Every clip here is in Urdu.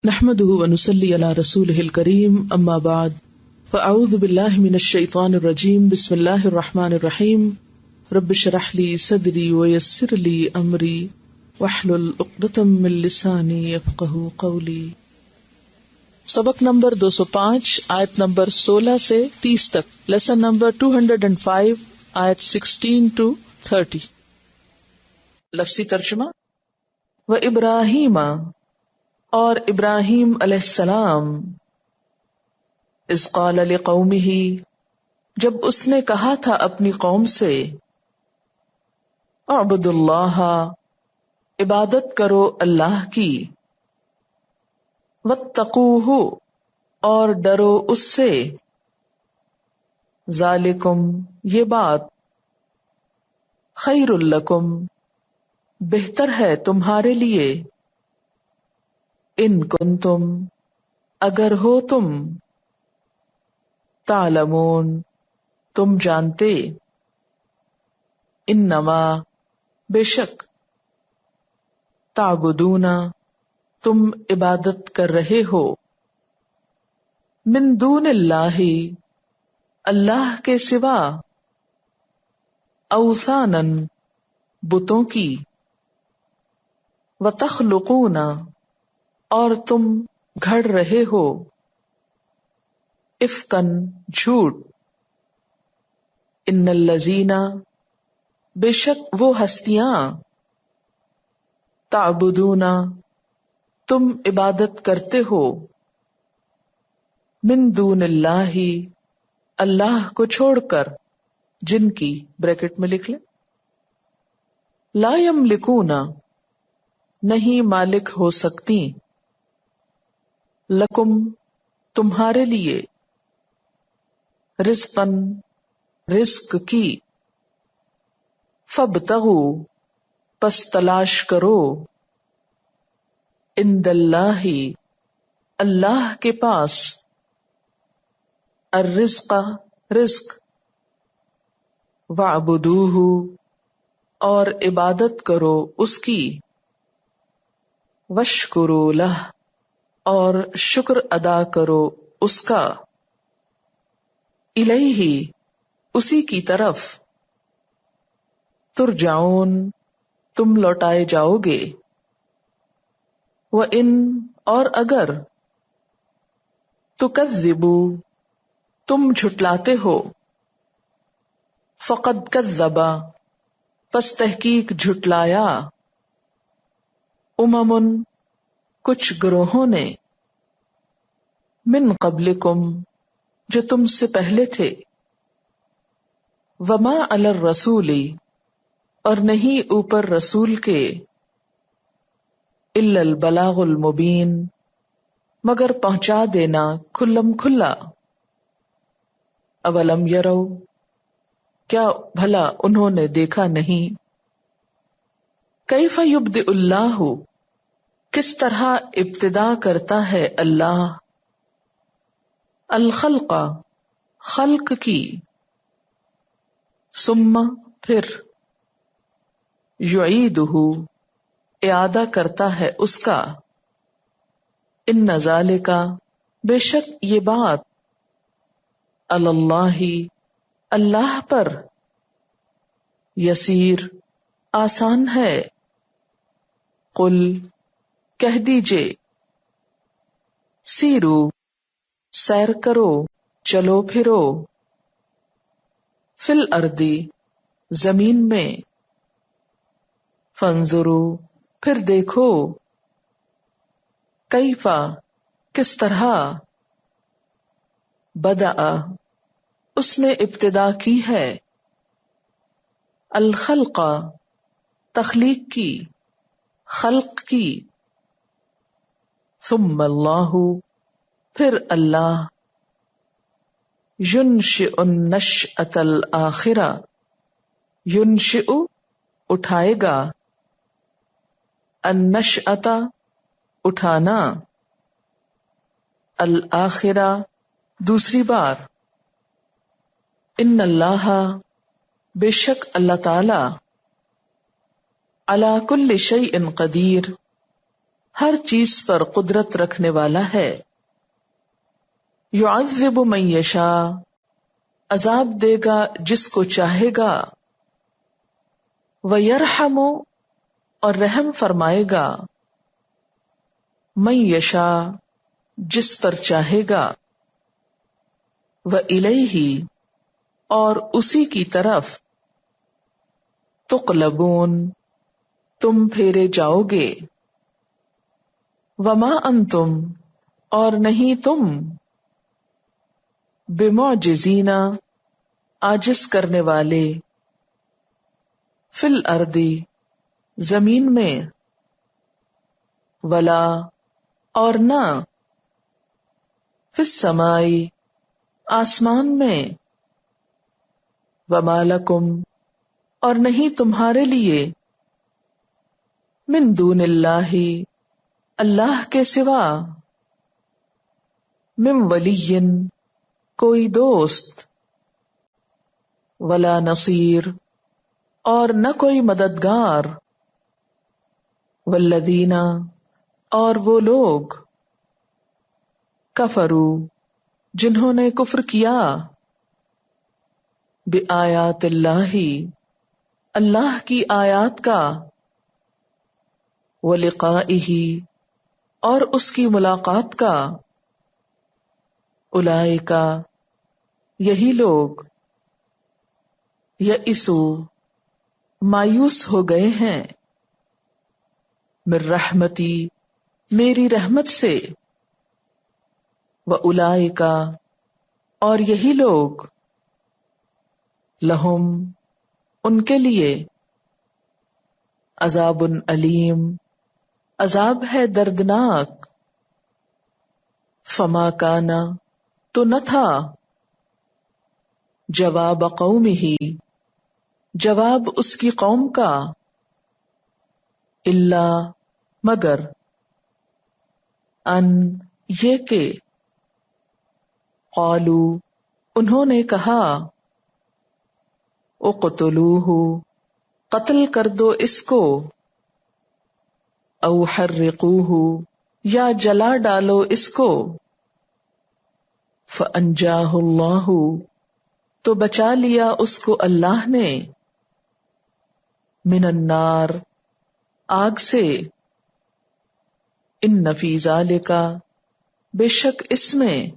نحمده ونصلي على رسوله الكريم اما بعد فاعوذ بالله من الشيطان الرجيم بسم الله الرحمن الرحيم رب اشرح لي صدري ويسر لي امري واحلل عقدة من لساني يفقهوا قولي. سبق نمبر 205 آیت نمبر 16 سے 30 تک، لیسن نمبر 205 آیت 16 to 30. لفظی ترجمہ: و ابراہیم، اور ابراہیم علیہ السلام، اذ قال لقومہ، جب اس نے کہا تھا اپنی قوم سے، اعبدوا اللہ، عبادت کرو اللہ کی، واتقوہ، اور ڈرو اس سے، ذالکم، یہ بات، خیر لکم، بہتر ہے تمہارے لیے، ان کنتم، اگر ہو تم، تعلمون، تم جانتے، انما، بے شک، تعبدون، تم عبادت کر رہے ہو، من دون اللہ، اللہ کے سوا، اوثانا، بتوں کی، وتخلقون، اور تم گھڑ رہے ہو، افکن، جھوٹ، ان الذین، بے شک وہ ہستیاں، تعبدون، تم عبادت کرتے ہو، من دون اللہ، اللہ کو چھوڑ کر، جن کی، بریکٹ میں لکھ لیں، لا یملکون، نہیں مالک ہو سکتی، لکم، تمہارے لیے، رزقاً، رزق کی، فابتغوا، پس تلاش کرو، عند اللہ، اللہ کے پاس، الرزق، رزق، وعبدوہ، اور عبادت کرو اس کی، واشکروا لہ، اور شکر ادا کرو اس کا، الیہ، اسی کی طرف، ترجعون، تم لوٹائے جاؤ گے، وَإِن، اور اگر، تکذبوا، تم جھٹلاتے ہو، فقد کذب، پس تحقیق جھٹلایا، امم، کچھ گروہوں نے، من قبلکم، جو تم سے پہلے تھے، وما علی الرسول، اور نہیں اوپر رسول کے، الا البلاغ المبین، مگر پہنچا دینا کھلم کھلا، اولم یرو، کیا بھلا انہوں نے دیکھا نہیں، کیف یبدئ اللہ، کس طرح ابتدا کرتا ہے اللہ، الخلق، خلق کی، ثم، پھر، یعیدہ، اعادہ کرتا ہے اس کا، ان ذالک، بے شک یہ بات، علی اللہ، اللہ پر، یسیر، آسان ہے، قل، کہہ دیجئے، سیرو، سیر کرو، چلو پھرو، فی الارض، زمین میں، فانظروا، پھر دیکھو، کیف، کس طرح، بدأ، اس نے ابتدا کی ہے، الخلق، تخلیق کی، خلق کی، ثم اللہ، پھر اللہ، ینشئ النشأۃ الآخرہ، ینشئ، اٹھائے گا، النشأۃ، اٹھانا، الآخرہ، دوسری بار، ان اللہ، بے شک اللہ تعالی، علی کل شیء قدیر، ہر چیز پر قدرت رکھنے والا ہے. یعذب من یشاء، عذاب دے گا جس کو چاہے گا. ویرحم، اور رحم فرمائے گا. من یشاء، جس پر چاہے گا. وإلیہ، اور اسی کی طرف. تقلبون، تم پھیرے جاؤ گے. وما انتم، اور نہیں تم. بمعجزین، عاجز کرنے والے. فی الارض، زمین میں. ولا، اور نہ. فی السماء، آسمان میں. وما لکم، اور نہیں تمہارے لیے. من دون اللہ، اللہ کے سوا. من ولی، کوئی دوست. ولا نصیر، اور نہ کوئی مددگار. والذین، اور وہ لوگ. کفروا، جنہوں نے کفر کیا. بآیات اللہ، اللہ کی آیات کا. ولقائہ، اور اس کی ملاقات کا. اولئک، یہی لوگ. یئسوا، مایوس ہو گئے ہیں. من رحمتی، میری رحمت سے. واولئک، اور یہی لوگ. لہم، ان کے لیے. عذاب علیم، عذاب ہے دردناک. فما کانا، تو نہ تھا. جواب قومہ، جواب اس کی قوم کا. الا، مگر. ان، یہ کہ. قالو، انہوں نے کہا. اقتلوہ، قتل کر دو اس کو. او حرقوہ، یا جلا ڈالو اس کو. فانجاہ اللہ، تو بچا لیا اس کو اللہ نے. من النار، آگ سے. ان فی ذالک، بے شک اس میں.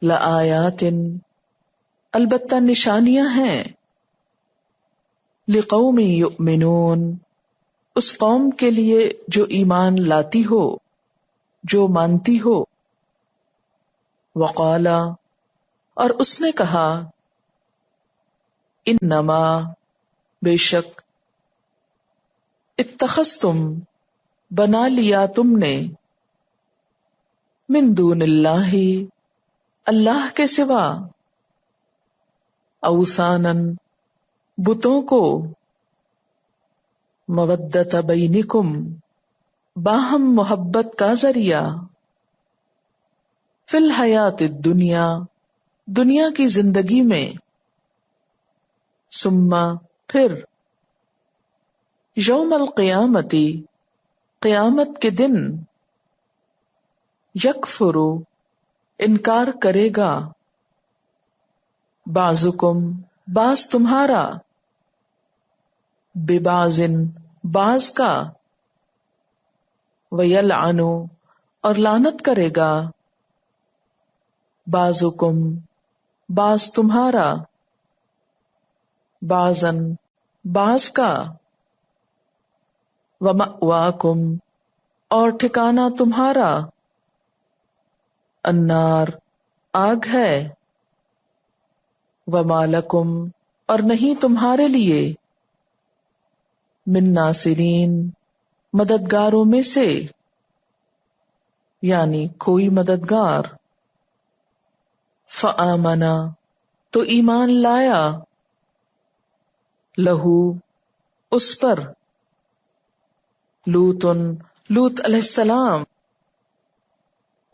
لآیات، البتہ نشانیاں ہیں. لقوم یؤمنون، اس قوم کے لیے جو ایمان لاتی ہو، جو مانتی ہو. وقال، اور اس نے کہا. انما، بے شک. اتخذتم، بنا لیا تم نے. من دون اللہ، اللہ کے سوا. اوثانا، بتوں کو. مودۃ بینکم، باہم محبت کا ذریعہ. فی الحیات الدنیا، دنیا کی زندگی میں. ثم، پھر. یوم القیامتی، قیامت کے دن. یکفر، انکار کرے گا. بعضکم، بعض تمہارا. ببعض، بعض کا. ویلعن، اور لعنت کرے گا. بعضکم، بعض تمہارا. بعضاً، بعض کا. ومأواکم، اور ٹھکانہ تمہارا. النار، آگ ہے. وما لکم، اور نہیں تمہارے لیے. من ناصرین، مددگاروں میں سے. یعنی کوئی مددگار. فآمنا، تو ایمان لایا. لہو، اس پر. لوطن، لوط علیہ السلام.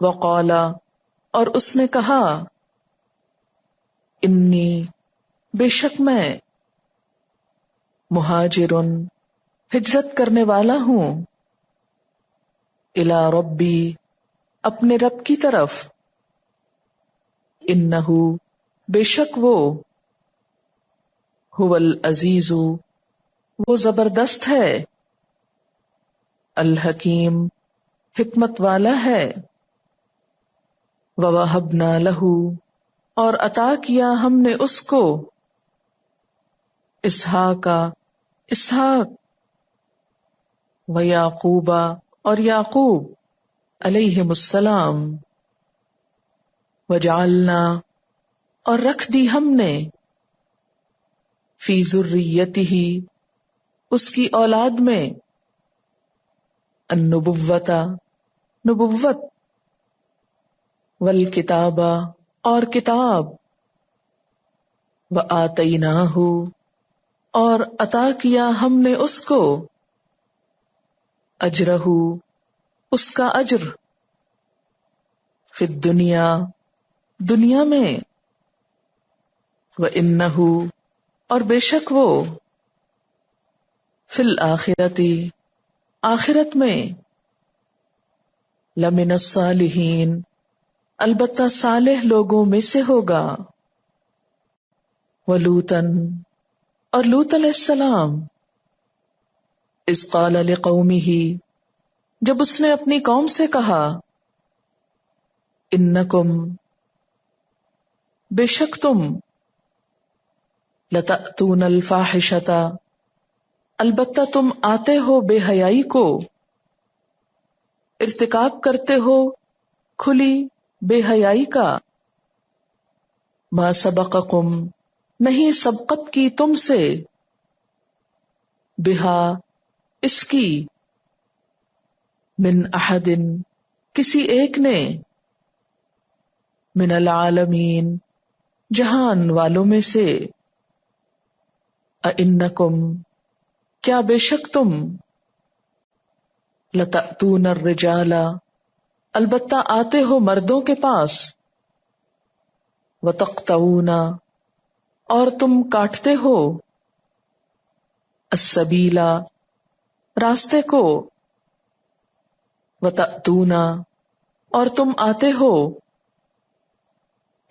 وقالا، اور اس نے کہا. انی، بے شک میں. مہاجرن، ہجرت کرنے والا ہوں. الی ربی اپنے رب کی طرف، انہ بے شک وہ، هو العزیز وہ زبردست ہے، الحکیم حکمت والا ہے، ووہبنا لہ اور عطا کیا ہم نے اس کو، اسحاق ویعقوب اور یعقوب علیہم السلام، وجعلنا اور رکھ دی ہم نے، فی ذریتہ اس کی اولاد میں، النبوۃ نبوت، والکتاب اور کتاب، وآتیناہ اور عطا کیا ہم نے اس کو، اجرہ اس کا اجر، فی الدنیا دنیا میں، وانہ اور بے شک وہ، فی الآخرۃ آخرت میں، لمن الصالحین البتہ صالح لوگوں میں سے ہوگا، ولوطا اور لوط علیہ السلام، اذ قال لقومہ جب اس نے اپنی قوم سے کہا، انکم بے شک تم، لتأتون الفاحشۃ البتہ تم آتے ہو بے حیائی کو، ارتکاب کرتے ہو کھلی بے حیائی کا، ما سبقکم نہیں سبقت کی تم سے، بہا اس کی، من احد کسی ایک نے، من العالمین جہان والوں میں سے، اِنکم کیا بے شک تم، لتأتون الرجال البتہ آتے ہو مردوں کے پاس، وتقطعون اور تم کاٹتے ہو، السبیل راستے کو، وتأتون اور تم آتے ہو،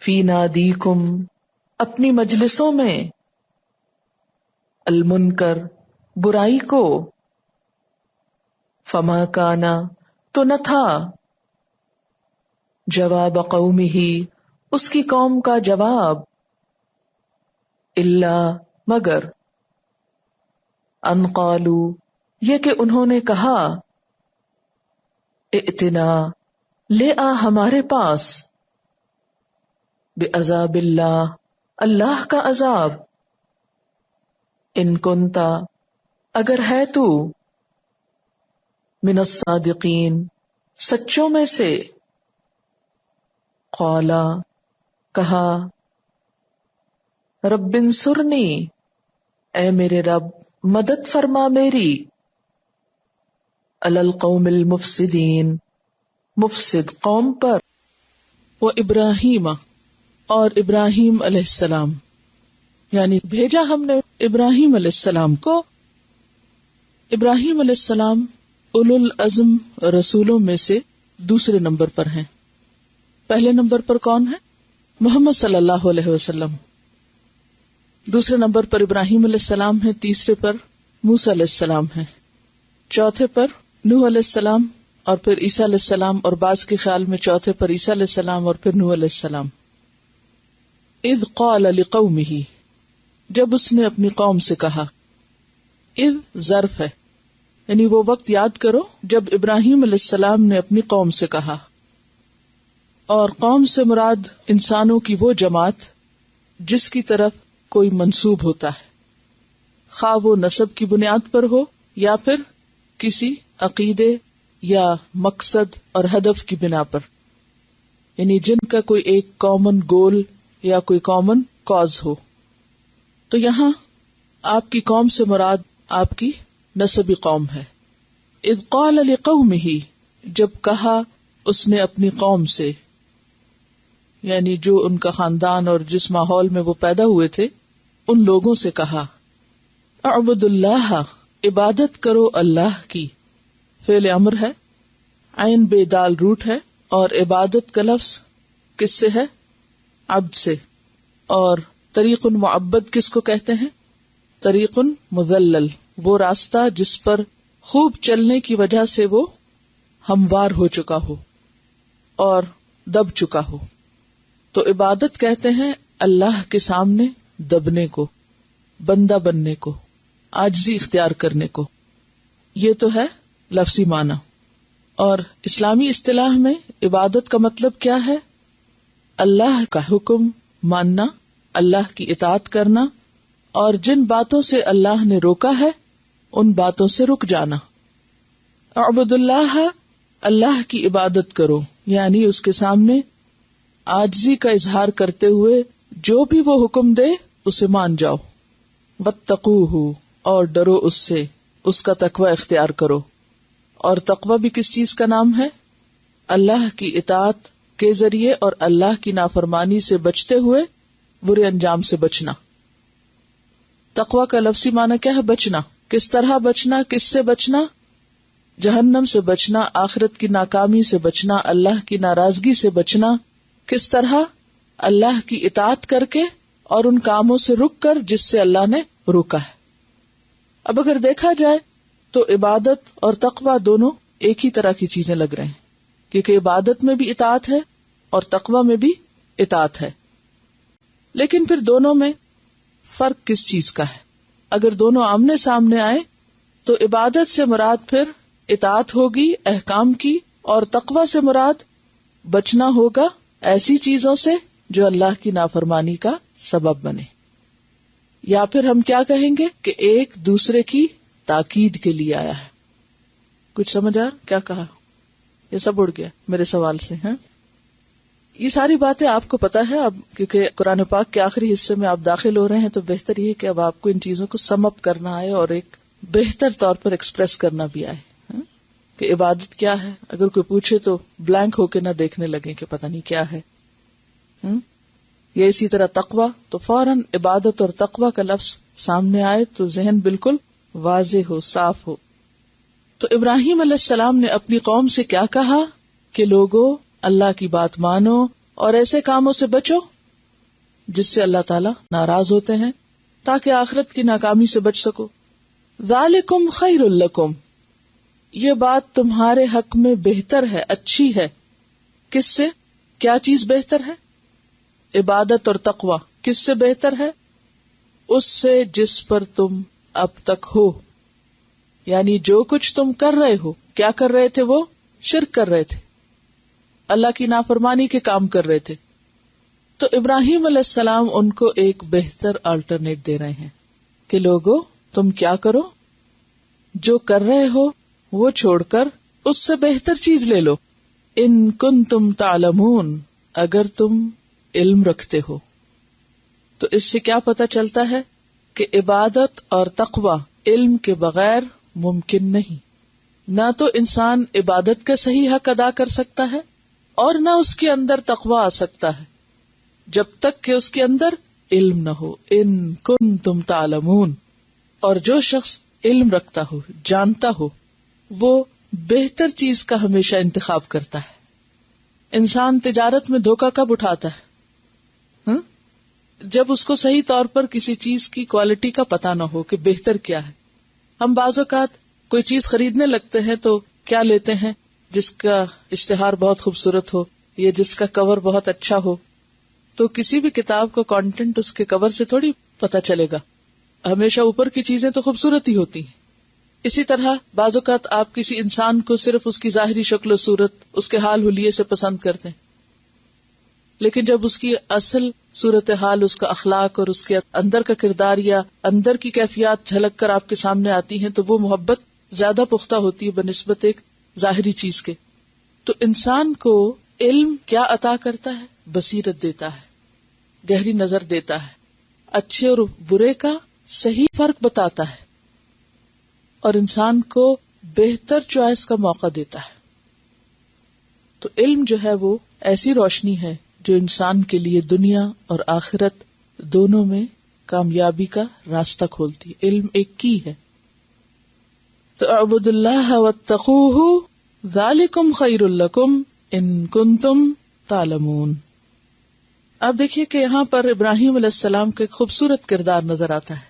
فی نادیکم اپنی مجلسوں میں، المنکر برائی کو، فما کانا تو نہ تھا، جواب قومہ اس کی قوم کا جواب، الا مگر، ان قالو یہ کہ انہوں نے کہا، ائتنا لے آ ہمارے پاس، بعذاب اللہ اللہ کا عذاب، ان کنتا اگر ہے تو، من الصادقین سچوں میں سے، قالا کہا، رب انصرنی اے میرے رب مدد فرما میری، علی القوم المفسدین مفسد قوم پر، وابراہیم اور ابراہیم علیہ السلام، یعنی بھیجا ہم نے ابراہیم علیہ السلام کو۔ ابراہیم علیہ السلام اولو العزم رسولوں میں سے دوسرے نمبر پر ہیں۔ پہلے نمبر پر کون ہے؟ محمد صلی اللہ علیہ وسلم۔ دوسرے نمبر پر ابراہیم علیہ السلام ہیں، تیسرے پر موسیٰ علیہ السلام ہیں، چوتھے پر نوح علیہ السلام، اور پھر عیسیٰ علیہ السلام، اور بعض کے خیال میں چوتھے پر عیسیٰ علیہ السلام اور پھر نوح علیہ السلام۔ اذ قال لقومہ جب اس نے اپنی قوم سے کہا، اذ ظرف ہے، یعنی وہ وقت یاد کرو جب ابراہیم علیہ السلام نے اپنی قوم سے کہا، اور قوم سے مراد انسانوں کی وہ جماعت جس کی طرف کوئی منسوب ہوتا ہے، خواہ وہ نسب کی بنیاد پر ہو یا پھر کسی عقیدے یا مقصد اور ہدف کی بنا پر، یعنی جن کا کوئی ایک کامن گول یا کوئی کامن کاز ہو۔ تو یہاں آپ کی قوم سے مراد آپ کی نسبی قوم ہے۔ اذ قال لقومہ جب کہا اس نے اپنی قوم سے، یعنی جو ان کا خاندان اور جس ماحول میں وہ پیدا ہوئے تھے ان لوگوں سے کہا، اعبدوا اللہ عبادت کرو اللہ کی، فعل امر ہے، عین بے دال روٹ ہے، اور عبادت کا لفظ کس سے ہے؟ عبد سے. اور طریق معبد کس کو کہتے ہیں؟ طریق مذلل، وہ راستہ جس پر خوب چلنے کی وجہ سے وہ ہموار ہو چکا ہو اور دب چکا ہو. تو عبادت کہتے ہیں اللہ کے سامنے دبنے کو، بندہ بننے کو، عاجزی اختیار کرنے کو. یہ تو ہے لفظی معنی. اور اسلامی اصطلاح میں عبادت کا مطلب کیا ہے؟ اللہ کا حکم ماننا، اللہ کی اطاعت کرنا، اور جن باتوں سے اللہ نے روکا ہے ان باتوں سے رک جانا. اعبد اللہ، اللہ کی عبادت کرو، یعنی اس کے سامنے عاجزی کا اظہار کرتے ہوئے جو بھی وہ حکم دے اسے مان جاؤ. واتقوہ، اور ڈرو اس سے، اس کا تقوی اختیار کرو. اور تقوی بھی کس چیز کا نام ہے؟ اللہ کی اطاعت کے ذریعے اور اللہ کی نافرمانی سے بچتے ہوئے برے انجام سے بچنا. تقوی کا لفظی معنی کیا ہے؟ بچنا. کس طرح بچنا؟ کس سے بچنا؟ جہنم سے بچنا، آخرت کی ناکامی سے بچنا، اللہ کی ناراضگی سے بچنا. کس طرح؟ اللہ کی اطاعت کر کے اور ان کاموں سے رک کر جس سے اللہ نے روکا ہے. اب اگر دیکھا جائے تو عبادت اور تقوی دونوں ایک ہی طرح کی چیزیں لگ رہے ہیں، کیونکہ عبادت میں بھی اطاعت ہے اور تقوی میں بھی اطاعت ہے. لیکن پھر دونوں میں فرق کس چیز کا ہے؟ اگر دونوں آمنے سامنے آئے تو عبادت سے مراد پھر اطاعت ہوگی احکام کی، اور تقوی سے مراد بچنا ہوگا ایسی چیزوں سے جو اللہ کی نافرمانی کا سبب بنے. یا پھر ہم کیا کہیں گے کہ ایک دوسرے کی تاکید کے لیے آیا ہے. کچھ سمجھ آ کیا کہا؟ یہ سب اڑ گیا میرے سوال سے. ہیں یہ ساری باتیں آپ کو پتا ہے اب، کیونکہ قرآن پاک کے آخری حصے میں آپ داخل ہو رہے ہیں، تو بہتر یہ کہ اب آپ کو ان چیزوں کو سم اپ کرنا آئے اور ایک بہتر طور پر ایکسپریس کرنا بھی آئے کہ عبادت کیا ہے. اگر کوئی پوچھے تو بلینک ہو کے نہ دیکھنے لگے کہ پتہ نہیں کیا ہے. یا اسی طرح تقوی، تو فوراً عبادت اور تقوی کا لفظ سامنے آئے تو ذہن بالکل واضح ہو، صاف ہو. تو ابراہیم علیہ السلام نے اپنی قوم سے کیا کہا کہ لوگوں اللہ کی بات مانو اور ایسے کاموں سے بچو جس سے اللہ تعالیٰ ناراض ہوتے ہیں، تاکہ آخرت کی ناکامی سے بچ سکو. ذالکم خیر لکم، یہ بات تمہارے حق میں بہتر ہے، اچھی ہے. کس سے؟ کیا چیز بہتر ہے؟ عبادت اور تقوی. کس سے بہتر ہے؟ اس سے جس پر تم اب تک ہو. یعنی جو کچھ تم کر رہے ہو، کیا کر رہے تھے؟ وہ شرک کر رہے تھے، اللہ کی نافرمانی کے کام کر رہے تھے. تو ابراہیم علیہ السلام ان کو ایک بہتر آلٹرنیٹ دے رہے ہیں کہ لوگوں تم کیا کرو، جو کر رہے ہو وہ چھوڑ کر اس سے بہتر چیز لے لو. ان کنتم تعلمون، اگر تم علم رکھتے ہو. تو اس سے کیا پتہ چلتا ہے کہ عبادت اور تقوی علم کے بغیر ممکن نہیں. نہ تو انسان عبادت کا صحیح حق ادا کر سکتا ہے اور نہ اس کے اندر تقوی آ سکتا ہے جب تک کہ اس کے اندر علم نہ ہو. ان کنتم تعلمون. اور جو شخص علم رکھتا ہو، جانتا ہو، وہ بہتر چیز کا ہمیشہ انتخاب کرتا ہے. انسان تجارت میں دھوکہ کب اٹھاتا ہے؟ جب اس کو صحیح طور پر کسی چیز کی کوالٹی کا پتہ نہ ہو کہ بہتر کیا ہے. ہم بعض اوقات کوئی چیز خریدنے لگتے ہیں تو کیا لیتے ہیں؟ جس کا اشتہار بہت خوبصورت ہو یا جس کا کور بہت اچھا ہو. تو کسی بھی کتاب کا کانٹینٹ اس کے کور سے تھوڑی پتہ چلے گا. ہمیشہ اوپر کی چیزیں تو خوبصورت ہی ہوتی ہیں. اسی طرح بعض اوقات آپ کسی انسان کو صرف اس کی ظاہری شکل و صورت، اس کے حال حلیے سے پسند کرتے ہیں، لیکن جب اس کی اصل صورتحال، اس کا اخلاق اور اس کے اندر کا کردار یا اندر کی کیفیات جھلک کر آپ کے سامنے آتی ہیں تو وہ محبت زیادہ پختہ ہوتی ہے بنسبت ایک ظاہری چیز کے. تو انسان کو علم کیا عطا کرتا ہے؟ بصیرت دیتا ہے، گہری نظر دیتا ہے، اچھے اور برے کا صحیح فرق بتاتا ہے، اور انسان کو بہتر چوائس کا موقع دیتا ہے. تو علم جو ہے وہ ایسی روشنی ہے جو انسان کے لیے دنیا اور آخرت دونوں میں کامیابی کا راستہ کھولتی ہے. علم ایک کی ہے. تو اعبد اللہ واتقوہ ذالکم خیر لکم ان کنتم تعلمون. اب دیکھیے کہ یہاں پر ابراہیم علیہ السلام کا ایک خوبصورت کردار نظر آتا ہے.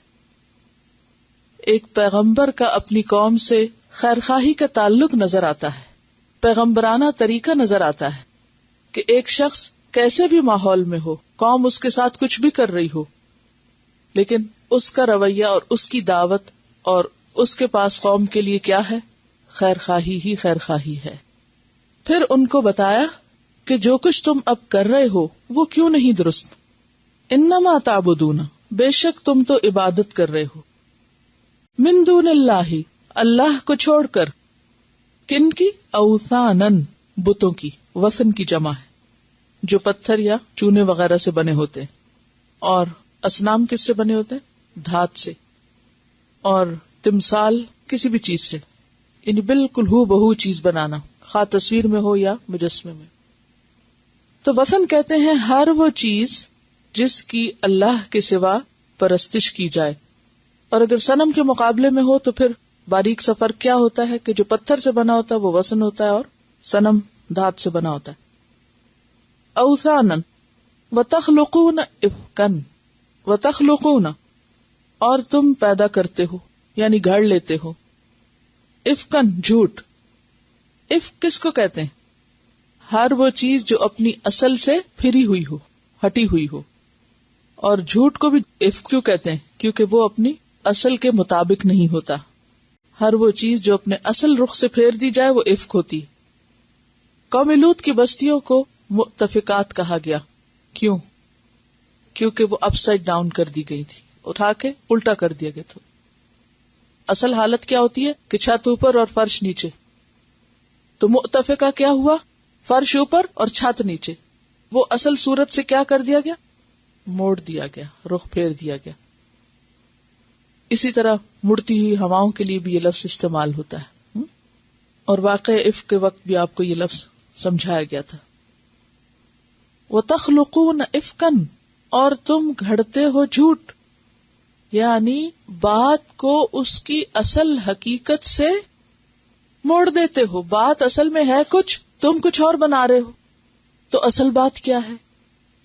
ایک پیغمبر کا اپنی قوم سے خیرخواہی کا تعلق نظر آتا ہے، پیغمبرانہ طریقہ نظر آتا ہے کہ ایک شخص کیسے بھی ماحول میں ہو، قوم اس کے ساتھ کچھ بھی کر رہی ہو، لیکن اس کا رویہ اور اس کی دعوت اور اس کے پاس قوم کے لیے کیا ہے؟ خیرخواہی ہی خیرخواہی ہے. پھر ان کو بتایا کہ جو کچھ تم اب کر رہے ہو وہ کیوں نہیں درست. انما تعبدون، بے شک تم تو عبادت کر رہے ہو، من دون اللہ، اللہ کو چھوڑ کر. کن کی؟ اوثانن، بتوں کی. وثن کی جمع ہے جو پتھر یا چونے وغیرہ سے بنے ہوتے ہیں. اور اصنام کس سے بنے ہوتے ہیں؟ دھات سے. اور تمثال کسی بھی چیز سے، یعنی بالکل ہو بہو چیز بنانا، خواہ تصویر میں ہو یا مجسمے میں. تو وثن کہتے ہیں ہر وہ چیز جس کی اللہ کے سوا پرستش کی جائے. اور اگر صنم کے مقابلے میں ہو تو پھر باریک سا فرق کیا ہوتا ہے کہ جو پتھر سے بنا ہوتا ہے وہ وثن ہوتا ہے اور صنم دھات سے بنا ہوتا ہے. اوثانا وتخلقون افکن، وتخلقون، اور تم پیدا کرتے ہو یعنی گھڑ لیتے ہو. افکن، جھوٹ. افک کس کو کہتے ہیں؟ ہر وہ چیز جو اپنی اصل سے پھری ہوئی ہو، ہٹی ہوئی ہو. اور جھوٹ کو بھی افک کیوں کہتے ہیں؟ کیونکہ وہ اپنی اصل کے مطابق نہیں ہوتا. ہر وہ چیز جو اپنے اصل رخ سے پھیر دی جائے وہ افک ہوتی. قوم لوط کی بستیوں کو مؤتفقات کہا گیا. کیوں؟ کیونکہ وہ اپ سائڈ ڈاؤن کر دی گئی تھی، اٹھا کے الٹا کر دیا گیا تھا. اصل حالت کیا ہوتی ہے کہ چھت اوپر اور فرش نیچے. تو مؤتفقہ کیا ہوا؟ فرش اوپر اور چھت نیچے. وہ اصل صورت سے کیا کر دیا گیا؟ موڑ دیا گیا، رخ پھیر دیا گیا. اسی طرح مڑتی ہوئی ہواؤں کے لیے بھی یہ لفظ استعمال ہوتا ہے. اور واقع افک کے وقت بھی آپ کو یہ لفظ سمجھایا گیا تھا. وَتَخْلُقُونَ إِفْكًا، اور تم گھڑتے ہو جھوٹ، یعنی بات کو اس کی اصل حقیقت سے موڑ دیتے ہو. بات اصل میں ہے کچھ، تم کچھ اور بنا رہے ہو. تو اصل بات کیا ہے؟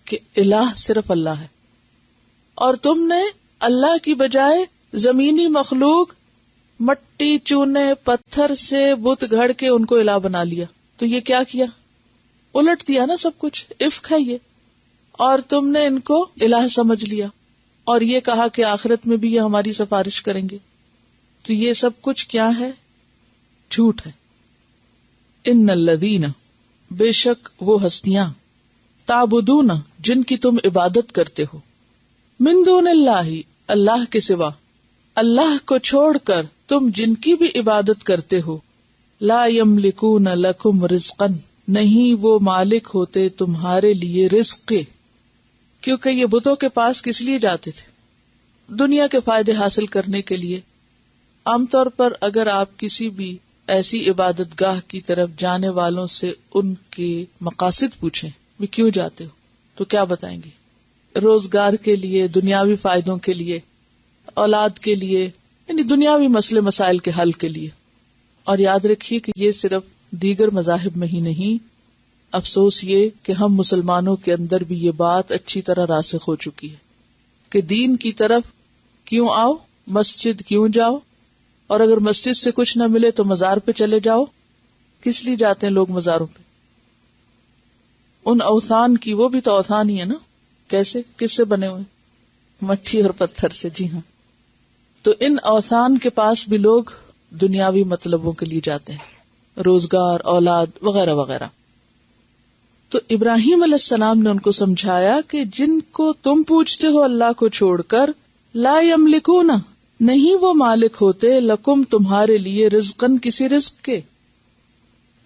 کہ الہ صرف اللہ ہے، اور تم نے اللہ کی بجائے زمینی مخلوق، مٹی، چونے، پتھر سے بت گھڑ کے ان کو الہ بنا لیا. تو یہ کیا کیا؟ الٹ دیا نا سب کچھ. افک ہے یہ. اور تم نے ان کو الہ سمجھ لیا اور یہ کہا کہ آخرت میں بھی یہ ہماری سفارش کریں گے. تو یہ سب کچھ کیا ہے؟ جھوٹ ہے. ان الذین، بے شک وہ ہستیاں، تعبدون، جن کی تم عبادت کرتے ہو، من دون اللہ، اللہ کے سوا، اللہ کو چھوڑ کر تم جن کی بھی عبادت کرتے ہو، لا یملکون لکم رزقا، نہیں وہ مالک ہوتے تمہارے لیے رزق کے. کیونکہ یہ بتوں کے پاس کس لیے جاتے تھے؟ دنیا کے فائدے حاصل کرنے کے لیے. عام طور پر اگر آپ کسی بھی ایسی عبادت گاہ کی طرف جانے والوں سے ان کے مقاصد پوچھیں، وہ کیوں جاتے ہو، تو کیا بتائیں گے؟ روزگار کے لیے، دنیاوی فائدوں کے لیے، اولاد کے لیے، یعنی دنیاوی مسئلے مسائل کے حل کے لیے. اور یاد رکھیے کہ یہ صرف دیگر مذاہب میں ہی نہیں، افسوس یہ کہ ہم مسلمانوں کے اندر بھی یہ بات اچھی طرح راسخ ہو چکی ہے کہ دین کی طرف کیوں آؤ، مسجد کیوں جاؤ، اور اگر مسجد سے کچھ نہ ملے تو مزار پہ چلے جاؤ. کس لیے جاتے ہیں لوگ مزاروں پہ؟ ان اوثان کی، وہ بھی تو اوثان ہی ہے نا. کیسے؟ کس سے بنے ہوئے؟ مٹی اور پتھر سے. جی ہاں. تو ان اوثان کے پاس بھی لوگ دنیاوی مطلبوں کے لیے جاتے ہیں، روزگار، اولاد وغیرہ وغیرہ. تو ابراہیم علیہ السلام نے ان کو سمجھایا کہ جن کو تم پوچھتے ہو اللہ کو چھوڑ کر، لا یملکون، نہیں وہ مالک ہوتے، لکم تمہارے لیے، رزقن کسی رزق کے،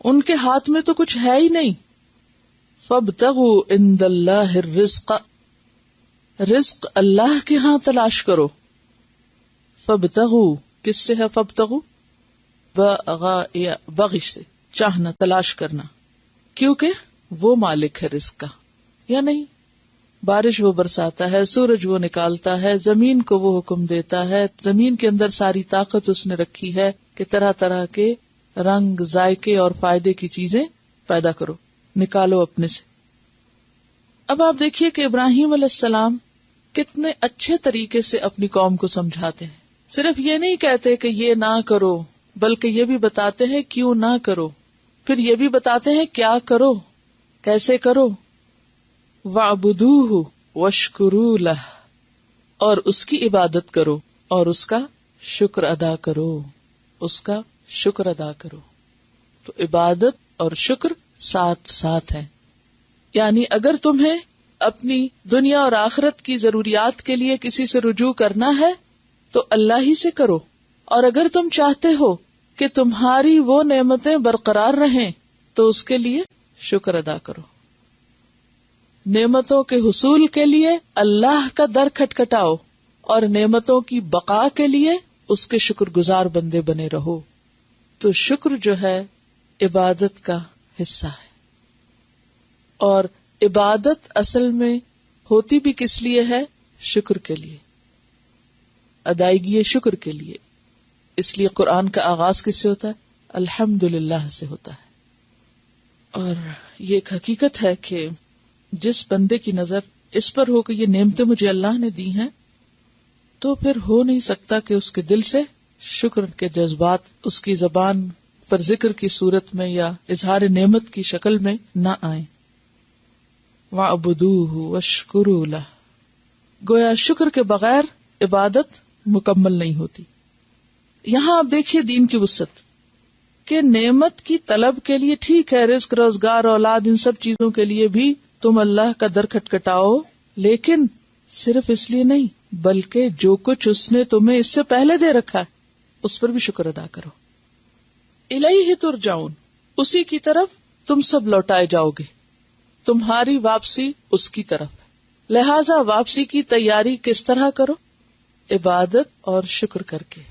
ان کے ہاتھ میں تو کچھ ہے ہی نہیں. فابتغوا عند اللہ الرزق، رزق اللہ کے ہاں تلاش کرو. فابتغوا کس سے ہے؟ فابتغوا بغش سے، چاہنا، تلاش کرنا. کیونکہ وہ مالک ہے رزق کا، یا نہیں؟ بارش وہ برساتا ہے، سورج وہ نکالتا ہے، زمین کو وہ حکم دیتا ہے، زمین کے اندر ساری طاقت اس نے رکھی ہے کہ طرح طرح کے رنگ، ذائقے اور فائدے کی چیزیں پیدا کرو، نکالو اپنے سے۔ اب آپ دیکھیے کہ ابراہیم علیہ السلام کتنے اچھے طریقے سے اپنی قوم کو سمجھاتے ہیں۔ صرف یہ نہیں کہتے کہ یہ نہ کرو، بلکہ یہ بھی بتاتے ہیں کیوں نہ کرو، پھر یہ بھی بتاتے ہیں کیا کرو، کیسے کرو۔ وَاعْبُدُوهُ وَاشْكُرُوا لَهُ، اور اس کی عبادت کرو اور اس کا شکر ادا کرو، اس کا شکر ادا کرو۔ تو عبادت اور شکر ساتھ ساتھ ہیں، یعنی اگر تمہیں اپنی دنیا اور آخرت کی ضروریات کے لیے کسی سے رجوع کرنا ہے تو اللہ ہی سے کرو، اور اگر تم چاہتے ہو کہ تمہاری وہ نعمتیں برقرار رہیں تو اس کے لیے شکر ادا کرو۔ نعمتوں کے حصول کے لیے اللہ کا در کھٹکھٹاؤ اور نعمتوں کی بقا کے لیے اس کے شکر گزار بندے بنے رہو۔ تو شکر جو ہے عبادت کا حصہ ہے، اور عبادت اصل میں ہوتی بھی کس لیے ہے؟ شکر کے لیے، ادائیگی شکر کے لیے۔ اس لیے قرآن کا آغاز کس سے ہوتا ہے؟ الحمدللہ سے ہوتا ہے۔ اور یہ ایک حقیقت ہے کہ جس بندے کی نظر اس پر ہو کہ یہ نعمتیں مجھے اللہ نے دی ہیں، تو پھر ہو نہیں سکتا کہ اس کے دل سے شکر کے جذبات اس کی زبان پر ذکر کی صورت میں یا اظہار نعمت کی شکل میں نہ آئیں۔ وَاعْبُدُوهُ وَاشْكُرُوا لَهُ، گویا شکر کے بغیر عبادت مکمل نہیں ہوتی۔ یہاں آپ دیکھیے دین کی وسعت کہ نعمت کی طلب کے لیے ٹھیک ہے، رزق، روزگار، اولاد، ان سب چیزوں کے لیے بھی تم اللہ کا در کھٹکھٹاؤ، لیکن صرف اس لیے نہیں بلکہ جو کچھ اس نے تمہیں اس سے پہلے دے رکھا ہے اس پر بھی شکر ادا کرو۔ الیہ ترجعون، اسی کی طرف تم سب لوٹائے جاؤ گے، تمہاری واپسی اس کی طرف ہے، لہذا واپسی کی تیاری کس طرح کرو؟ عبادت اور شکر کر کے۔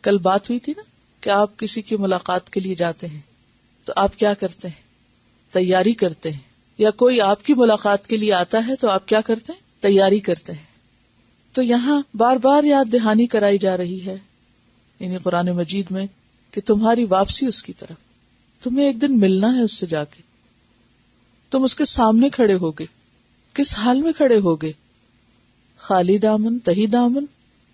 کل بات ہوئی تھی نا کہ آپ کسی کی ملاقات کے لیے جاتے ہیں تو آپ کیا کرتے ہیں؟ تیاری کرتے ہیں، یا کوئی آپ کی ملاقات کے لیے آتا ہے تو آپ کیا کرتے ہیں؟ تیاری کرتے ہیں۔ تو یہاں بار بار یاد دہانی کرائی جا رہی ہے، یعنی قرآن مجید میں، کہ تمہاری واپسی اس کی طرف، تمہیں ایک دن ملنا ہے اس سے جا کے، تم اس کے سامنے کھڑے ہوگے، کس حال میں کھڑے ہوگے؟ خالی دامن، تہی دامن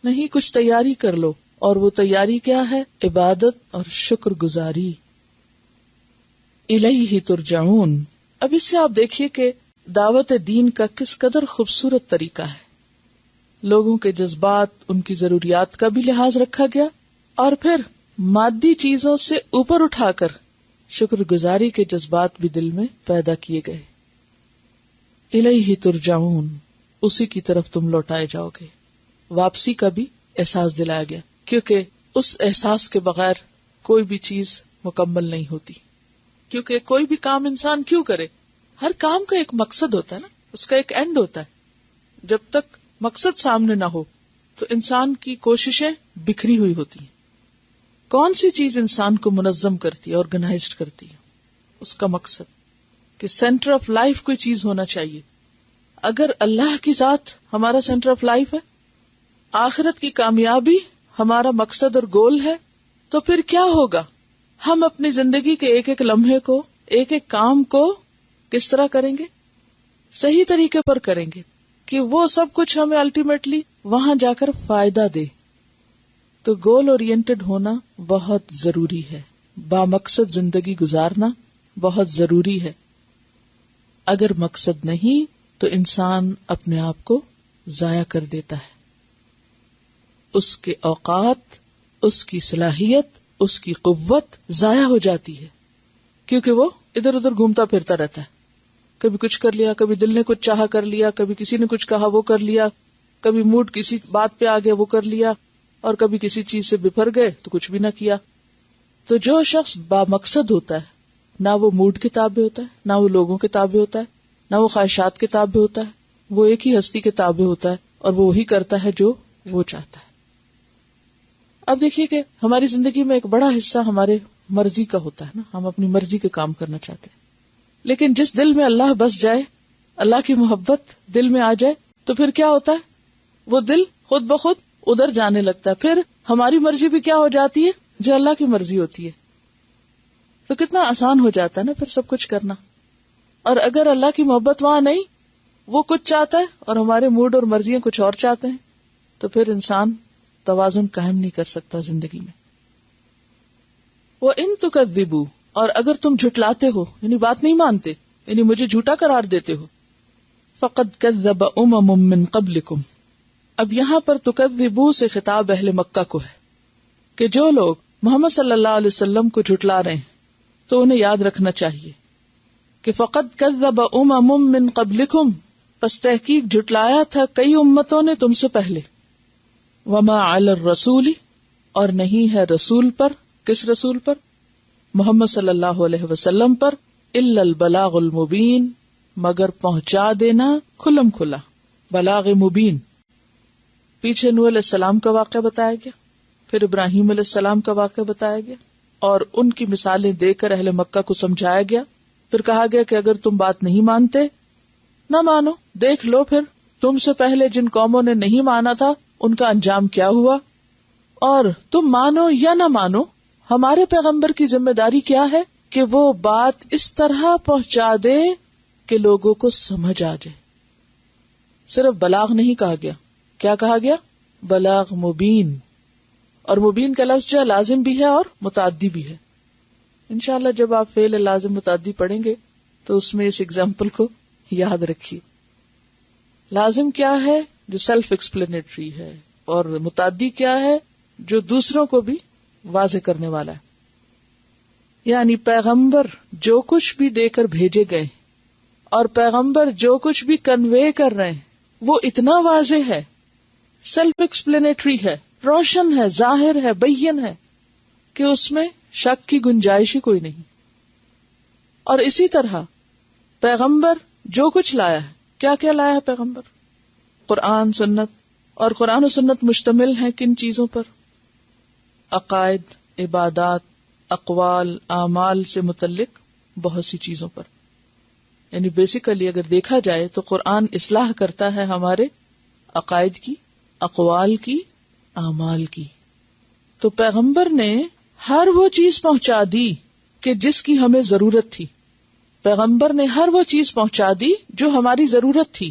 نہیں، کچھ تیاری کر لو، اور وہ تیاری کیا ہے؟ عبادت اور شکر گزاری۔ الیہ ترجعون۔ اب اس سے آپ دیکھیے کہ دعوت دین کا کس قدر خوبصورت طریقہ ہے، لوگوں کے جذبات، ان کی ضروریات کا بھی لحاظ رکھا گیا، اور پھر مادی چیزوں سے اوپر اٹھا کر شکر گزاری کے جذبات بھی دل میں پیدا کیے گئے۔ الیہ ترجعون، اسی کی طرف تم لوٹائے جاؤ گے۔ واپسی کا بھی احساس دلایا گیا، کیونکہ اس احساس کے بغیر کوئی بھی چیز مکمل نہیں ہوتی۔ کیونکہ کوئی بھی کام انسان کیوں کرے؟ ہر کام کا ایک مقصد ہوتا ہے نا، اس کا ایک اینڈ ہوتا ہے۔ جب تک مقصد سامنے نہ ہو تو انسان کی کوششیں بکھری ہوئی ہوتی ہیں۔ کون سی چیز انسان کو منظم کرتی ہے، آرگنائزڈ کرتی ہے؟ اس کا مقصد، کہ سینٹر آف لائف کوئی چیز ہونا چاہیے۔ اگر اللہ کی ذات ہمارا سینٹر آف لائف ہے، آخرت کی کامیابی ہمارا مقصد اور گول ہے، تو پھر کیا ہوگا؟ ہم اپنی زندگی کے ایک ایک لمحے کو، ایک ایک کام کو کس طرح کریں گے؟ صحیح طریقے پر کریں گے کہ وہ سب کچھ ہمیں الٹیمیٹلی وہاں جا کر فائدہ دے۔ تو گول اورینٹڈ ہونا بہت ضروری ہے، بامقصد زندگی گزارنا بہت ضروری ہے۔ اگر مقصد نہیں تو انسان اپنے آپ کو ضائع کر دیتا ہے، اس کے اوقات، اس کی صلاحیت، اس کی قوت ضائع ہو جاتی ہے، کیونکہ وہ ادھر ادھر گھومتا پھرتا رہتا ہے۔ کبھی کچھ کر لیا، کبھی دل نے کچھ چاہا کر لیا، کبھی کسی نے کچھ کہا وہ کر لیا، کبھی موڈ کسی بات پہ آ گیا وہ کر لیا، اور کبھی کسی چیز سے بفر گئے تو کچھ بھی نہ کیا۔ تو جو شخص بامقصد ہوتا ہے، نہ وہ موڈ کے تابع ہوتا ہے، نہ وہ لوگوں کے تابع ہوتا ہے، نہ وہ خواہشات کے تابع ہوتا ہے، وہ ایک ہی ہستی کے تابع ہوتا ہے، اور وہ وہی کرتا ہے جو وہ چاہتا ہے۔ اب دیکھیے کہ ہماری زندگی میں ایک بڑا حصہ ہمارے مرضی کا ہوتا ہے نا، ہم اپنی مرضی کے کام کرنا چاہتے ہیں، لیکن جس دل میں اللہ بس جائے، اللہ کی محبت دل میں آ جائے، تو پھر کیا ہوتا ہے؟ وہ دل خود بخود ادھر جانے لگتا ہے۔ پھر ہماری مرضی بھی کیا ہو جاتی ہے؟ جو اللہ کی مرضی ہوتی ہے۔ تو کتنا آسان ہو جاتا ہے نا پھر سب کچھ کرنا. اور اگر اللہ کی محبت وہاں نہیں، وہ کچھ چاہتا ہے اور ہمارے موڈ اور مرضیاں کچھ اور چاہتے ہیں، تو پھر انسان توازن قائم نہیں کر سکتا زندگی میں. وَإِن تُكَذِّبُوا، اور اگر تم جھٹلاتے ہو، یعنی بات نہیں مانتے، یعنی مجھے جھوٹا قرار دیتے ہو، فَقَدْ كَذَّبَ أُمَمٌ مِّن قَبْلِكُمْ. اب یہاں پر تُكَذِّبُوا سے خطاب اہل مکہ کو ہے کہ جو لوگ محمد صلی اللہ علیہ وسلم کو جھٹلا رہے ہیں تو انہیں یاد رکھنا چاہیے کہ فَقَدْ كَذَّبَ أُمَمٌ مِّن قَبْلِكُمْ، پس تحقیق جھٹلایا تھا کئی امتوں نے تم سے پہلے. وَمَا عَلَى الرَّسُولِ، اور نہیں ہے رسول پر، کس رسول پر؟ محمد صلی اللہ علیہ وسلم پر، إِلَّا الْبَلَاغُ الْمُبِينُ، مگر پہنچا دینا کھلم کھلا، بلاغ مبین. پیچھے نوح علیہ السلام کا واقعہ بتایا گیا، پھر ابراہیم علیہ السلام کا واقعہ بتایا گیا اور ان کی مثالیں دے کر اہل مکہ کو سمجھایا گیا. پھر کہا گیا کہ اگر تم بات نہیں مانتے نہ مانو، دیکھ لو پھر تم سے پہلے جن قوموں نے نہیں مانا تھا ان کا انجام کیا ہوا، اور تم مانو یا نہ مانو ہمارے پیغمبر کی ذمہ داری کیا ہے کہ وہ بات اس طرح پہنچا دے کہ لوگوں کو سمجھ آ جائے. صرف بلاغ نہیں کہا گیا، کیا کہا گیا؟ بلاغ مبین. اور مبین کا لفظ جو لازم بھی ہے اور متعدی بھی ہے. انشاءاللہ جب آپ فعل لازم متعدی پڑھیں گے تو اس میں اس اگزامپل کو یاد رکھیے. لازم کیا ہے؟ جو سیلف ایکسپلینیٹری ہے، اور متعدی کیا ہے؟ جو دوسروں کو بھی واضح کرنے والا ہے. یعنی پیغمبر جو کچھ بھی دے کر بھیجے گئے اور پیغمبر جو کچھ بھی کنوے کر رہے ہیں وہ اتنا واضح ہے، سیلف ایکسپلینیٹری ہے، روشن ہے، ظاہر ہے، بین ہے کہ اس میں شک کی گنجائش ہی کوئی نہیں. اور اسی طرح پیغمبر جو کچھ لایا ہے، کیا کیا لایا ہے پیغمبر؟ قرآن، سنت. اور قرآن و سنت مشتمل ہیں کن چیزوں پر؟ عقائد، عبادات، اقوال، اعمال سے متعلق بہت سی چیزوں پر. یعنی بیسیکلی اگر دیکھا جائے تو قرآن اصلاح کرتا ہے ہمارے عقائد کی، اقوال کی، اعمال کی. تو پیغمبر نے ہر وہ چیز پہنچا دی کہ جس کی ہمیں ضرورت تھی. پیغمبر نے ہر وہ چیز پہنچا دی جو ہماری ضرورت تھی،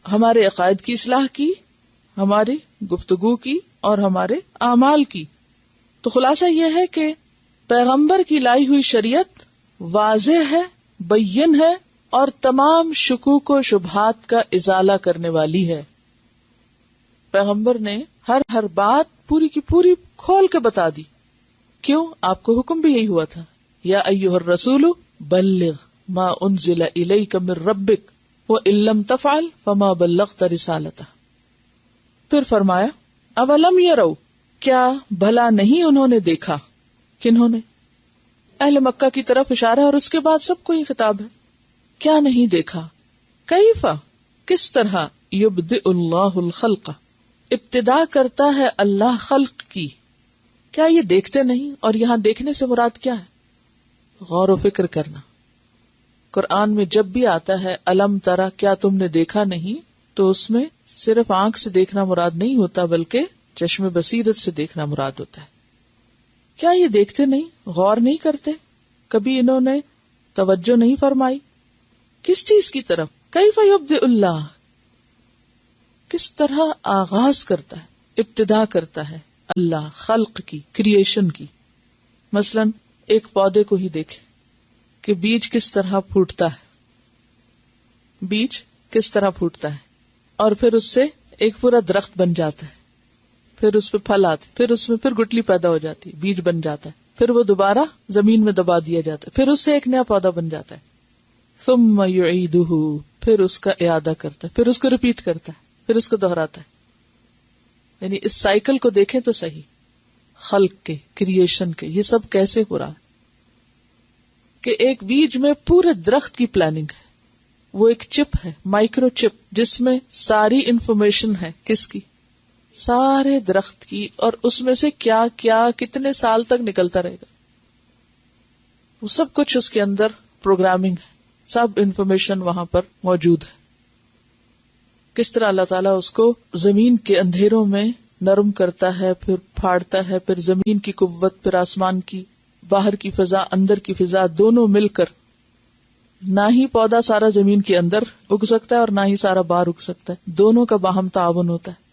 ہمارے عقائد کی اصلاح کی، ہماری گفتگو کی اور ہمارے اعمال کی. تو خلاصہ یہ ہے کہ پیغمبر کی لائی ہوئی شریعت واضح ہے، بین ہے اور تمام شکوک و شبہات کا ازالہ کرنے والی ہے. پیغمبر نے ہر بات پوری کی پوری کھول کے بتا دی. کیوں؟ آپ کو حکم بھی یہی ہوا تھا، یا ایھا الرسول بلغ ما انزل الیک من ربک وان لم تفعل فما بلغت رسالتہ. پھر فرمایا اولم یروا، کیا بھلا نہیں انہوں نے دیکھا؟ کنہوں نے؟ اہل مکہ کی طرف اشارہ، اور اس کے بعد سب کو یہ خطاب ہے. کیا نہیں دیکھا؟ کیف، کس طرح، یبدئ اللہ الخلق، ابتدا کرتا ہے اللہ خلق کی. کیا یہ دیکھتے نہیں؟ اور یہاں دیکھنے سے مراد کیا ہے؟ غور و فکر کرنا. قرآن میں جب بھی آتا ہے الم ترا، کیا تم نے دیکھا نہیں، تو اس میں صرف آنکھ سے دیکھنا مراد نہیں ہوتا بلکہ چشم بصیرت سے دیکھنا مراد ہوتا ہے. کیا یہ دیکھتے نہیں، غور نہیں کرتے، کبھی انہوں نے توجہ نہیں فرمائی؟ کس چیز کی طرف؟ کیف یبدئ اللہ، کس طرح آغاز کرتا ہے، ابتدا کرتا ہے اللہ خلق کی، کریشن کی. مثلا ایک پودے کو ہی دیکھیں کہ بیج کس طرح پھوٹتا ہے، بیج کس طرح پھوٹتا ہے اور پھر اس سے ایک پورا درخت بن جاتا ہے، پھر اس پہ پھل آتے، پھر اس میں پھر گٹلی پیدا ہو جاتی ہے، بیج بن جاتا ہے، پھر وہ دوبارہ زمین میں دبا دیا جاتا ہے، پھر اس سے ایک نیا پودا بن جاتا ہے. ثم یعیدہ، پھر اس کا اعادہ کرتا ہے، پھر اس کو ریپیٹ کرتا ہے، پھر اس کو دہراتا ہے. یعنی اس سائیکل کو دیکھیں تو صحیح، خلق کے، کریشن کے، یہ سب کیسے ہو رہا ہے کہ ایک بیج میں پورے درخت کی پلاننگ ہے. وہ ایک چپ ہے، مائکرو چپ، جس میں ساری انفارمیشن ہے. کس کی؟ سارے درخت کی، اور اس میں سے کیا کیا کتنے سال تک نکلتا رہے گا، وہ سب کچھ اس کے اندر پروگرامنگ ہے، سب انفارمیشن وہاں پر موجود ہے. کس طرح اللہ تعالیٰ اس کو زمین کے اندھیروں میں نرم کرتا ہے، پھر پھاڑتا ہے، پھر زمین کی قوت، پھر آسمان کی باہر کی فضا اندر کی فضا دونوں مل کر، نہ ہی پودا سارا زمین کے اندر اگ سکتا ہے اور نہ ہی سارا باہر اگ سکتا ہے، دونوں کا باہم تعاون ہوتا ہے،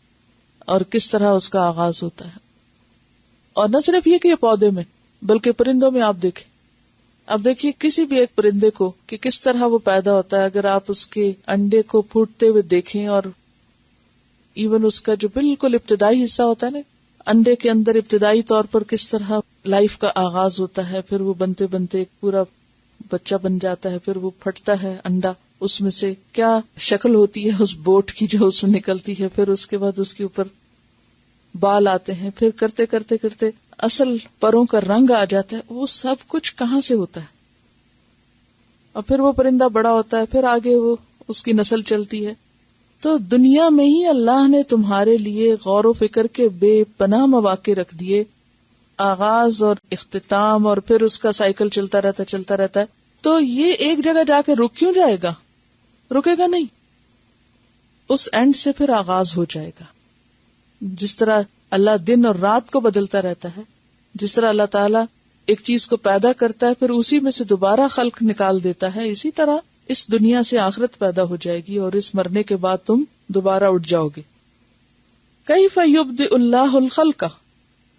اور کس طرح اس کا آغاز ہوتا ہے۔ اور نہ صرف یہ کہ یہ پودے میں بلکہ پرندوں میں آپ دیکھیں، اب دیکھیے کسی بھی ایک پرندے کو کہ کس طرح وہ پیدا ہوتا ہے، اگر آپ اس کے انڈے کو پھوٹتے ہوئے دیکھیں، اور ایون اس کا جو بالکل ابتدائی حصہ ہوتا ہے نا، انڈے کے اندر ابتدائی طور پر کس طرح لائف کا آغاز ہوتا ہے، پھر وہ بنتے بنتے ایک پورا بچہ بن جاتا ہے، پھر وہ پھٹتا ہے انڈا، اس میں سے کیا شکل ہوتی ہے اس بوٹ کی جو اس میں نکلتی ہے، پھر اس کے بعد اس کے اوپر بال آتے ہیں، پھر کرتے کرتے کرتے اصل پروں کا رنگ آ جاتا ہے، وہ سب کچھ کہاں سے ہوتا ہے؟ اور پھر وہ پرندہ بڑا ہوتا ہے، پھر آگے وہ اس کی نسل چلتی ہے۔ تو دنیا میں ہی اللہ نے تمہارے لیے غور و فکر کے بے پناہ مواقع رکھ دیے، آغاز اور اختتام، اور پھر اس کا سائیکل چلتا رہتا ہے۔ تو یہ ایک جگہ جا کے رک کیوں جائے گا؟ رکے گا نہیں، اس اینڈ سے پھر آغاز ہو جائے گا۔ جس طرح اللہ دن اور رات کو بدلتا رہتا ہے، جس طرح اللہ تعالیٰ ایک چیز کو پیدا کرتا ہے پھر اسی میں سے دوبارہ خلق نکال دیتا ہے، اسی طرح اس دنیا سے آخرت پیدا ہو جائے گی، اور اس مرنے کے بعد تم دوبارہ اٹھ جاؤ گے۔ کیف یبدئ اللہ الخلق،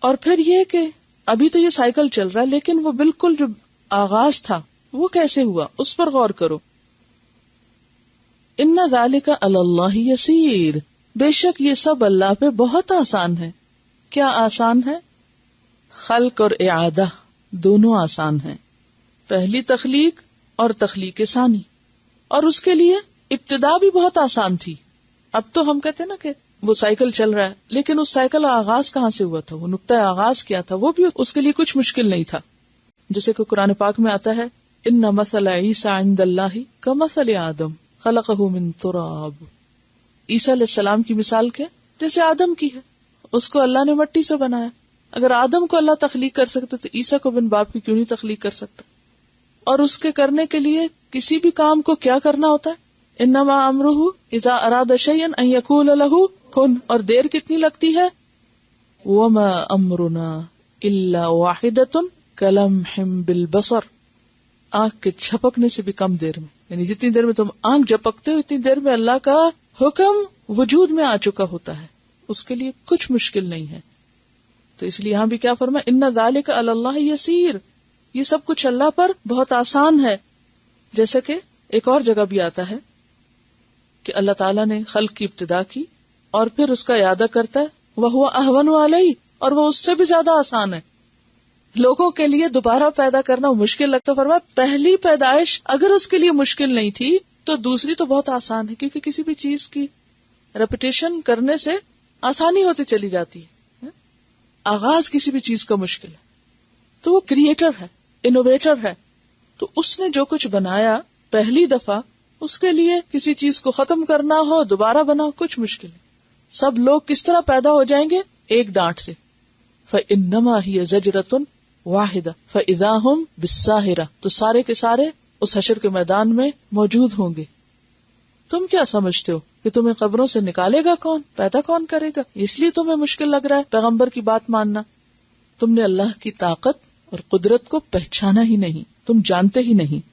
اور پھر یہ کہ ابھی تو یہ سائیکل چل رہا ہے، لیکن وہ بالکل جو آغاز تھا وہ کیسے ہوا، اس پر غور کرو۔ ان ذالک علی اللہ یسیر، بے شک یہ سب اللہ پہ بہت آسان ہے۔ کیا آسان ہے؟ خلق اور اعادہ دونوں آسان ہیں، پہلی تخلیق اور تخلیق ثانی، اور اس کے لیے ابتدا بھی بہت آسان تھی۔ اب تو ہم کہتے ہیں نا کہ وہ سائیکل چل رہا ہے، لیکن اس سائیکل کا آغاز کہاں سے ہوا تھا، وہ نقطہ آغاز کیا تھا، وہ بھی اس کے لیے کچھ مشکل نہیں تھا۔ جیسے کہ قرآن پاک میں آتا ہے ان مثل عیسی عند اللہ کمثل آدم خلقہ من تراب، عیسیٰ علیہ السلام کی مثال کیا؟ جیسے آدم کی ہے، اس کو اللہ نے مٹی سے بنایا۔ اگر آدم کو اللہ تخلیق کر سکتا تو عیسیٰ کو بن باپ کی کیوں نہیں تخلیق کر سکتا؟ اور اس کے کرنے کے لیے کسی بھی کام کو کیا کرنا ہوتا ہے؟ انما امرہ اذا اراد شیئا ان یقول لہ کن، اور دیر کتنی لگتی ہے؟ وما امرنا الا واحدۃ کلمح بالبصر، آنکھ کے جھپکنے سے بھی کم دیر میں، یعنی جتنی دیر میں تم آنکھ جھپکتے ہو اتنی دیر میں اللہ کا حکم وجود میں آ چکا ہوتا ہے، اس کے لیے کچھ مشکل نہیں ہے۔ تو اس لیے یہاں بھی کیا فرمایا، ان ذالک علی اللہ یسیر، یہ سب کچھ اللہ پر بہت آسان ہے۔ جیسے کہ ایک اور جگہ بھی آتا ہے کہ اللہ تعالیٰ نے خلق کی ابتدا کی اور پھر اس کا اعادہ کرتا ہے، وَهُوَ أَهْوَنُ عَلَيْهِ، اور وہ اس سے بھی زیادہ آسان ہے۔ لوگوں کے لیے دوبارہ پیدا کرنا مشکل لگتا، فرمایا پہلی پیدائش اگر اس کے لیے مشکل نہیں تھی تو دوسری تو بہت آسان ہے، کیونکہ کسی بھی چیز کی ریپیٹیشن کرنے سے آسانی ہوتی چلی جاتی ہے۔ آغاز کسی بھی چیز کا مشکل ہے، تو وہ کریٹر ہے، انوویٹر ہے، تو اس نے جو کچھ بنایا پہلی دفعہ، اس کے لیے کسی چیز کو ختم کرنا ہو، دوبارہ بنا، کچھ مشکل ہے۔ سب لوگ کس طرح پیدا ہو جائیں گے؟ ایک ڈانٹ سے، فَإِنَّمَا هِيَ زَجْرَةٌ وَاحِدَةٌ فَإِذَا هُمْ بِالسَّاهِرَةِ، تو سارے کے سارے اس حشر کے میدان میں موجود ہوں گے۔ تم کیا سمجھتے ہو کہ تمہیں قبروں سے نکالے گا کون، پیدا کون کرے گا؟ اس لیے تمہیں مشکل لگ رہا ہے پیغمبر کی بات ماننا؟ تم نے اللہ کی طاقت اور قدرت کو پہچانا ہی نہیں، تم جانتے ہی نہیں۔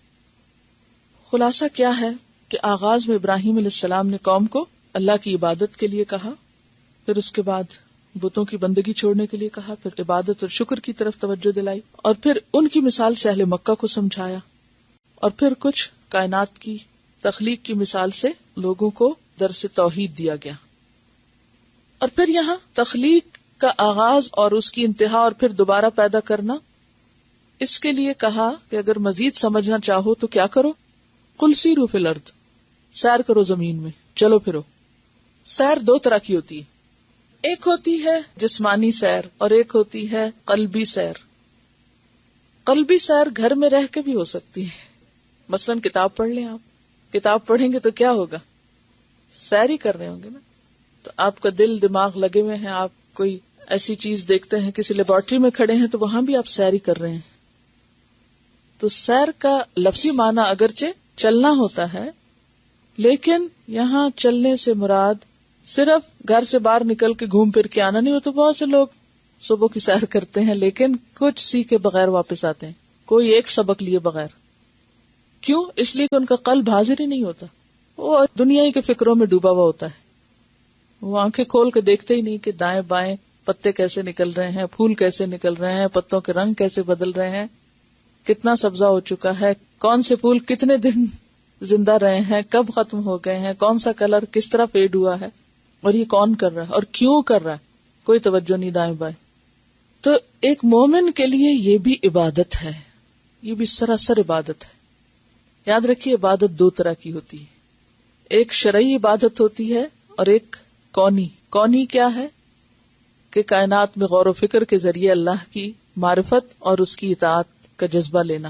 خلاصہ کیا ہے کہ آغاز میں ابراہیم علیہ السلام نے قوم کو اللہ کی عبادت کے لیے کہا، پھر اس کے بعد بتوں کی بندگی چھوڑنے کے لیے کہا، پھر عبادت اور شکر کی طرف توجہ دلائی، اور پھر ان کی مثال سے اہل مکہ کو سمجھایا، اور پھر کچھ کائنات کی تخلیق کی مثال سے لوگوں کو درس توحید دیا گیا۔ اور پھر یہاں تخلیق کا آغاز اور اس کی انتہا اور پھر دوبارہ پیدا کرنا، اس کے لیے کہا کہ اگر مزید سمجھنا چاہو تو کیا کرو، قل سیروا فی الارض، سیر کرو زمین میں، چلو پھرو۔ سیر دو طرح کی ہوتی ہے، ایک ہوتی ہے جسمانی سیر اور ایک ہوتی ہے قلبی سیر۔ قلبی سیر گھر میں رہ کے بھی ہو سکتی ہے، مثلاً کتاب پڑھ لیں، آپ کتاب پڑھیں گے تو کیا ہوگا، سیر ہی کر رہے ہوں گے نا، تو آپ کا دل دماغ لگے ہوئے ہیں، آپ کوئی ایسی چیز دیکھتے ہیں، کسی لیبارٹری میں کھڑے ہیں تو وہاں بھی آپ سیر ہی کر رہے ہیں۔ تو سیر کا لفظی معنی اگرچہ چلنا ہوتا ہے، لیکن یہاں چلنے سے مراد صرف گھر سے باہر نکل کے گھوم پھر کے آنا نہیں، ہو تو بہت سے لوگ صبح کی سیر کرتے ہیں لیکن کچھ سیکھے بغیر واپس آتے ہیں، کوئی ایک سبق لیے بغیر. کیوں؟ اس لیے کہ ان کا قلب حاضر ہی نہیں ہوتا، وہ دنیا ہی کے فکروں میں ڈوبا ہوا ہوتا ہے. وہ آنکھیں کھول کے دیکھتے ہی نہیں کہ دائیں بائیں پتے کیسے نکل رہے ہیں، پھول کیسے نکل رہے ہیں، پتوں کے رنگ کیسے بدل رہے ہیں، کتنا سبزہ ہو چکا ہے، کون سے پھول کتنے دن زندہ رہے ہیں، کب ختم ہو گئے ہیں، کون سا کلر کس طرح فیڈ ہوا ہے، اور یہ کون کر رہا ہے اور کیوں کر رہا ہے. کوئی توجہ نہیں دائیں بائیں. تو ایک مومن کے لیے یہ بھی عبادت ہے، یہ بھی سراسر عبادت ہے. یاد رکھیے عبادت دو طرح کی ہوتی ہے، ایک شرعی عبادت ہوتی ہے اور ایک کونی. کونی کیا ہے؟ کہ کائنات میں غور و فکر کے ذریعے اللہ کی معرفت اور اس کی اطاعت کا جذبہ لینا.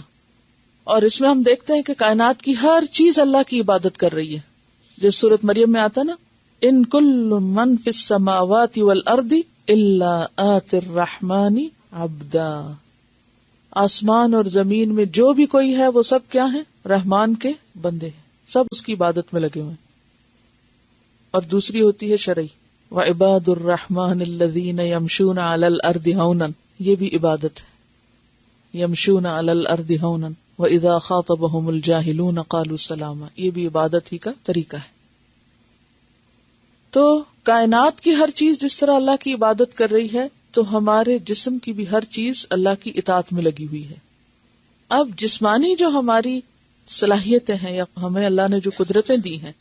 اور اس میں ہم دیکھتے ہیں کہ کائنات کی ہر چیز اللہ کی عبادت کر رہی ہے. جس سورۃ مریم میں آتا نا، ان کل من فی السماوات والارض الا آتی الرحمن عبدا. آسمان اور زمین میں جو بھی کوئی ہے وہ سب کیا ہیں؟ رحمان کے بندے ہیں، سب اس کی عبادت میں لگے ہوئے ہیں. اور دوسری ہوتی ہے شرعی، وعباد الرحمن الذین یمشون علی الارض ہونا، یہ بھی عبادت ہے. یمشون علی الارض ہونا واذا خاطبهم الجاہلون قالوا سلاما، یہ بھی عبادت ہی کا طریقہ ہے. تو کائنات کی ہر چیز جس طرح اللہ کی عبادت کر رہی ہے، تو ہمارے جسم کی بھی ہر چیز اللہ کی اطاعت میں لگی ہوئی ہے. اب جسمانی جو ہماری صلاحیتیں ہیں یا ہمیں اللہ نے جو قدرتیں دی ہیں،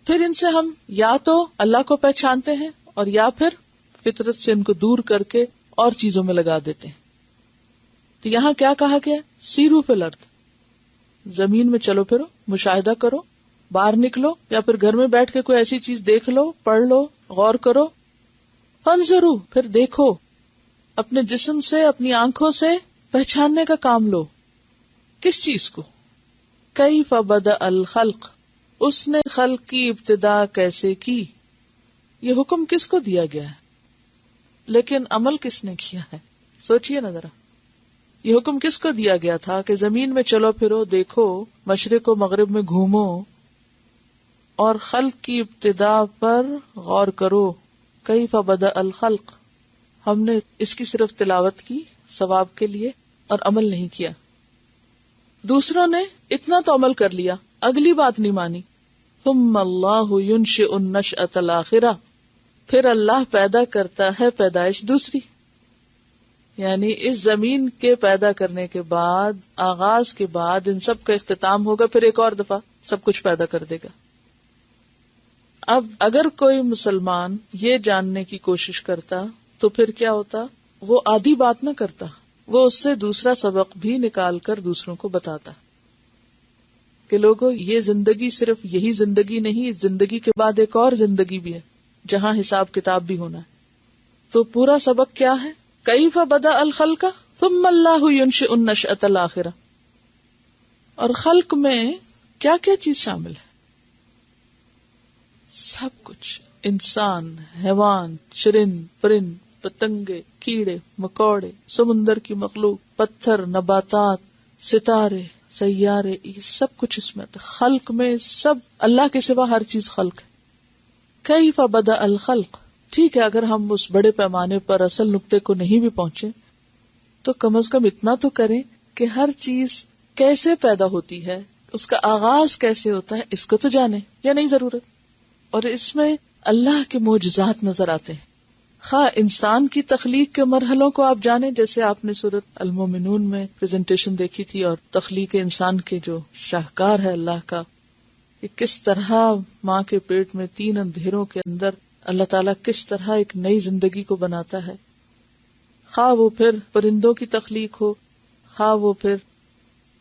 پھر ان سے ہم یا تو اللہ کو پہچانتے ہیں اور یا پھر فطرت سے ان کو دور کر کے اور چیزوں میں لگا دیتے ہیں. تو یہاں کیا کہا گیا؟ سیرو فی الارض، زمین میں چلو پھرو، مشاہدہ کرو، باہر نکلو یا پھر گھر میں بیٹھ کے کوئی ایسی چیز دیکھ لو، پڑھ لو، غور کرو. فانظروا، پھر دیکھو، اپنے جسم سے اپنی آنکھوں سے پہچاننے کا کام لو. کس چیز کو؟ کیف بدأ الخلق، اس نے خلق کی ابتدا کیسے کی. یہ حکم کس کو دیا گیا ہے لیکن عمل کس نے کیا ہے؟ سوچئے نا ذرا. یہ حکم کس کو دیا گیا تھا کہ زمین میں چلو پھرو، دیکھو، مشرق و مغرب میں گھومو اور خلق کی ابتدا پر غور کرو. کیف بدأ الخلق، ہم نے اس کی صرف تلاوت کی ثواب کے لیے اور عمل نہیں کیا. دوسروں نے اتنا تو عمل کر لیا، اگلی بات نہیں مانی. ثم اللہ ينشئ النشأة الآخرہ، پھر اللہ پیدا کرتا ہے پیدائش دوسری. یعنی اس زمین کے پیدا کرنے کے بعد، آغاز کے بعد ان سب کا اختتام ہوگا، پھر ایک اور دفعہ سب کچھ پیدا کر دے گا. اب اگر کوئی مسلمان یہ جاننے کی کوشش کرتا تو پھر کیا ہوتا؟ وہ آدھی بات نہ کرتا، وہ اس سے دوسرا سبق بھی نکال کر دوسروں کو بتاتا کہ لوگوں، یہ زندگی صرف یہی زندگی نہیں، اس زندگی کے بعد ایک اور زندگی بھی ہے جہاں حساب کتاب بھی ہونا ہے. تو پورا سبق کیا ہے؟ کیف بدأ الخلق ثم اللہ ينشئ النشأة الآخرہ. اور خلق میں کیا کیا چیز شامل ہے؟ سب کچھ، انسان، حیوان، چرند پرند، پتنگے، کیڑے مکوڑے، سمندر کی مخلوق، پتھر، نباتات، ستارے، سیارے، یہ سب کچھ اس میں خلق میں سب اللہ کے سوا ہر چیز خلق ہے. کیف بدأ الخلق. ٹھیک ہے، اگر ہم اس بڑے پیمانے پر اصل نقطے کو نہیں بھی پہنچے تو کم از کم اتنا تو کریں کہ ہر چیز کیسے پیدا ہوتی ہے، اس کا آغاز کیسے ہوتا ہے، اس کو تو جانیں یا نہیں ضرورت. اور اس میں اللہ کے معجزات نظر آتے ہیں. خواہ انسان کی تخلیق کے مرحلوں کو آپ جانیں، جیسے آپ نے سورۃ المومنون میں پریزنٹیشن دیکھی تھی، اور تخلیق انسان کے جو شاہکار ہے اللہ کا، کہ کس طرح ماں کے پیٹ میں 3 اندھیروں کے اندر اللہ تعالیٰ کس طرح ایک نئی زندگی کو بناتا ہے. خواہ وہ پھر پرندوں کی تخلیق ہو، خواہ وہ پھر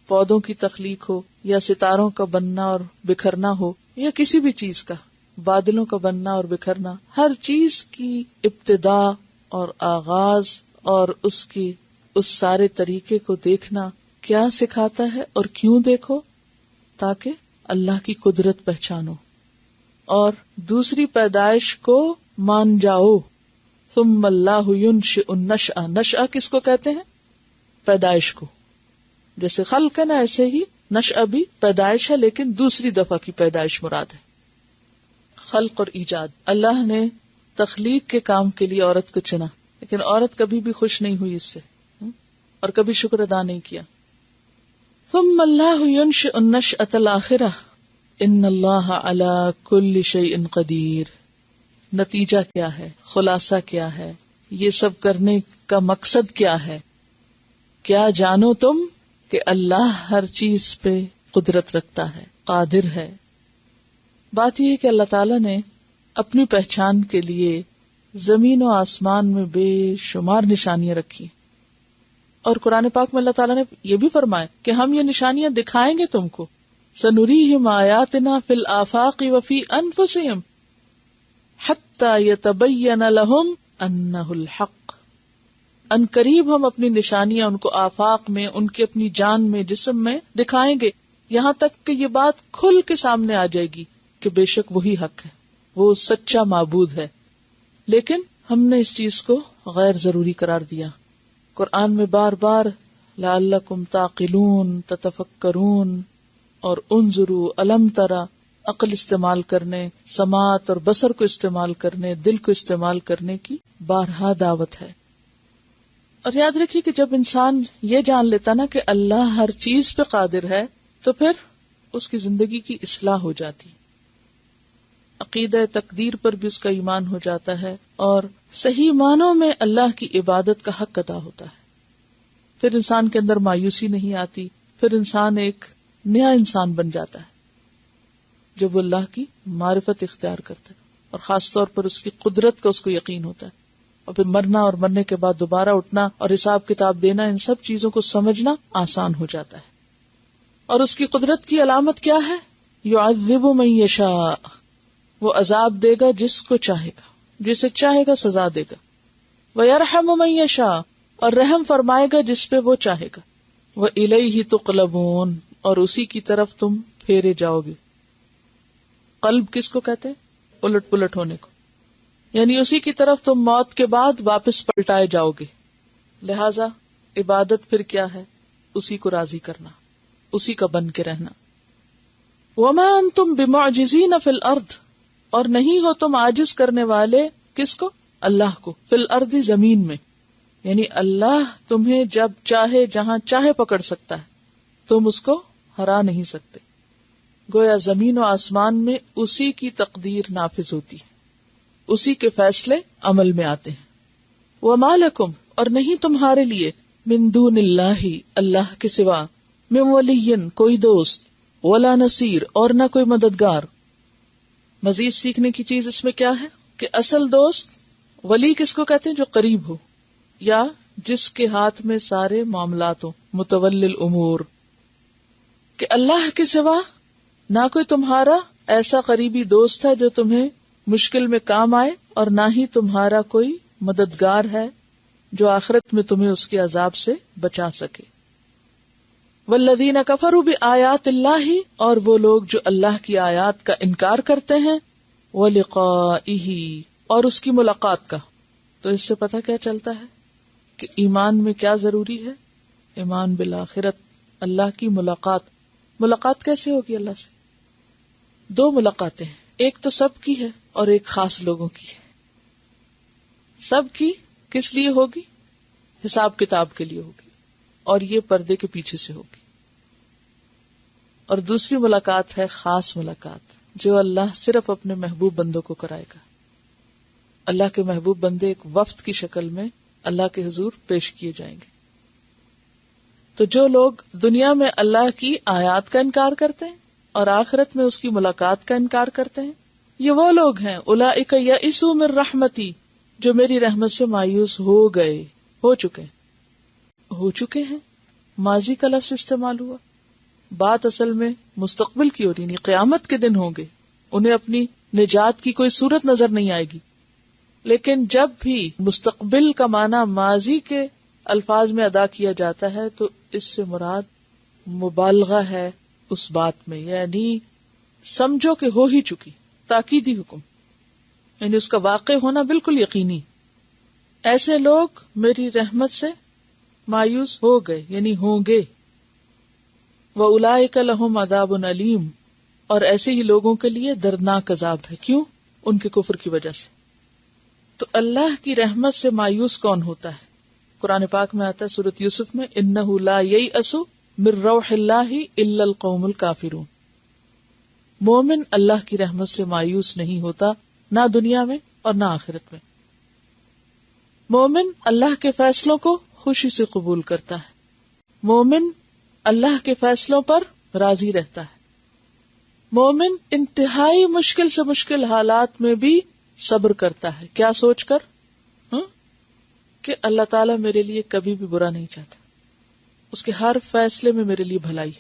پودوں کی تخلیق ہو، یا ستاروں کا بننا اور بکھرنا ہو، یا کسی بھی چیز کا، بادلوں کا بننا اور بکھرنا، ہر چیز کی ابتدا اور آغاز اور اس کی اس سارے طریقے کو دیکھنا کیا سکھاتا ہے. اور کیوں دیکھو؟ تاکہ اللہ کی قدرت پہچانو اور دوسری پیدائش کو مان جاؤ. ثم اللہ ينشئ النشأ، نشأ کس کو کہتے ہیں؟ پیدائش کو. جیسے خلق ہے نا، ایسے ہی نشأ بھی پیدائش ہے، لیکن دوسری دفعہ کی پیدائش مراد ہے. خلق اور ایجاد، اللہ نے تخلیق کے کام کے لیے عورت کو چنا. لیکن عورت کبھی بھی خوش نہیں ہوئی اس سے اور کبھی شکر ادا نہیں کیا. ثم اللہ ينشئ النشأة الآخرہ ان اللہ علی کل شیء قدیر. نتیجہ کیا ہے، خلاصہ کیا ہے، یہ سب کرنے کا مقصد کیا ہے؟ کیا جانو تم کہ اللہ ہر چیز پہ قدرت رکھتا ہے، قادر ہے. بات یہ ہے کہ اللہ تعالیٰ نے اپنی پہچان کے لیے زمین و آسمان میں بے شمار نشانیاں رکھی، اور قرآن پاک میں اللہ تعالیٰ نے یہ بھی فرمایا کہ ہم یہ نشانیاں دکھائیں گے تم کو. سنریہم آیاتنا فی الآفاق وفی انفسہم حتی یتبین لہم انہ الحق. ان قریب ہم اپنی نشانیاں ان کو آفاق میں، ان کی اپنی جان میں، جسم میں دکھائیں گے، یہاں تک کہ یہ بات کھل کے سامنے آ جائے گی کہ بے شک وہی حق ہے، وہ سچا معبود ہے. لیکن ہم نے اس چیز کو غیر ضروری قرار دیا. قرآن میں بار بار لعلکم تعقلون، تتفکرون اور انظروا الم ترى، عقل استعمال کرنے، سماعت اور بصر کو استعمال کرنے، دل کو استعمال کرنے کی بارہا دعوت ہے. اور یاد رکھیے کہ جب انسان یہ جان لیتا نا کہ اللہ ہر چیز پہ قادر ہے تو پھر اس کی زندگی کی اصلاح ہو جاتی، عقیدہ تقدیر پر بھی اس کا ایمان ہو جاتا ہے، اور صحیح معنوں میں اللہ کی عبادت کا حق ادا ہوتا ہے. پھر انسان کے اندر مایوسی نہیں آتی، پھر انسان ایک نیا انسان بن جاتا ہے جب وہ اللہ کی معرفت اختیار کرتا ہے، اور خاص طور پر اس کی قدرت کا اس کو یقین ہوتا ہے. اور پھر مرنا اور مرنے کے بعد دوبارہ اٹھنا اور حساب کتاب دینا، ان سب چیزوں کو سمجھنا آسان ہو جاتا ہے. اور اس کی قدرت کی علامت کیا ہے؟ یعذب من یشاء، وہ عذاب دے گا جس کو چاہے گا، جسے چاہے گا سزا دے گا. ویرحم من یشاء، اور رحم فرمائے گا جس پہ وہ چاہے گا. وإلیہ تقلبون، اور اسی کی طرف تم پھیرے جاؤ گے. قلب کس کو کہتے ہیں؟ الٹ پلٹ ہونے کو، یعنی اسی کی طرف تم موت کے بعد واپس پلٹائے جاؤ گے. لہذا عبادت پھر کیا ہے؟ اسی کو راضی کرنا، اسی کا بن کے رہنا. وما انتم بمعجزین فی الارض، اور نہیں ہو تم عاجز کرنے والے کس کو؟ اللہ کو. فی الارض، زمین میں، یعنی اللہ تمہیں جب چاہے جہاں چاہے پکڑ سکتا ہے، تم اس کو ہرا نہیں سکتے. گویا زمین و آسمان میں اسی کی تقدیر نافذ ہوتی ہے، اسی کے فیصلے عمل میں آتے ہیں. وما لکم، اور نہیں تمہارے لیے، من دون اللہ، اللہ کے سوا، من ولی، کوئی دوست، ولا نصیر، اور نہ کوئی مددگار. مزید سیکھنے کی چیز اس میں کیا ہے کہ اصل دوست ولی کس کو کہتے ہیں؟ جو قریب ہو یا جس کے ہاتھ میں سارے معاملات ہوں، متولی الامور. کہ اللہ کے سوا نہ کوئی تمہارا ایسا قریبی دوست ہے جو تمہیں مشکل میں کام آئے، اور نہ ہی تمہارا کوئی مددگار ہے جو آخرت میں تمہیں اس کے عذاب سے بچا سکے. والذین کفروا بآیات اللہ، اور وہ لوگ جو اللہ کی آیات کا انکار کرتے ہیں، ولقائہ، اور اس کی ملاقات کا. تو اس سے پتہ کیا چلتا ہے کہ ایمان میں کیا ضروری ہے؟ ایمان بالآخرت، اللہ کی ملاقات. ملاقات کیسے ہوگی اللہ سے؟ دو ملاقاتیں ہیں، ایک تو سب کی ہے اور ایک خاص لوگوں کی ہے. سب کی کس لیے ہوگی؟ حساب کتاب کے لیے ہوگی، اور یہ پردے کے پیچھے سے ہوگی. اور دوسری ملاقات ہے خاص ملاقات، جو اللہ صرف اپنے محبوب بندوں کو کرائے گا. اللہ کے محبوب بندے ایک وفد کی شکل میں اللہ کے حضور پیش کیے جائیں گے. تو جو لوگ دنیا میں اللہ کی آیات کا انکار کرتے ہیں اور آخرت میں اس کی ملاقات کا انکار کرتے ہیں، یہ وہ لوگ ہیں اولئک یئسوا من رحمتی، جو میری رحمت سے مایوس ہو گئے، ہو چکے ہیں. ماضی کا لفظ استعمال ہوا، بات اصل میں مستقبل کی ہو رہی، نہیں قیامت کے دن ہوں گے. انہیں اپنی نجات کی کوئی صورت نظر نہیں آئے گی. لیکن جب بھی مستقبل کا معنی ماضی کے الفاظ میں ادا کیا جاتا ہے تو اس سے مراد مبالغہ ہے اس بات میں، یعنی سمجھو کہ ہو ہی چکی، تاکیدی حکم، یعنی اس کا واقع ہونا بالکل یقینی. ایسے لوگ میری رحمت سے مایوس ہو گئے، یعنی ہوں گے. وَأُولَئِكَ لَهُمْ عَذَابٌ أَلِيمٌ، اور ایسے ہی لوگوں کے لیے دردناک عذاب ہے. کیوں؟ ان کے کفر کی وجہ سے. تو اللہ کی رحمت سے مایوس کون ہوتا ہے؟ قرآن پاک میں آتا ہے سورۃ یوسف میں، انہ لا ییأس من روح اللہ الا القوم الکافرون. مومن اللہ کی رحمت سے مایوس نہیں ہوتا، نہ دنیا میں اور نہ آخرت میں. مومن اللہ کے فیصلوں کو خوشی سے قبول کرتا ہے. مومن اللہ کے فیصلوں پر راضی رہتا ہے. مومن انتہائی مشکل سے مشکل حالات میں بھی صبر کرتا ہے. کیا سوچ کر؟ کہ اللہ تعالیٰ میرے لیے کبھی بھی برا نہیں چاہتا، اس کے ہر فیصلے میں میرے لیے بھلائی.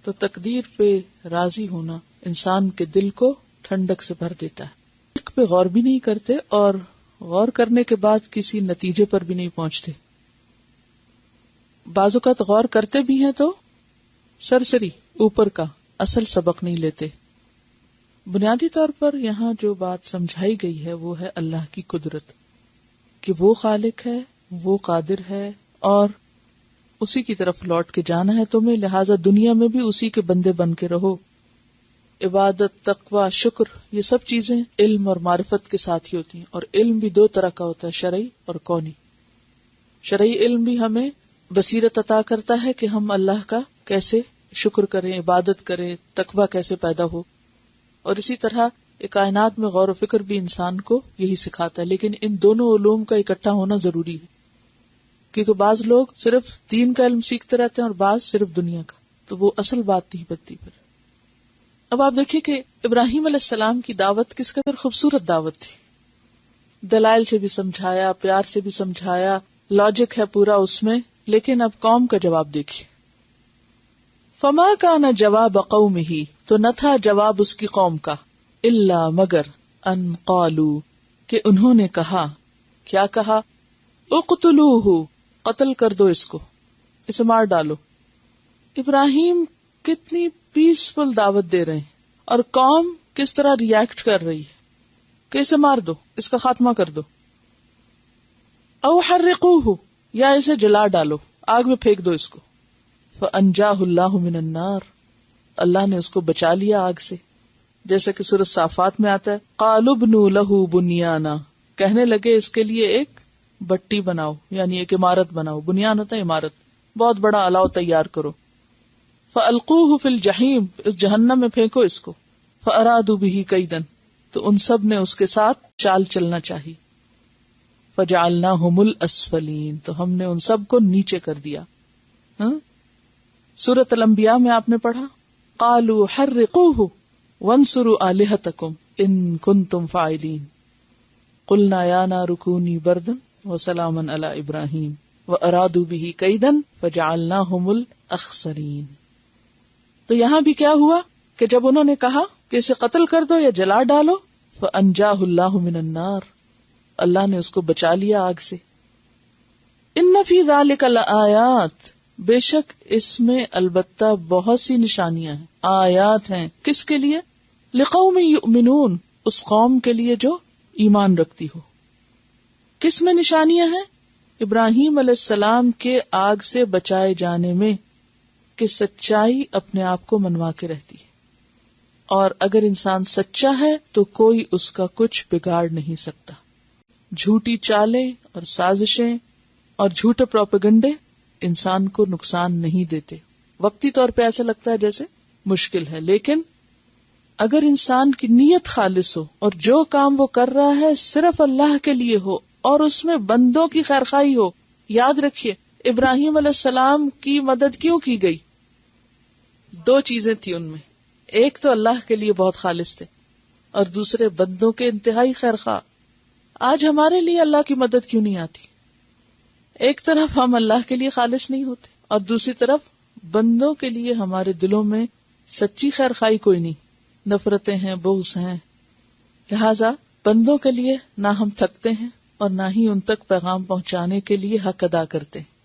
تو تقدیر پہ راضی ہونا انسان کے دل کو ٹھنڈک سے بھر دیتا ہے. اس پہ غور بھی نہیں کرتے اور غور کرنے کے بعد کسی نتیجے پر بھی نہیں پہنچتے. بعض اوقات غور کرتے بھی ہیں تو سرسری اوپر کا اصل سبق نہیں لیتے. بنیادی طور پر یہاں جو بات سمجھائی گئی ہے وہ ہے اللہ کی قدرت، کہ وہ خالق ہے، وہ قادر ہے اور اسی کی طرف لوٹ کے جانا ہے تمہیں، لہٰذا دنیا میں بھی اسی کے بندے بن کے رہو. عبادت، تقوی، شکر، یہ سب چیزیں علم اور معرفت کے ساتھ ہی ہوتی ہیں. اور علم بھی دو طرح کا ہوتا ہے، شرعی اور کونی. شرعی علم بھی ہمیں بصیرت عطا کرتا ہے کہ ہم اللہ کا کیسے شکر کریں، عبادت کریں، تقوی کیسے پیدا ہو. اور اسی طرح کائنات میں غور و فکر بھی انسان کو یہی سکھاتا ہے. لیکن ان دونوں علوم کا اکٹھا ہونا ضروری ہے، کیونکہ بعض لوگ صرف دین کا علم سیکھتے رہتے ہیں اور بعض صرف دنیا کا، تو وہ اصل بات نہیں بنتی. پھر اب آپ دیکھیے کہ ابراہیم علیہ السلام کی دعوت کس قدر خوبصورت دعوت تھی. دلائل سے بھی سمجھایا، پیار سے بھی سمجھایا، لاجک ہے پورا اس میں. لیکن اب قوم کا جواب دیکھیے. فما کان جواب قومہ، تو نہ تھا جواب اس کی قوم کا، الا مگر ان قالوا، کہ انہوں نے کہا. کیا کہا؟ اقتلوہ، قتل کر دو اس کو، اسے مار ڈالو. ابراہیم کتنی پیسفل دعوت دے رہے ہیں اور قوم کس طرح ریئیکٹ کر رہی ہے کہ اسے مار دو، اس کا خاتمہ کر دو. او حرقوہ، یا اسے جلا ڈالو، آگ میں پھینک دو اس کو. فانجاہ اللہ من النار، اللہ نے اس کو بچا لیا آگ سے. جیسے کہ سورۃ صافات میں آتا ہے، قالوا ابنوا لہ بنیانا، کہنے لگے اس کے لیے ایک بٹی بناؤ، یعنی ایک عمارت بناؤ. بنیان ہوتا ہے عمارت، بہت بڑا الاؤ تیار کرو. فالقوہ فی الجحیم، اس جہنم میں پھینکو اس کو. فارادوا بہ کیدا، تو ان سب نے اس کے ساتھ چال چلنا چاہی. فجعلناہم الاسفلین، تو ہم نے ان سب کو نیچے کر دیا. سورۃ الانبیاء میں آپ نے پڑھا، قالوا حرقوہ وانصروا آلہتکم ان کنتم فاعلین. قلنا یا نار کونی بردا وسلاما علی ابراہیم وارادوا بہ کیدا فجعلناہم الاخسرین. تو یہاں بھی کیا ہوا کہ جب انہوں نے کہا کہ اسے قتل کر دو یا جلا ڈالو، فانجاہ اللہ من النار، اللہ نے اس کو بچا لیا آگ سے. ان فی ذلک لآیات، بے شک اس میں البتہ بہت سی نشانیاں ہیں، آیات ہیں. کس کے لیے؟ لقوم یؤمنون، اس قوم کے لیے جو ایمان رکھتی ہو. کس میں نشانیاں ہیں؟ ابراہیم علیہ السلام کے آگ سے بچائے جانے میں، کہ سچائی اپنے آپ کو منوا کے رہتی ہے، اور اگر انسان سچا ہے تو کوئی اس کا کچھ بگاڑ نہیں سکتا. جھوٹی چالیں اور سازشیں اور جھوٹے پروپیگنڈے انسان کو نقصان نہیں دیتے. وقتی طور پہ ایسا لگتا ہے جیسے مشکل ہے، لیکن اگر انسان کی نیت خالص ہو اور جو کام وہ کر رہا ہے صرف اللہ کے لیے ہو اور اس میں بندوں کی خیرخواہی ہو. یاد رکھیے ابراہیم علیہ السلام کی مدد کیوں کی گئی؟ دو چیزیں تھی ان میں، ایک تو اللہ کے لیے بہت خالص تھے اور دوسرے بندوں کے انتہائی خیرخواہ. آج ہمارے لیے اللہ کی مدد کیوں نہیں آتی؟ ایک طرف ہم اللہ کے لیے خالص نہیں ہوتے اور دوسری طرف بندوں کے لیے ہمارے دلوں میں سچی خیرخواہی کوئی نہیں، نفرتیں ہیں، بغض ہیں. لہذا بندوں کے لیے نہ ہم تھکتے ہیں اور نہ ہی ان تک پیغام پہنچانے کے لیے حق ادا کرتے ہیں.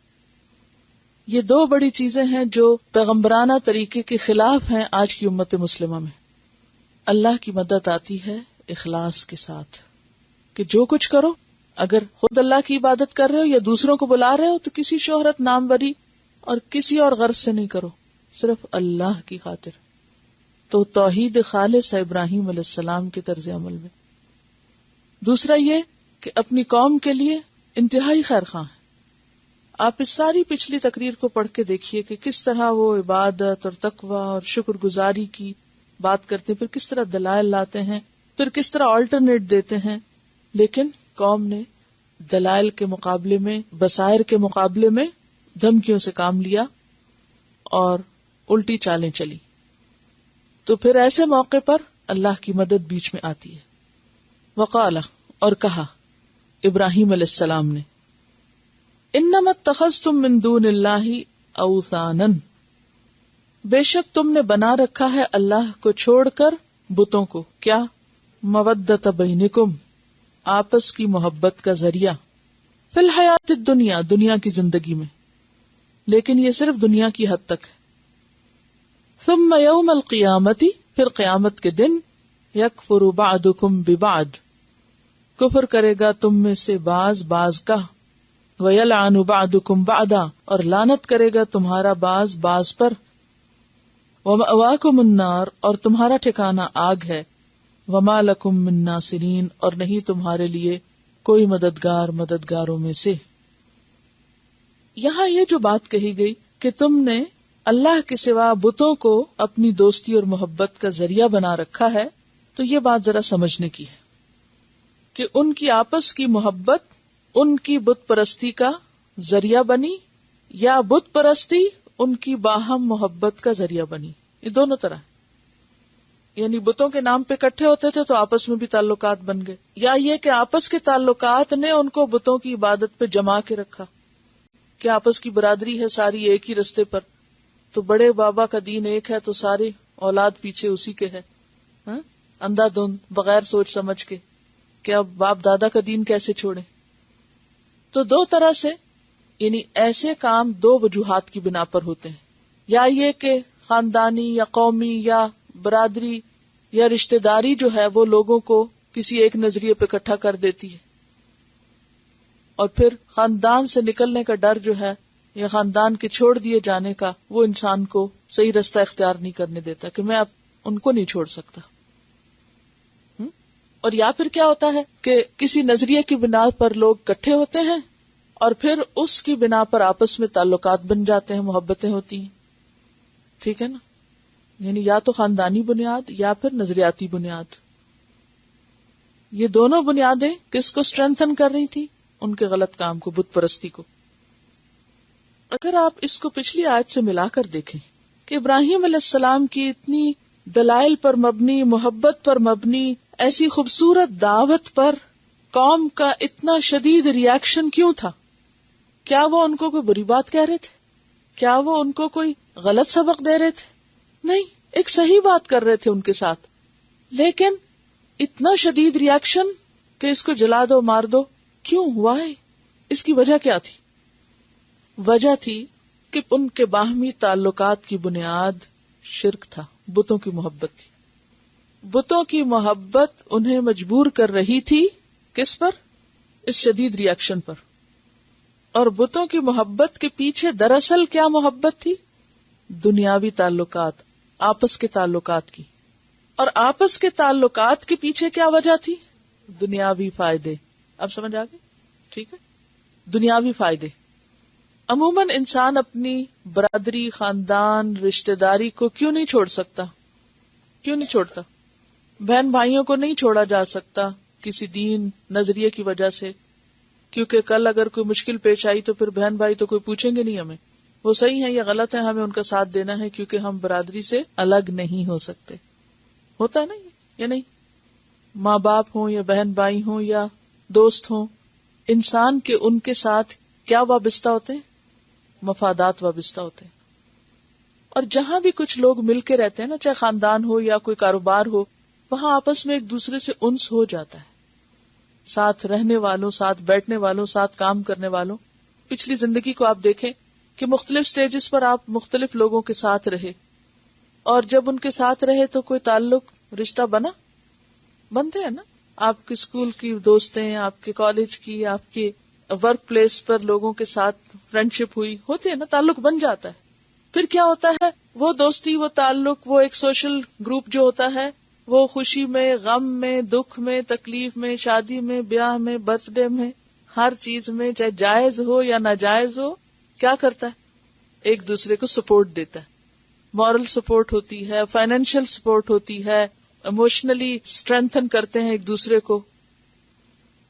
یہ دو بڑی چیزیں ہیں جو پیغمبرانہ طریقے کے خلاف ہیں آج کی امت مسلمہ میں. اللہ کی مدد آتی ہے اخلاص کے ساتھ، کہ جو کچھ کرو، اگر خود اللہ کی عبادت کر رہے ہو یا دوسروں کو بلا رہے ہو تو کسی شہرت، ناموری اور کسی اور غرض سے نہیں کرو، صرف اللہ کی خاطر. تو توحید خالص ہے ابراہیم علیہ السلام کے طرز عمل میں. دوسرا یہ کہ اپنی قوم کے لیے انتہائی خیر خواہ ہیں. آپ اس ساری پچھلی تقریر کو پڑھ کے دیکھیے کہ کس طرح وہ عبادت اور تقوی اور شکر گزاری کی بات کرتے ہیں، پھر کس طرح دلائل لاتے ہیں، پھر کس طرح آلٹرنیٹ دیتے ہیں. لیکن قوم نے دلائل کے مقابلے میں، بصائر کے مقابلے میں دھمکیوں سے کام لیا اور الٹی چالیں چلی. تو پھر ایسے موقع پر اللہ کی مدد بیچ میں آتی ہے. وقال، اور کہا ابراہیم علیہ السلام نے، انما اتخذتم من دون اللہ اوثانا، بے شک تم نے بنا رکھا ہے اللہ کو چھوڑ کر بتوں کو. کیا؟ مودۃ بینکم، آپس کی محبت کا ذریعہ، فی الحیات الدنیا، دنیا کی زندگی میں، لیکن یہ صرف دنیا کی حد تک ہے. ثم یوم القیامت، پھر قیامت کے دن، یکفر بعضکم ببعض، کفر کرے گا تم میں سے بعض بعض کا، ویلعن بعضکم بعضا، اور لعنت کرے گا تمہارا بعض بعض پر، ومأواکم النار، اور تمہارا ٹھکانہ آگ ہے، وما لکم من ناصرین، اور نہیں تمہارے لیے کوئی مددگار مددگاروں میں سے. یہاں یہ جو بات کہی گئی کہ تم نے اللہ کے سوا بتوں کو اپنی دوستی اور محبت کا ذریعہ بنا رکھا ہے، تو یہ بات ذرا سمجھنے کی ہے کہ ان کی آپس کی محبت ان کی بت پرستی کا ذریعہ بنی، یا بت پرستی ان کی باہم محبت کا ذریعہ بنی. یہ دونوں طرح، یعنی بتوں کے نام پہ اکٹھے ہوتے تھے تو آپس میں بھی تعلقات بن گئے، یا یہ کہ آپس کے تعلقات نے ان کو بتوں کی عبادت پہ جما کے رکھا کہ آپس کی برادری ہے ساری ایک ہی رستے پر، تو بڑے بابا کا دین ایک ہے تو ساری اولاد پیچھے اسی کے ہے، اندھا دھند بغیر سوچ سمجھ کے کہ اب باپ دادا کا دین کیسے چھوڑیں. تو دو طرح سے، یعنی ایسے کام دو وجوہات کی بنا پر ہوتے ہیں، یا یہ کہ خاندانی یا قومی یا برادری یا رشتہ داری جو ہے وہ لوگوں کو کسی ایک نظریے پہ اکٹھا کر دیتی ہے، اور پھر خاندان سے نکلنے کا ڈر جو ہے یا خاندان کے چھوڑ دیے جانے کا، وہ انسان کو صحیح رستہ اختیار نہیں کرنے دیتا کہ میں اب ان کو نہیں چھوڑ سکتا. اور یا پھر کیا ہوتا ہے کہ کسی نظریے کی بنا پر لوگ اکٹھے ہوتے ہیں اور پھر اس کی بنا پر آپس میں تعلقات بن جاتے ہیں، محبتیں ہوتی ہیں. ٹھیک ہے نا؟ یعنی یا تو خاندانی بنیاد یا پھر نظریاتی بنیاد. یہ دونوں بنیادیں کس کو اسٹرینتھن کر رہی تھی؟ ان کے غلط کام کو، بت پرستی کو. اگر آپ اس کو پچھلی آیت سے ملا کر دیکھیں کہ ابراہیم علیہ السلام کی اتنی دلائل پر مبنی، محبت پر مبنی ایسی خوبصورت دعوت پر قوم کا اتنا شدید ریاکشن کیوں تھا؟ کیا وہ ان کو کوئی بری بات کہہ رہے تھے؟ کیا وہ ان کو کوئی غلط سبق دے رہے تھے؟ نہیں، ایک صحیح بات کر رہے تھے ان کے ساتھ، لیکن اتنا شدید ریاکشن کہ اس کو جلا دو، مار دو. کیوں ہوا ہے؟ اس کی وجہ کیا تھی؟ وجہ تھی کہ ان کے باہمی تعلقات کی بنیاد شرک تھا، بتوں کی محبت تھی. بتوں کی محبت انہیں مجبور کر رہی تھی کس پر؟ اس شدید ریاکشن پر. اور بتوں کی محبت کے پیچھے دراصل کیا محبت تھی؟ دنیاوی تعلقات، آپس کے تعلقات کی. اور آپس کے تعلقات کے پیچھے کیا وجہ تھی؟ دنیاوی فائدے. اب سمجھ آ گئی؟ ٹھیک ہے، دنیاوی فائدے. عموماً انسان اپنی برادری، خاندان، رشتہ داری کو کیوں نہیں چھوڑ سکتا؟ کیوں نہیں چھوڑتا؟ بہن بھائیوں کو نہیں چھوڑا جا سکتا کسی دین نظریے کی وجہ سے، کیونکہ کل اگر کوئی مشکل پیش آئی تو پھر بہن بھائی تو کوئی پوچھیں گے نہیں ہمیں وہ صحیح ہے یا غلط ہے، ہمیں ان کا ساتھ دینا ہے کیونکہ ہم برادری سے الگ نہیں ہو سکتے. ہوتا ہے نا یا نہیں؟ ماں باپ ہوں یا بہن بھائی ہوں یا دوست ہوں، انسان کے ان کے ساتھ کیا وابستہ ہوتے ہیں؟ مفادات وابستہ ہوتے ہیں. اور جہاں بھی کچھ لوگ مل کے رہتے ہیں نا، چاہے خاندان ہو یا کوئی کاروبار ہو، وہاں آپس میں ایک دوسرے سے انس ہو جاتا ہے. ساتھ رہنے والوں، ساتھ بیٹھنے والوں، ساتھ کام کرنے والوں. پچھلی زندگی کو آپ دیکھیں کہ مختلف سٹیجز پر آپ مختلف لوگوں کے ساتھ رہے، اور جب ان کے ساتھ رہے تو کوئی تعلق، رشتہ بنتے ہیں نا. آپ کے اسکول کی دوستیں، آپ کے کالج کی، آپ کے ورک پلیس پر لوگوں کے ساتھ فرینڈشپ ہوتی ہے نا، تعلق بن جاتا ہے. پھر کیا ہوتا ہے؟ وہ دوستی، وہ تعلق، وہ ایک سوشل گروپ جو ہوتا ہے وہ خوشی میں، غم میں، دکھ میں، تکلیف میں، شادی میں، بیاہ میں، برتھ ڈے میں، ہر چیز میں، چاہے جائز ہو یا ناجائز ہو، کیا کرتا ہے؟ ایک دوسرے کو سپورٹ دیتا ہے. مورل سپورٹ ہوتی ہے، فائنینشیل سپورٹ ہوتی ہے، ایموشنلی اسٹرینتھن کرتے ہیں ایک دوسرے کو.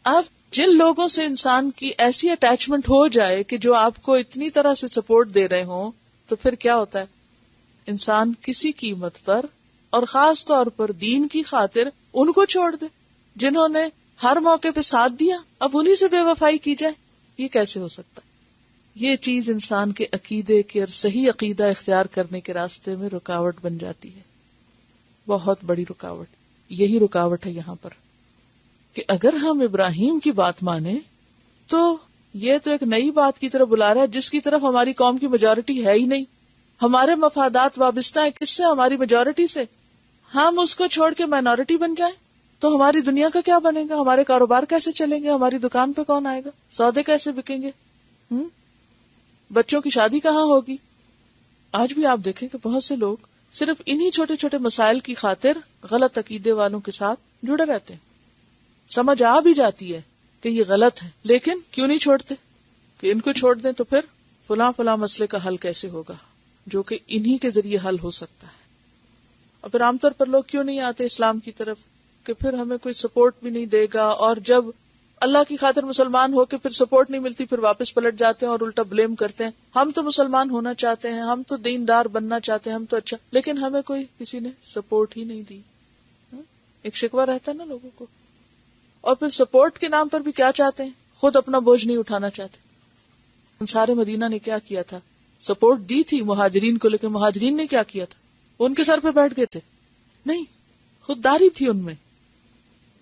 اب جن لوگوں سے انسان کی ایسی اٹیچمنٹ ہو جائے کہ جو آپ کو اتنی طرح سے سپورٹ دے رہے ہوں، تو پھر کیا ہوتا ہے؟ انسان کسی قیمت پر اور خاص طور پر دین کی خاطر ان کو چھوڑ دے جنہوں نے ہر موقع پہ ساتھ دیا، اب انہی سے بے وفائی کی جائے. یہ کیسے ہو سکتا ہے؟ یہ چیز انسان کے عقیدے کے اور صحیح عقیدہ اختیار کرنے کے راستے میں رکاوٹ بن جاتی ہے، بہت بڑی رکاوٹ. یہی رکاوٹ ہے یہاں پر کہ اگر ہم ابراہیم کی بات مانیں تو یہ تو ایک نئی بات کی طرف بلا رہا ہے جس کی طرف ہماری قوم کی میجورٹی ہے ہی نہیں. ہمارے مفادات وابستہ ہیں کس سے؟ ہماری میجورٹی سے. ہم اس کو چھوڑ کے مائنورٹی بن جائیں تو ہماری دنیا کا کیا بنے گا؟ ہمارے کاروبار کیسے چلیں گے؟ ہماری دکان پہ کون آئے گا؟ سودے کیسے بکیں گے؟ بچوں کی شادی کہاں ہوگی؟ آج بھی آپ دیکھیں کہ بہت سے لوگ صرف انہی چھوٹے چھوٹے مسائل کی خاطر غلط عقیدے والوں کے ساتھ جڑے رہتے ہیں. سمجھ آ بھی جاتی ہے کہ یہ غلط ہے، لیکن کیوں نہیں چھوڑتے کہ ان کو چھوڑ دیں تو پھر فلاں مسئلے کا حل کیسے ہوگا جو کہ انہی کے ذریعے حل ہو سکتا ہے. اور پھر عام طور پر لوگ کیوں نہیں آتے اسلام کی طرف کہ پھر ہمیں کوئی سپورٹ بھی نہیں دے گا، اور جب اللہ کی خاطر مسلمان ہو کے پھر سپورٹ نہیں ملتی پھر واپس پلٹ جاتے ہیں اور الٹا بلیم کرتے ہیں. ہم تو مسلمان ہونا چاہتے ہیں، ہم تو دیندار بننا چاہتے ہیں، ہم تو اچھا، لیکن ہمیں کوئی کسی نے سپورٹ ہی نہیں دی. ایک شکوہ رہتا ہے نا لوگوں کو. اور پھر سپورٹ کے نام پر بھی کیا چاہتے ہیں؟ خود اپنا بوجھ نہیں اٹھانا چاہتے. انصار مدینہ نے کیا کیا تھا؟ سپورٹ دی تھی مہاجرین کو، لیکن مہاجرین نے کیا کیا تھا؟ ان کے سر پہ بیٹھ گئے تھے؟ نہیں، خودداری تھی ان میں.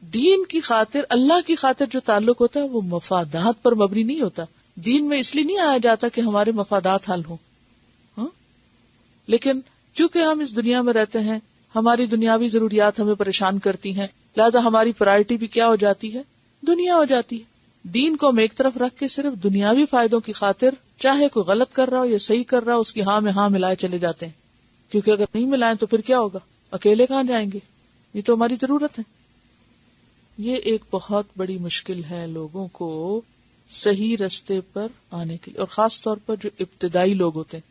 دین کی خاطر، اللہ کی خاطر جو تعلق ہوتا ہے وہ مفادات پر مبنی نہیں ہوتا. دین میں اس لیے نہیں آیا جاتا کہ ہمارے مفادات حل ہوں. لیکن چونکہ ہم اس دنیا میں رہتے ہیں، ہماری دنیاوی ضروریات ہمیں پریشان کرتی ہیں، لہذا ہماری پرائرٹی بھی کیا ہو جاتی ہے؟ دنیا ہو جاتی ہے. دین کو ہم ایک طرف رکھ کے صرف دنیاوی فائدوں کی خاطر چاہے کوئی غلط کر رہا ہو یا صحیح کر رہا ہو اس کی ہاں میں ہاں ملائے چلے جاتے ہیں. کیونکہ اگر نہیں ملائیں تو پھر کیا ہوگا؟ اکیلے کہاں جائیں گے؟ یہ تو ہماری ضرورت ہے. یہ ایک بہت بڑی مشکل ہے لوگوں کو صحیح رستے پر آنے کے لیے، اور خاص طور پر جو ابتدائی لوگ ہوتے ہیں.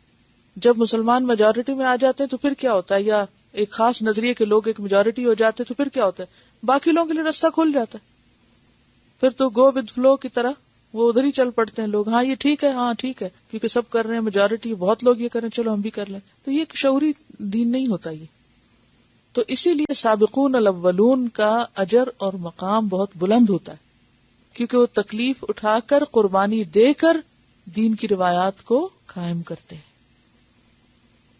جب مسلمان میجورٹی میں آ جاتے ہیں تو پھر کیا ہوتا ہے؟ یا ایک خاص نظریے کے لوگ ایک میجورٹی ہو جاتے ہیں تو پھر کیا ہوتا ہے؟ باقی لوگوں کے لیے راستہ کھل جاتا ہے. پھر تو گو ود فلو کی طرح وہ ادھر ہی چل پڑتے ہیں لوگ. ہاں یہ ٹھیک ہے، ہاں ٹھیک ہے، کیونکہ سب کر رہے ہیں، میجورٹی بہت لوگ یہ کر رہے ہیں، چلو ہم بھی کر لیں. تو یہ ایک شعوری دین نہیں ہوتا یہ. تو اسی لیے سابقون الاولون کا اجر اور مقام بہت بلند ہوتا ہے، کیونکہ وہ تکلیف اٹھا کر، قربانی دے کر دین کی روایات کو قائم کرتے ہیں.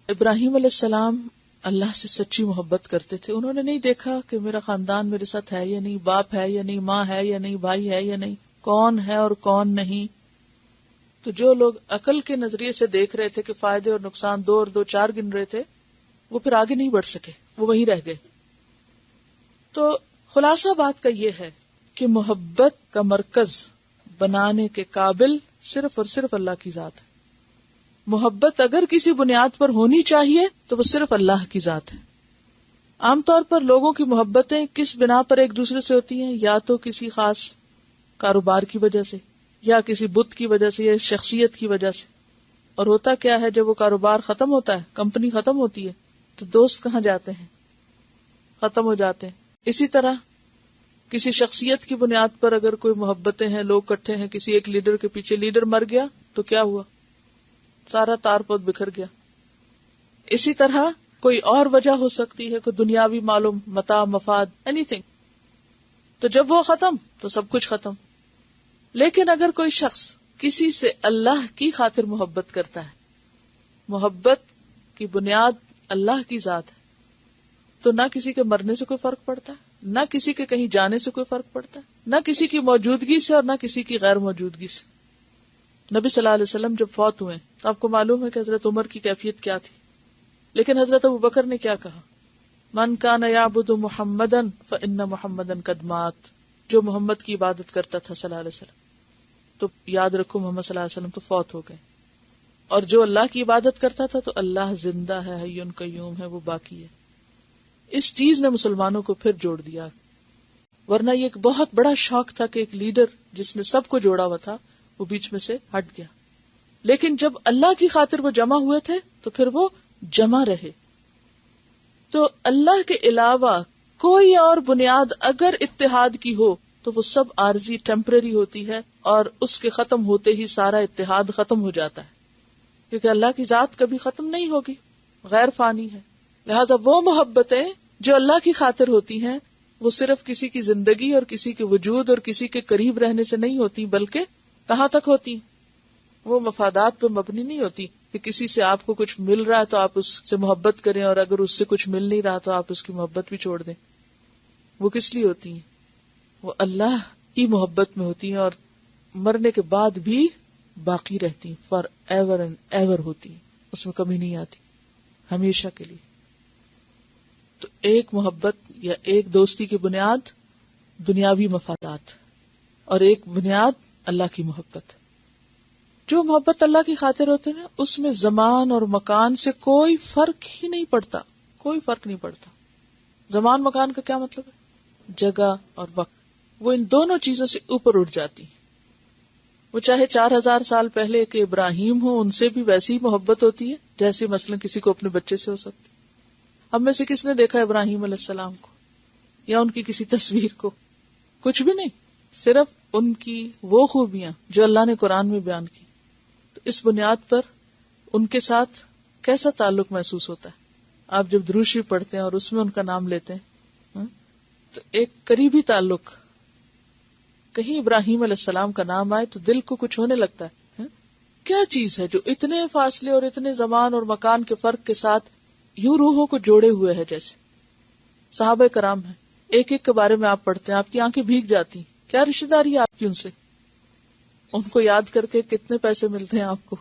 ابراہیم علیہ السلام اللہ سے سچی محبت کرتے تھے. انہوں نے نہیں دیکھا کہ میرا خاندان میرے ساتھ ہے یا نہیں، باپ ہے یا نہیں، ماں ہے یا نہیں، بھائی ہے یا نہیں، کون ہے اور کون نہیں. تو جو لوگ عقل کے نظریے سے دیکھ رہے تھے کہ فائدے اور نقصان 2 اور 2 4 گن رہے تھے، وہ پھر آگے نہیں بڑھ سکے، وہ وہیں رہ گئے. تو خلاصہ بات کا یہ ہے کہ محبت کا مرکز بنانے کے قابل صرف اور صرف اللہ کی ذات ہے. محبت اگر کسی بنیاد پر ہونی چاہیے تو وہ صرف اللہ کی ذات ہے. عام طور پر لوگوں کی محبتیں کس بنا پر ایک دوسرے سے ہوتی ہیں؟ یا تو کسی خاص کاروبار کی وجہ سے، یا کسی بت کی وجہ سے، یا شخصیت کی وجہ سے. اور ہوتا کیا ہے، جب وہ کاروبار ختم ہوتا ہے، کمپنی ختم ہوتی ہے، تو دوست کہاں جاتے ہیں؟ ختم ہو جاتے ہیں. اسی طرح کسی شخصیت کی بنیاد پر اگر کوئی محبتیں ہیں، لوگ اکٹھے ہیں کسی ایک لیڈر کے پیچھے، لیڈر مر گیا تو کیا ہوا؟ سارا تار پود بکھر گیا. اسی طرح کوئی اور وجہ ہو سکتی ہے، کوئی دنیاوی معلوم متاع، مفاد، اینی تھنگ. تو جب وہ ختم تو سب کچھ ختم. لیکن اگر کوئی شخص کسی سے اللہ کی خاطر محبت کرتا ہے، محبت کی بنیاد اللہ کی ذات ہے، تو نہ کسی کے مرنے سے کوئی فرق پڑتا ہے، نہ کسی کے کہیں جانے سے کوئی فرق پڑتا ہے، نہ کسی کی موجودگی سے اور نہ کسی کی غیر موجودگی سے. نبی صلی اللہ علیہ وسلم جب فوت ہوئے تو آپ کو معلوم ہے کہ حضرت عمر کی کیفیت کیا تھی، لیکن حضرت ابوبکر نے کیا کہا؟ من کان یعبد محمدا فإن محمدا قد مات. جو محمد کی عبادت کرتا تھا صلی اللہ علیہ وسلم، تو یاد رکھو محمد صلی اللہ علیہ وسلم تو فوت ہو گئے. اور جو اللہ کی عبادت کرتا تھا تو اللہ زندہ ہے، حی قیوم ہے، وہ باقی ہے. اس چیز نے مسلمانوں کو پھر جوڑ دیا، ورنہ یہ ایک بہت بڑا شوق تھا کہ ایک لیڈر جس نے سب کو جوڑا ہوا تھا وہ بیچ میں سے ہٹ گیا. لیکن جب اللہ کی خاطر وہ جمع ہوئے تھے تو پھر وہ جمع رہے. تو اللہ کے علاوہ کوئی اور بنیاد اگر اتحاد کی ہو تو وہ سب عارضی ٹیمپرری ہوتی ہے، اور اس کے ختم ہوتے ہی سارا اتحاد ختم ہو جاتا ہے، کیونکہ اللہ کی ذات کبھی ختم نہیں ہوگی، غیر فانی ہے. لہذا وہ محبتیں جو اللہ کی خاطر ہوتی ہیں وہ صرف کسی کی زندگی اور کسی کے وجود اور کسی کے قریب رہنے سے نہیں ہوتی، بلکہ کہاں تک ہوتی؟ وہ مفادات پہ مبنی نہیں ہوتی کہ کسی سے آپ کو کچھ مل رہا ہے تو آپ اس سے محبت کریں، اور اگر اس سے کچھ مل نہیں رہا تو آپ اس کی محبت بھی چھوڑ دیں. وہ کس لیے ہوتی ہیں؟ وہ اللہ کی محبت میں ہوتی ہیں، اور مرنے کے بعد بھی باقی رہتی ہیں، فار ایور اینڈ ایور ہوتی ہیں، اس میں کمی نہیں آتی، ہمیشہ کے لیے. تو ایک محبت یا ایک دوستی کی بنیاد دنیاوی مفادات، اور ایک بنیاد اللہ کی محبت. جو محبت اللہ کی خاطر ہوتے ہیں اس میں زمان اور مکان سے کوئی فرق ہی نہیں پڑتا، کوئی فرق نہیں پڑتا. زمان مکان کا کیا مطلب ہے؟ جگہ اور وقت، وہ ان دونوں چیزوں سے اوپر اٹھ جاتی. وہ چاہے 4000 سال پہلے کے ابراہیم ہوں، ان سے بھی ویسی محبت ہوتی ہے جیسے مثلا کسی کو اپنے بچے سے ہو سکتی. ہم میں سے کس نے دیکھا ابراہیم علیہ السلام کو یا ان کی کسی تصویر کو؟ کچھ بھی نہیں، صرف ان کی وہ خوبیاں جو اللہ نے قرآن میں بیان کی. تو اس بنیاد پر ان کے ساتھ کیسا تعلق محسوس ہوتا ہے؟ آپ جب درود شریف پڑھتے ہیں اور اس میں ان کا نام لیتے ہیں تو ایک قریبی تعلق. کہیں ابراہیم علیہ السلام کا نام آئے تو دل کو کچھ ہونے لگتا ہے. کیا چیز ہے جو اتنے فاصلے اور اتنے زمان اور مکان کے فرق کے ساتھ یوں روحوں کو جوڑے ہوئے ہے؟ جیسے صحابہ کرام ہیں، ایک ایک کے بارے میں آپ پڑھتے ہیں، آپ کی آنکھیں بھیگ جاتی. کیا رشتہ داری ہے آپ کی ان سے؟ ان کو یاد کر کے کتنے پیسے ملتے ہیں آپ کو؟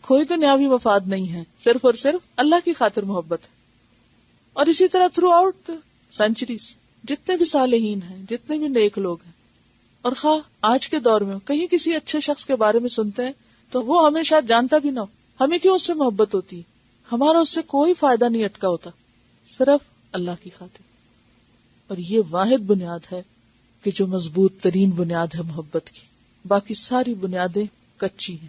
کوئی دنیاوی مفاد نہیں ہے، صرف اور صرف اللہ کی خاطر محبت ہے. اور اسی طرح تھرو آؤٹ سینچریز جتنے بھی صالحین ہیں، جتنے بھی نیک لوگ ہیں، اور خواہ آج کے دور میں کہیں کسی اچھے شخص کے بارے میں سنتے ہیں تو وہ ہمیں شاید جانتا بھی نہ ہو، ہمیں کیوں اس سے محبت ہوتی ہے؟ ہمارا اس سے کوئی فائدہ نہیں اٹکا ہوتا، صرف اللہ کی خاطر. اور یہ واحد بنیاد ہے کہ جو مضبوط ترین بنیاد ہے محبت کی. باقی ساری بنیادیں کچی ہیں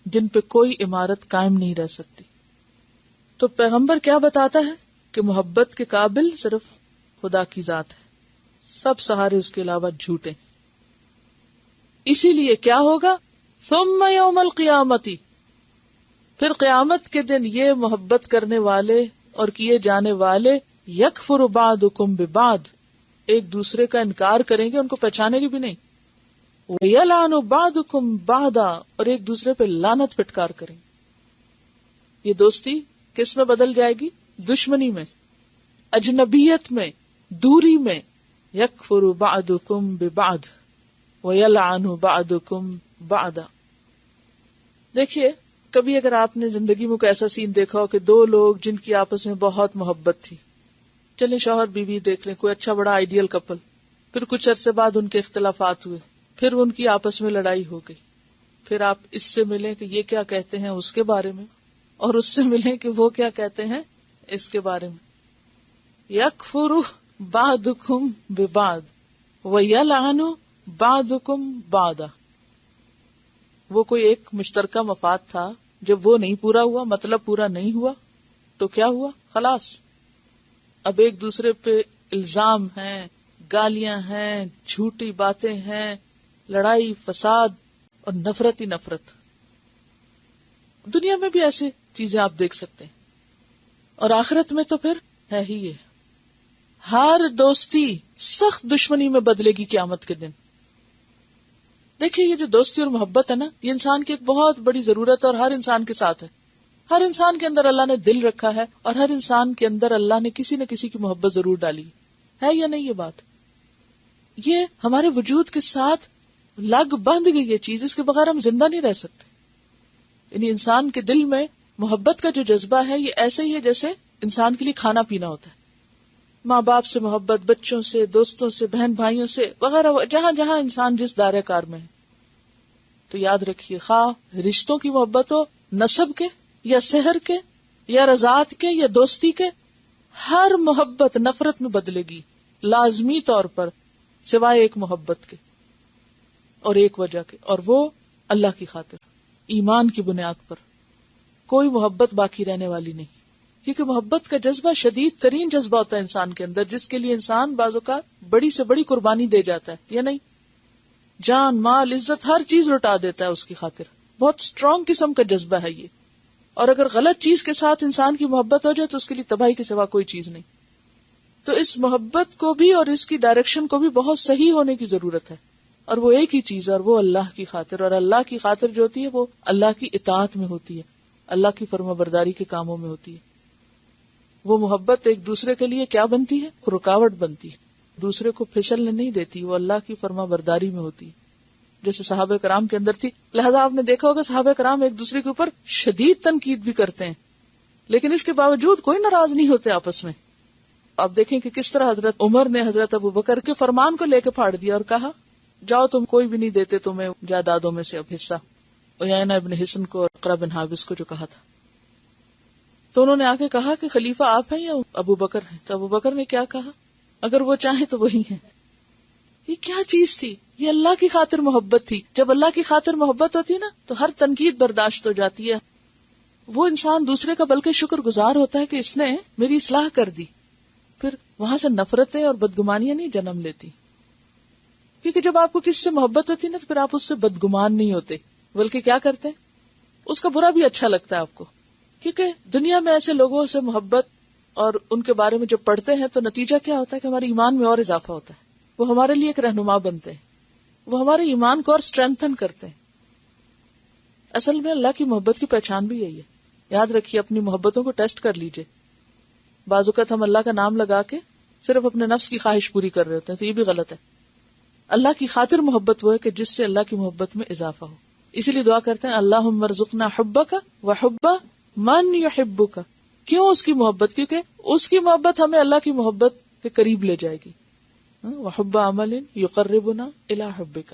جن پہ کوئی عمارت قائم نہیں رہ سکتی. تو پیغمبر کیا بتاتا ہے کہ محبت کے قابل صرف خدا کی ذات ہے، سب سہارے اس کے علاوہ جھوٹے. اسی لیے کیا ہوگا؟ ثم یوم القیامتی، پھر قیامت کے دن یہ محبت کرنے والے اور کیے جانے والے یکفر بعضکم ببعض، ایک دوسرے کا انکار کریں گے، ان کو پہچانے گے بھی نہیں. وَيَلْعَنُ بَعْضُكُمْ بَعْضًا، اور ایک دوسرے پہ لعنت پھٹکار کریں. یہ دوستی کس میں بدل جائے گی؟ دشمنی میں، اجنبیت میں، دوری میں. یکفر بعضکم ببعض وَيَلْعَنُ بَعْضُكُمْ بَعْضًا. دیکھیے کبھی اگر آپ نے زندگی میں کوئی ایسا سین دیکھا ہو کہ دو لوگ جن کی آپس میں بہت محبت تھی، چلیں شوہر بیوی دیکھ لیں، کوئی اچھا بڑا آئیڈیل کپل، پھر کچھ عرصے بعد ان کے اختلافات ہوئے، پھر ان کی آپس میں لڑائی ہو گئی، پھر آپ اس سے ملیں کہ یہ کیا کہتے ہیں اس کے بارے میں، اور اس سے ملیں کہ وہ کیا کہتے ہیں اس کے بارے میں. یکفر بعضکم ببعض ویلعن بعضکم بعضا. وہ کوئی ایک مشترکہ مفاد تھا، جب وہ نہیں پورا ہوا، مطلب پورا نہیں ہوا، تو کیا ہوا؟ خلاص اب ایک دوسرے پہ الزام ہیں، گالیاں ہیں، جھوٹی باتیں ہیں، لڑائی فساد اور نفرت ہی نفرت. دنیا میں بھی ایسی چیزیں آپ دیکھ سکتے ہیں، اور آخرت میں تو پھر ہے ہی یہ. ہر دوستی سخت دشمنی میں بدلے گی قیامت کے دن. دیکھیے یہ جو دوستی اور محبت ہے نا، یہ انسان کی ایک بہت بڑی ضرورت ہے، اور ہر انسان کے ساتھ ہے. ہر انسان کے اندر اللہ نے دل رکھا ہے، اور ہر انسان کے اندر اللہ نے کسی نہ کسی کی محبت ضرور ڈالی ہے یا نہیں؟ یہ بات یہ ہمارے وجود کے ساتھ لگ بندھ گئی یہ چیز، اس کے بغیر ہم زندہ نہیں رہ سکتے. یعنی انسان کے دل میں محبت کا جو جذبہ ہے یہ ایسے ہی ہے جیسے انسان کے لیے کھانا پینا ہوتا ہے. ماں باپ سے محبت، بچوں سے، دوستوں سے، بہن بھائیوں سے وغیرہ، جہاں جہاں انسان جس دائرہ کار میں ہے. تو یاد رکھیے، خواہ رشتوں کی محبت ہو، نسب کے یا سحر کے یا رضاعت کے یا دوستی کے، ہر محبت نفرت میں بدلے گی لازمی طور پر، سوائے ایک محبت کے اور ایک وجہ کے، اور وہ اللہ کی خاطر، ایمان کی بنیاد پر کوئی محبت باقی رہنے والی نہیں. کیونکہ محبت کا جذبہ شدید ترین جذبہ ہوتا ہے انسان کے اندر، جس کے لیے انسان بعض اوقات بڑی سے بڑی قربانی دے جاتا ہے یا نہیں، جان مال عزت ہر چیز لٹا دیتا ہے اس کی خاطر. بہت اسٹرانگ قسم کا جذبہ ہے یہ، اور اگر غلط چیز کے ساتھ انسان کی محبت ہو جائے تو اس کے لیے تباہی کے سوا کوئی چیز نہیں. تو اس محبت کو بھی اور اس کی ڈائریکشن کو بھی بہت صحیح ہونے کی ضرورت ہے، اور وہ ایک ہی چیز ہے، اور وہ اللہ کی خاطر. اور اللہ کی خاطر جو ہوتی ہے وہ اللہ کی اطاعت میں ہوتی ہے، اللہ کی فرما برداری کے کاموں میں ہوتی ہے. وہ محبت ایک دوسرے کے لیے کیا بنتی ہے؟ رکاوٹ بنتی ہے، دوسرے کو پھسلنے نہیں دیتی، وہ اللہ کی فرما برداری میں ہوتی ہے، جیسے صحابہ کرام کے اندر تھی. لہذا آپ نے دیکھا ہوگا صحابہ کرام ایک دوسرے کے اوپر شدید تنقید بھی کرتے ہیں، لیکن اس کے باوجود کوئی ناراض نہیں ہوتے آپس میں. آپ دیکھیں کہ کس طرح حضرت عمر نے حضرت ابوبکر کے فرمان کو لے کے پھاڑ دیا اور کہا جاؤ تم کوئی بھی نہیں دیتے تمہیں جائیدادوں میں سے اب حصہ. عیینہ ابن حصن کو اور اقرا بن حابس کو جو کہا تھا، تو انہوں نے آ کے کہا کہ خلیفہ آپ ہیں یا ابوبکر ہیں؟ تو ابوبکر نے کیا کہا؟ اگر وہ چاہیں تو وہی ہیں. یہ کیا چیز تھی؟ یہ اللہ کی خاطر محبت تھی. جب اللہ کی خاطر محبت ہوتی ہے نا تو ہر تنقید برداشت ہو جاتی ہے. وہ انسان دوسرے کا بلکہ شکر گزار ہوتا ہے کہ اس نے میری اصلاح کر دی. پھر وہاں سے نفرتیں اور بدگمانیاں نہیں جنم لیتی، کیونکہ جب آپ کو کسی سے محبت ہوتی ہے نا تو پھر آپ اس سے بدگمان نہیں ہوتے، بلکہ کیا کرتے ہیں؟ اس کا برا بھی اچھا لگتا ہے آپ کو. کیونکہ دنیا میں ایسے لوگوں سے محبت اور ان کے بارے میں جب پڑھتے ہیں تو نتیجہ کیا ہوتا ہے کہ ہمارے ایمان میں اور اضافہ ہوتا ہے. وہ ہمارے لیے ایک رہنما بنتے ہیں، وہ ہمارے ایمان کو اور اسٹرینتھن کرتے ہیں. اصل میں اللہ کی محبت کی پہچان بھی یہی ہے. یاد رکھیے، اپنی محبتوں کو ٹیسٹ کر لیجئے. بعض اوقات ہم اللہ کا نام لگا کے صرف اپنے نفس کی خواہش پوری کر رہے ہوتے ہیں، تو یہ بھی غلط ہے. اللہ کی خاطر محبت وہ ہے کہ جس سے اللہ کی محبت میں اضافہ ہو. اسی لیے دعا کرتے ہیں اللہم ارزقنا حبک وحب من یحبک. کیوں اس کی محبت؟ کیونکہ اس کی محبت ہمیں اللہ کی محبت کے قریب لے جائے گی. وحب عمل یقربنا الی حبک.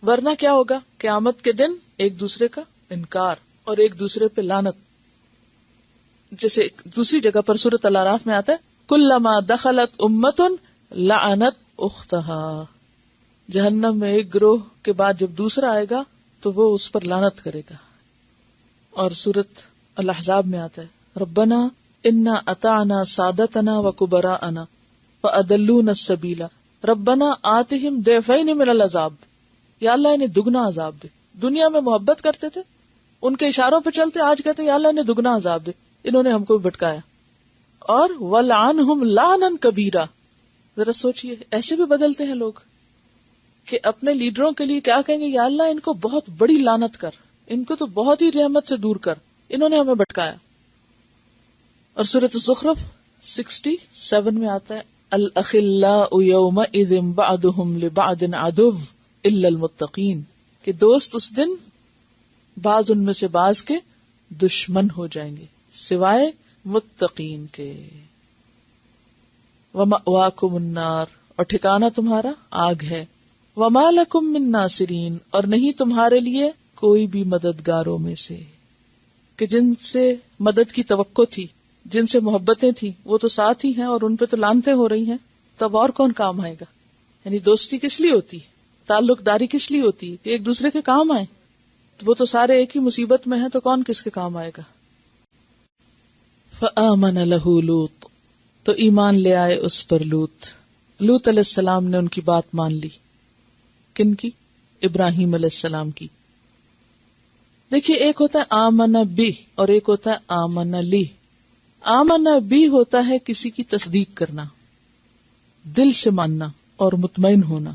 ورنہ کیا ہوگا؟ قیامت کے دن ایک دوسرے کا انکار اور ایک دوسرے پہ لعنت. جیسے دوسری جگہ پر سورۃ الاعراف میں آتا ہے کلما دخلت امۃ لعنت اختہا. جہنم میں ایک گروہ کے بعد جب دوسرا آئے گا تو وہ اس پر لعنت کرے گا. اور سورۃ الاحزاب میں آتا ہے ربنا انا اطعنا سادتنا وکبراءنا فاضلونا السبیل ربنا آتہم ضعفین من العذاب. یا اللہ انہیں دگنا عذاب دے. دنیا میں محبت کرتے تھے، ان کے اشاروں پہ چلتے، آج کہتے یا اللہ انہیں دگنا عذاب دے، انہوں نے ہم کو بھی بھٹکایا. اور وَلْعَنْهُمْ لَعْنًا كَبِيرًا. ذرا سوچئے، ایسے بھی بدلتے ہیں لوگ کہ اپنے لیڈروں کے لیے کیا کہیں گے؟ یا اللہ ان کو بہت بڑی لعنت کر، ان کو تو بہت ہی رحمت سے دور کر، انہوں نے ہمیں بھٹکایا. اور سورۃ الزخرف 67 میں آتا ہے الأخلاء يومئذ بعضهم لبعض عدو إلا المتقين. کہ دوست اس دن بعض ان میں سے بعض کے دشمن ہو جائیں گے سوائے متقین کے. وَمَأْوَاكُمُ النَّارُ. اور ٹھکانہ تمہارا آگ ہے. وَمَا لَكُم مِّن نَاصِرِينَ. اور نہیں تمہارے لیے کوئی بھی مددگاروں میں سے. کہ جن سے مدد کی توقع تھی، جن سے محبتیں تھیں، وہ تو ساتھ ہی ہیں اور ان پہ تو لعنتیں ہو رہی ہیں، تب اور کون کام آئے گا؟ یعنی دوستی کس لیے ہوتی ہے؟ تعلق داری کس لیے ہوتی ہے؟ کہ ایک دوسرے کے کام آئے. وہ تو سارے ایک ہی مصیبت میں ہیں، تو کون کس کے کام آئے گا؟ فآمن له لوط. تو ایمان لے آئے اس پر لوط. لوط علیہ السلام نے ان کی بات مان لی. کن کی؟ ابراہیم علیہ السلام کی. دیکھیے، ایک ہوتا ہے آمن بی اور ایک ہوتا ہے آمن لی. آمن بی ہوتا ہے کسی کی تصدیق کرنا، دل سے ماننا اور مطمئن ہونا.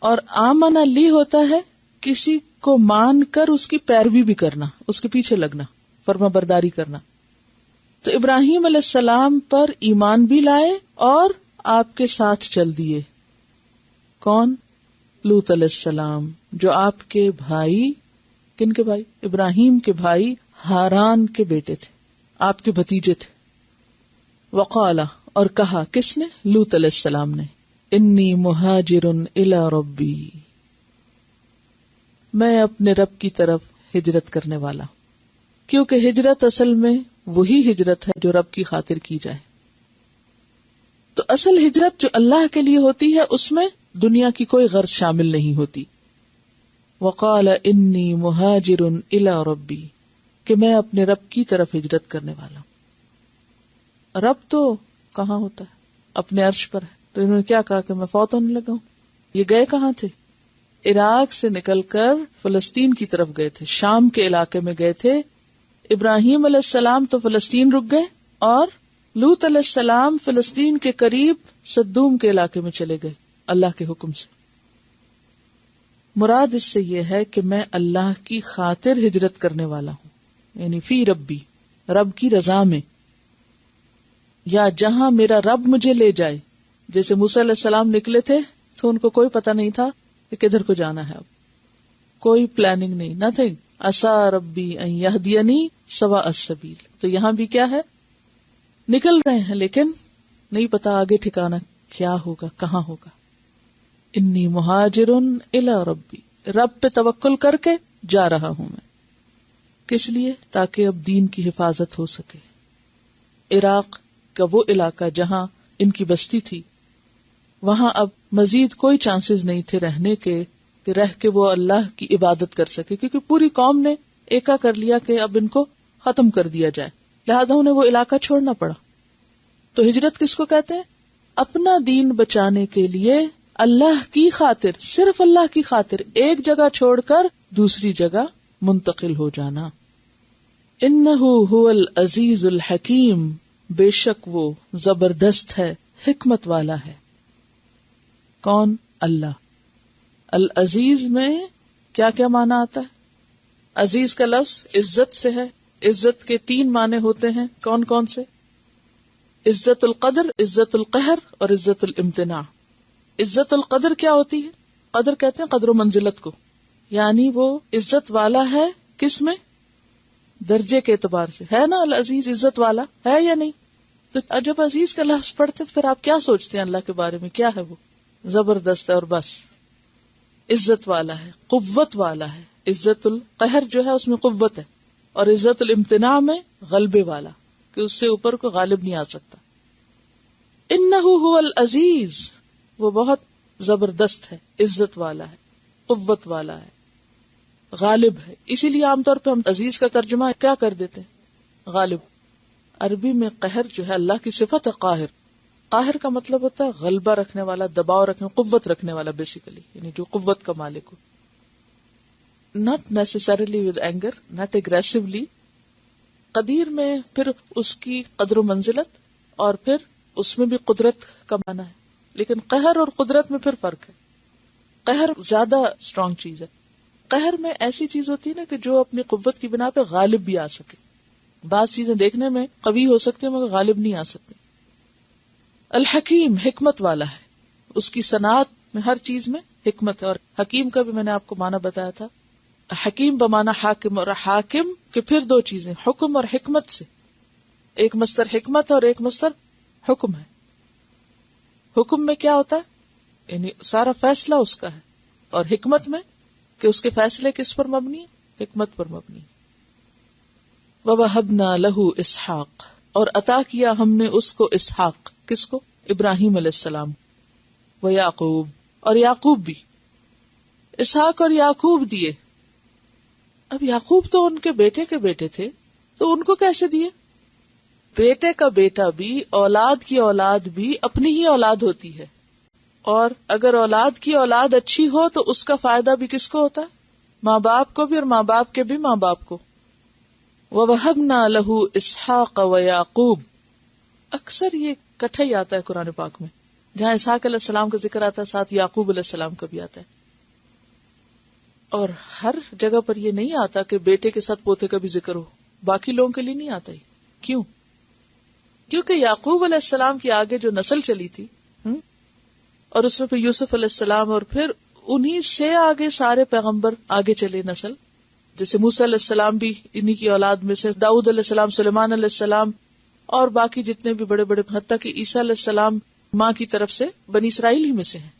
اور آمن لی ہوتا ہے کسی کو مان کر اس کی پیروی بھی کرنا، اس کے پیچھے لگنا، فرما برداری کرنا. تو ابراہیم علیہ السلام پر ایمان بھی لائے اور آپ کے ساتھ چل دیے. کون؟ لوط علیہ السلام، جو آپ کے بھائی، کن کے بھائی؟ ابراہیم کے بھائی ہاران کے بیٹے تھے، آپ کے بھتیجے تھے. وقال، اور کہا، کس نے؟ لوط علیہ السلام نے، انی مہاجر الی ربی، میں اپنے رب کی طرف ہجرت کرنے والا. کیونکہ ہجرت اصل میں وہی ہجرت ہے جو رب کی خاطر کی جائے. تو اصل ہجرت جو اللہ کے لیے ہوتی ہے اس میں دنیا کی کوئی غرض شامل نہیں ہوتی. وقال انی مہاجر الی ربی، کہ میں اپنے رب کی طرف ہجرت کرنے والا ہوں. رب تو کہاں ہوتا ہے؟ اپنے عرش پر ہے. تو انہوں نے کیا کہا کہ میں فوت ہونے لگا ہوں. یہ گئے کہاں تھے؟ عراق سے نکل کر فلسطین کی طرف گئے تھے، شام کے علاقے میں گئے تھے. ابراہیم علیہ السلام تو فلسطین رک گئے اور لوط علیہ السلام فلسطین کے قریب صدوم کے علاقے میں چلے گئے اللہ کے حکم سے. مراد اس سے یہ ہے کہ میں اللہ کی خاطر ہجرت کرنے والا ہوں، یعنی فی ربی، رب کی رضا میں، یا جہاں میرا رب مجھے لے جائے. جیسے موسیٰ علیہ السلام نکلے تھے تو ان کو کوئی پتہ نہیں تھا کہ کدھر کو جانا ہے، اب کوئی پلاننگ نہیں، نتھنگ. عسیٰ ربی ان یہدینی سواء السبیل. تو یہاں بھی کیا ہے، نکل رہے ہیں لیکن نہیں پتا آگے ٹھکانا کیا ہوگا، کہاں ہوگا. انی مہاجر الی ربی، رب پہ توکل کر کے جا رہا ہوں میں. کس لیے؟ تاکہ اب دین کی حفاظت ہو سکے. عراق کا وہ علاقہ جہاں ان کی بستی تھی، وہاں اب مزید کوئی چانسز نہیں تھے رہنے کے کہ رہ کے وہ اللہ کی عبادت کر سکے، کیونکہ پوری قوم نے ایکا کر لیا کہ اب ان کو ختم کر دیا جائے، لہذا انہیں وہ علاقہ چھوڑنا پڑا. تو ہجرت کس کو کہتے ہیں؟ اپنا دین بچانے کے لیے اللہ کی خاطر، صرف اللہ کی خاطر ایک جگہ چھوڑ کر دوسری جگہ منتقل ہو جانا. انہ هو العزیز الحکیم، بے شک وہ زبردست ہے، حکمت والا ہے. کون؟ اللہ. العزیز میں کیا کیا معنی آتا ہے؟ عزیز کا لفظ عزت سے ہے. عزت کے 3 معنی ہوتے ہیں. کون کون سے؟ عزت القدر، عزت القہر اور عزت الامتناع. عزت القدر کیا ہوتی ہے؟ قدر کہتے ہیں قدر و منزلت کو، یعنی وہ عزت والا ہے. کس میں؟ درجے کے اعتبار سے. ہے نا العزیز عزت والا ہے یا نہیں؟ تو جب عزیز کا لفظ پڑھتے پھر آپ کیا سوچتے ہیں اللہ کے بارے میں؟ کیا ہے وہ؟ زبردست ہے اور بس. عزت والا ہے، قوت والا ہے. عزت القہر جو ہے اس میں قوت ہے، اور عزت الامتناع میں غلبے والا، کہ اس سے اوپر کو غالب نہیں آ سکتا. انہ هو العزیز، وہ بہت زبردست ہے، عزت والا ہے، قوت والا ہے، غالب ہے. اسی لیے عام طور پہ ہم عزیز کا ترجمہ کیا کر دیتے ہیں؟ غالب. عربی میں قہر جو ہے اللہ کی صفت ہے، قاہر. قاہر کا مطلب ہوتا ہے غلبہ رکھنے والا، دباؤ رکھنے، قوت رکھنے والا بیسیکلی، یعنی جو قوت کا مالک ہو. not necessarily with anger, not aggressively. قدیر میں پھر اس کی قدر و منزلت اور پھر اس میں بھی قدرت کا معنی ہے، لیکن قہر اور قدرت میں پھر فرق ہے. قہر زیادہ اسٹرانگ چیز ہے. قہر میں ایسی چیز ہوتی ہے نا کہ جو اپنی قوت کی بنا پہ غالب بھی آ سکے. بعض چیزیں دیکھنے میں قوی ہو سکتی ہیں مگر غالب نہیں آ سکتی. الحکیم، حکمت والا ہے. اس کی صنعت میں ہر چیز میں حکمت ہے. اور حکیم کا بھی میں نے آپ کو معنی بتایا تھا. حکیم بمعنی حاکم، اور حاکم کے پھر 2 چیزیں، حکم اور حکمت سے. ایک مصدر حکمت اور ایک مصدر حکم ہے. حکم میں کیا ہوتا ہے؟ یعنی سارا فیصلہ اس کا ہے. اور حکمت میں کہ اس کے فیصلے کس پر مبنی ہے؟ حکمت پر مبنی. وَوَهَبْنَا لَهُ اسحاق، اور عطا کیا ہم نے اس کو اسحاق. کس کو؟ ابراہیم علیہ السلام. وَيَعْقُوب، اور یعقوب بھی. اسحاق اور یعقوب دیے. اب یعقوب تو ان کے بیٹے تھے، تو ان کو کیسے دیے؟ بیٹے کا بیٹا بھی، اولاد کی اولاد بھی اپنی ہی اولاد ہوتی ہے، اور اگر اولاد کی اولاد اچھی ہو تو اس کا فائدہ بھی کس کو ہوتا ہے؟ ماں باپ کو بھی، اور ماں باپ کے بھی ماں باپ کو. وَوَهَبْنَا لَهُ إِسْحَاقَ وَيَعْقُوب. اکثر یہ کٹھا ہی آتا ہے قرآن پاک میں، جہاں اسحاق علیہ السلام کا ذکر آتا ہے ساتھ یعقوب علیہ السلام کا بھی آتا ہے. اور ہر جگہ پر یہ نہیں آتا کہ بیٹے کے ساتھ پوتے کا بھی ذکر ہو. باقی لوگوں کے لیے نہیں آتا ہی. کیوں؟ کیونکہ یعقوب علیہ السلام کی آگے جو نسل چلی تھی، اور اس میں پھر یوسف علیہ السلام، اور پھر انہی سے آگے سارے پیغمبر آگے چلے نسل. جیسے موسیٰ علیہ السلام بھی انہی کی اولاد میں سے، داؤد علیہ السلام، سلیمان علیہ السلام، اور باقی جتنے بھی بڑے بڑے، حتیٰ کہ عیسیٰ علیہ السلام ماں کی طرف سے بنی اسرائیل ہی میں سے ہیں.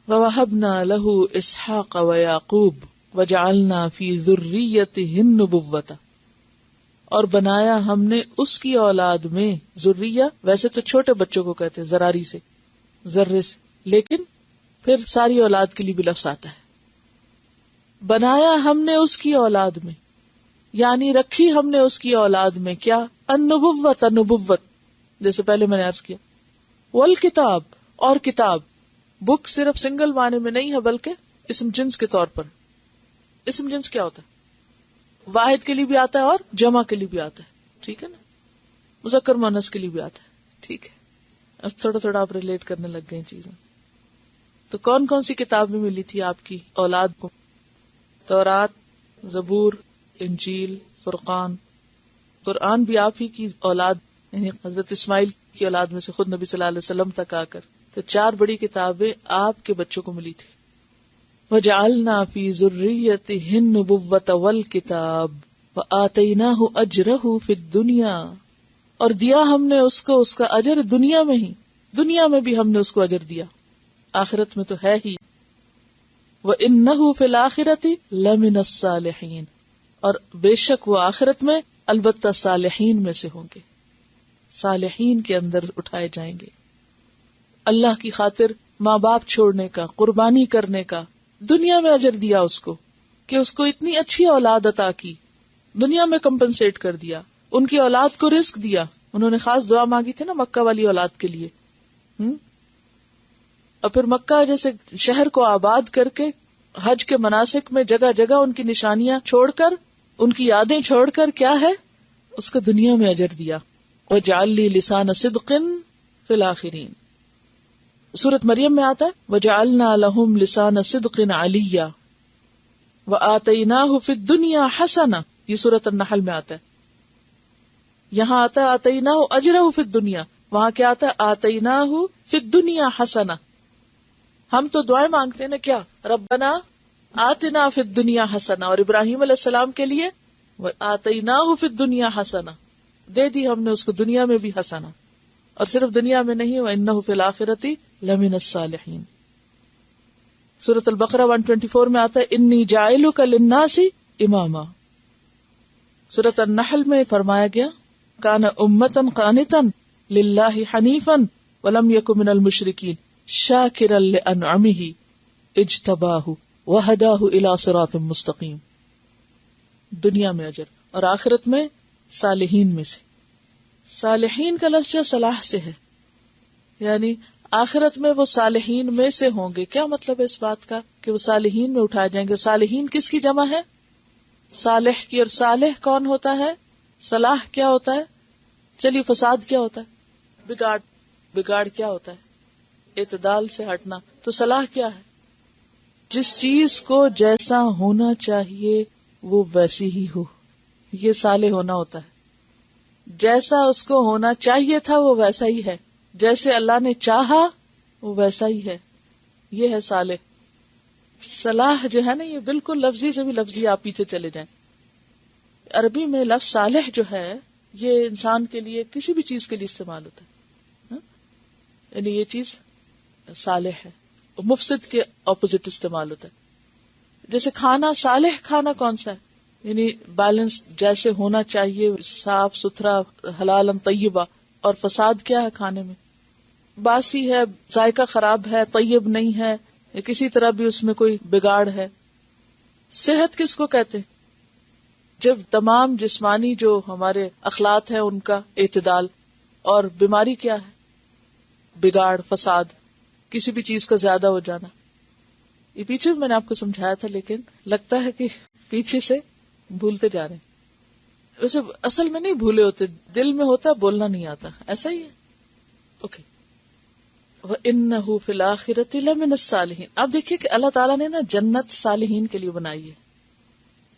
وَوَهَبْنَا لَهُ إِسْحَاقَ وَيَعْقُوبَ وَجَعَلْنَا فِي ذُرِّيَّتِهِ النُّبُوَّةَ. اور بنایا ہم نے اس کی اولاد میں ذریہ، ویسے تو چھوٹے بچوں کو کہتے ہیں ذراری سے، ذرے سے، لیکن پھر ساری اولاد کے لیے بھی لفظ آتا ہے. بنایا ہم نے اس کی اولاد میں، یعنی رکھی ہم نے اس کی اولاد میں کیا؟ النبوت، نبوت، جیسے پہلے میں نے عرض کیا. والکتاب، اور کتاب. بک صرف سنگل معنی میں نہیں ہے بلکہ اسم جنس کے طور پر. اسم جنس کیا ہوتا ہے؟ واحد کے لیے بھی آتا ہے اور جمع کے لیے بھی آتا ہے، ٹھیک ہے نا، مذکر مؤنث کے لیے بھی آتا ہے. ٹھیک ہے، اب تھوڑا تھوڑا آپ ریلیٹ کرنے لگ گئے چیزیں. تو کون کون سی کتابیں ملی تھی آپ کی اولاد کو؟ تورات، زبور، انجیل، فرقان. قرآن بھی آپ ہی کی اولاد، یعنی حضرت اسماعیل کی اولاد میں سے خود نبی صلی اللہ علیہ وسلم تک آ کر. تو 4 بڑی کتابیں آپ کے بچوں کو ملی تھی. وَجَعَلْنَا فِي ذُرِّيَّتِهِ النُّبُوَّةَ وَالْكِتَابَ وَآتَيْنَاهُ أَجْرَهُ فِي الدُّنْيَا، اور دیا ہم نے اس کو اس کا اجر دنیا میں ہی، دنیا میں بھی ہم نے اس کو اجر دیا، آخرت میں تو ہے ہی. وَإِنَّهُ فِي الْآخِرَةِ لَمِنَ الصَّالِحِينَ، اور بے شک وہ آخرت میں البتہ صالحین میں سے ہوں گے، صالحین کے اندر اٹھائے جائیں گے. اللہ کی خاطر ماں باپ چھوڑنے کا، قربانی کرنے کا دنیا میں اجر دیا اس کو، کہ اس کو اتنی اچھی اولاد عطا کی، دنیا میں کمپنسیٹ کر دیا، ان کی اولاد کو رزق دیا. انہوں نے خاص دعا مانگی تھی نا مکہ والی اولاد کے لیے. اور پھر مکہ جیسے شہر کو آباد کر کے حج کے مناسک میں جگہ جگہ ان کی نشانیاں چھوڑ کر، ان کی یادیں چھوڑ کر کیا ہے، اس کو دنیا میں اجر دیا. وَجَعَلْ لِي لِسَانَ صِدْقٍ فِي الْآخِرِينَ. سورۃ مریم میں آتا ہے وَجَعَلْنَا لَهُمْ لِسَانَ صِدْقٍ عَلِيًّا وَآتَيْنَاهُ فِي الدُّنْيَا حَسَنَةً. یہ سورۃ النحل میں آتا ہے. یہاں آتا ہے آتَيْنَاهُ أَجْرَهُ فِي الدُّنْيَا، وہاں کیا آتا ہے آتَيْنَاهُ فِي الدُّنْيَا حَسَنَةً. ہم تو دعائیں مانگتے ہیں نا، کیا ربنا آتنا فی الدنیا حسنہ، اور ابراہیم علیہ السلام کے لیے آتیناہ فی الدنیا حسنہ، دے دی ہم نے اس کو دنیا میں بھی حسنہ، اور صرف دنیا میں نہیں، وانہ فی الآخرۃ لمن الصالحین. سورۃ البقرہ 124 میں آتا ہے انی جاعلک للناس اماما. سورۃ النحل میں فرمایا گیا کان امۃ قانتا للہ حنیفا ولم یک من المشرکین شاکرا لانعمہ اجتباہ وہداہ الی صراط مستقیم. دنیا میں اجر اور آخرت میں صالحین میں سے. صالحین کا لفظ جو صلاح سے ہے، یعنی آخرت میں وہ صالحین میں سے ہوں گے. کیا مطلب ہے اس بات کا کہ وہ صالحین میں اٹھائے جائیں گے؟ صالحین کس کی جمع ہے؟ صالح کی. اور صالح کون ہوتا ہے؟ صلاح کیا ہوتا ہے؟ چلیے فساد کیا ہوتا ہے؟ بگاڑ. بگاڑ کیا ہوتا ہے؟ اعتدال سے ہٹنا. تو صلاح کیا ہے؟ جس چیز کو جیسا ہونا چاہیے وہ ویسی ہی ہو، یہ صالح ہونا ہوتا ہے. جیسا اس کو ہونا چاہیے تھا وہ ویسا ہی ہے، جیسے اللہ نے چاہا وہ ویسا ہی ہے، یہ ہے صالح. صلاح جو ہے نا یہ بالکل لفظی سے بھی لفظی آپ پیچھے چلے جائیں. عربی میں لفظ صالح جو ہے یہ انسان کے لیے کسی بھی چیز کے لیے استعمال ہوتا ہے، یعنی یہ چیز صالح ہے. مفسد کے اپوزٹ استعمال ہوتا ہے. جیسے کھانا، صالح کھانا کون سا ہے؟ یعنی بیلنس جیسے ہونا چاہیے، صاف ستھرا، حلال طیبہ. اور فساد کیا ہے کھانے میں؟ باسی ہے، ذائقہ خراب ہے، طیب نہیں ہے، یا کسی طرح بھی اس میں کوئی بگاڑ ہے. صحت کس کو کہتے ہیں؟ جب تمام جسمانی جو ہمارے اخلاق ہیں ان کا اعتدال. اور بیماری کیا ہے؟ بگاڑ، فساد، کسی بھی چیز کا زیادہ ہو جانا. یہ پیچھے میں نے آپ کو سمجھایا تھا لیکن لگتا ہے کہ پیچھے سے بھولتے جا رہے ہیں. ویسے اصل میں نہیں بھولے ہوتے، دل میں ہوتا، بولنا نہیں آتا، ایسا ہی ہے. اوکے. وَإِنَّهُ فِي الْآخِرَةِ لَمِنَ الصَّالِحِينَ. اب دیکھیے کہ اللہ تعالیٰ نے نا جنت صالحین کے لیے بنائی ہے.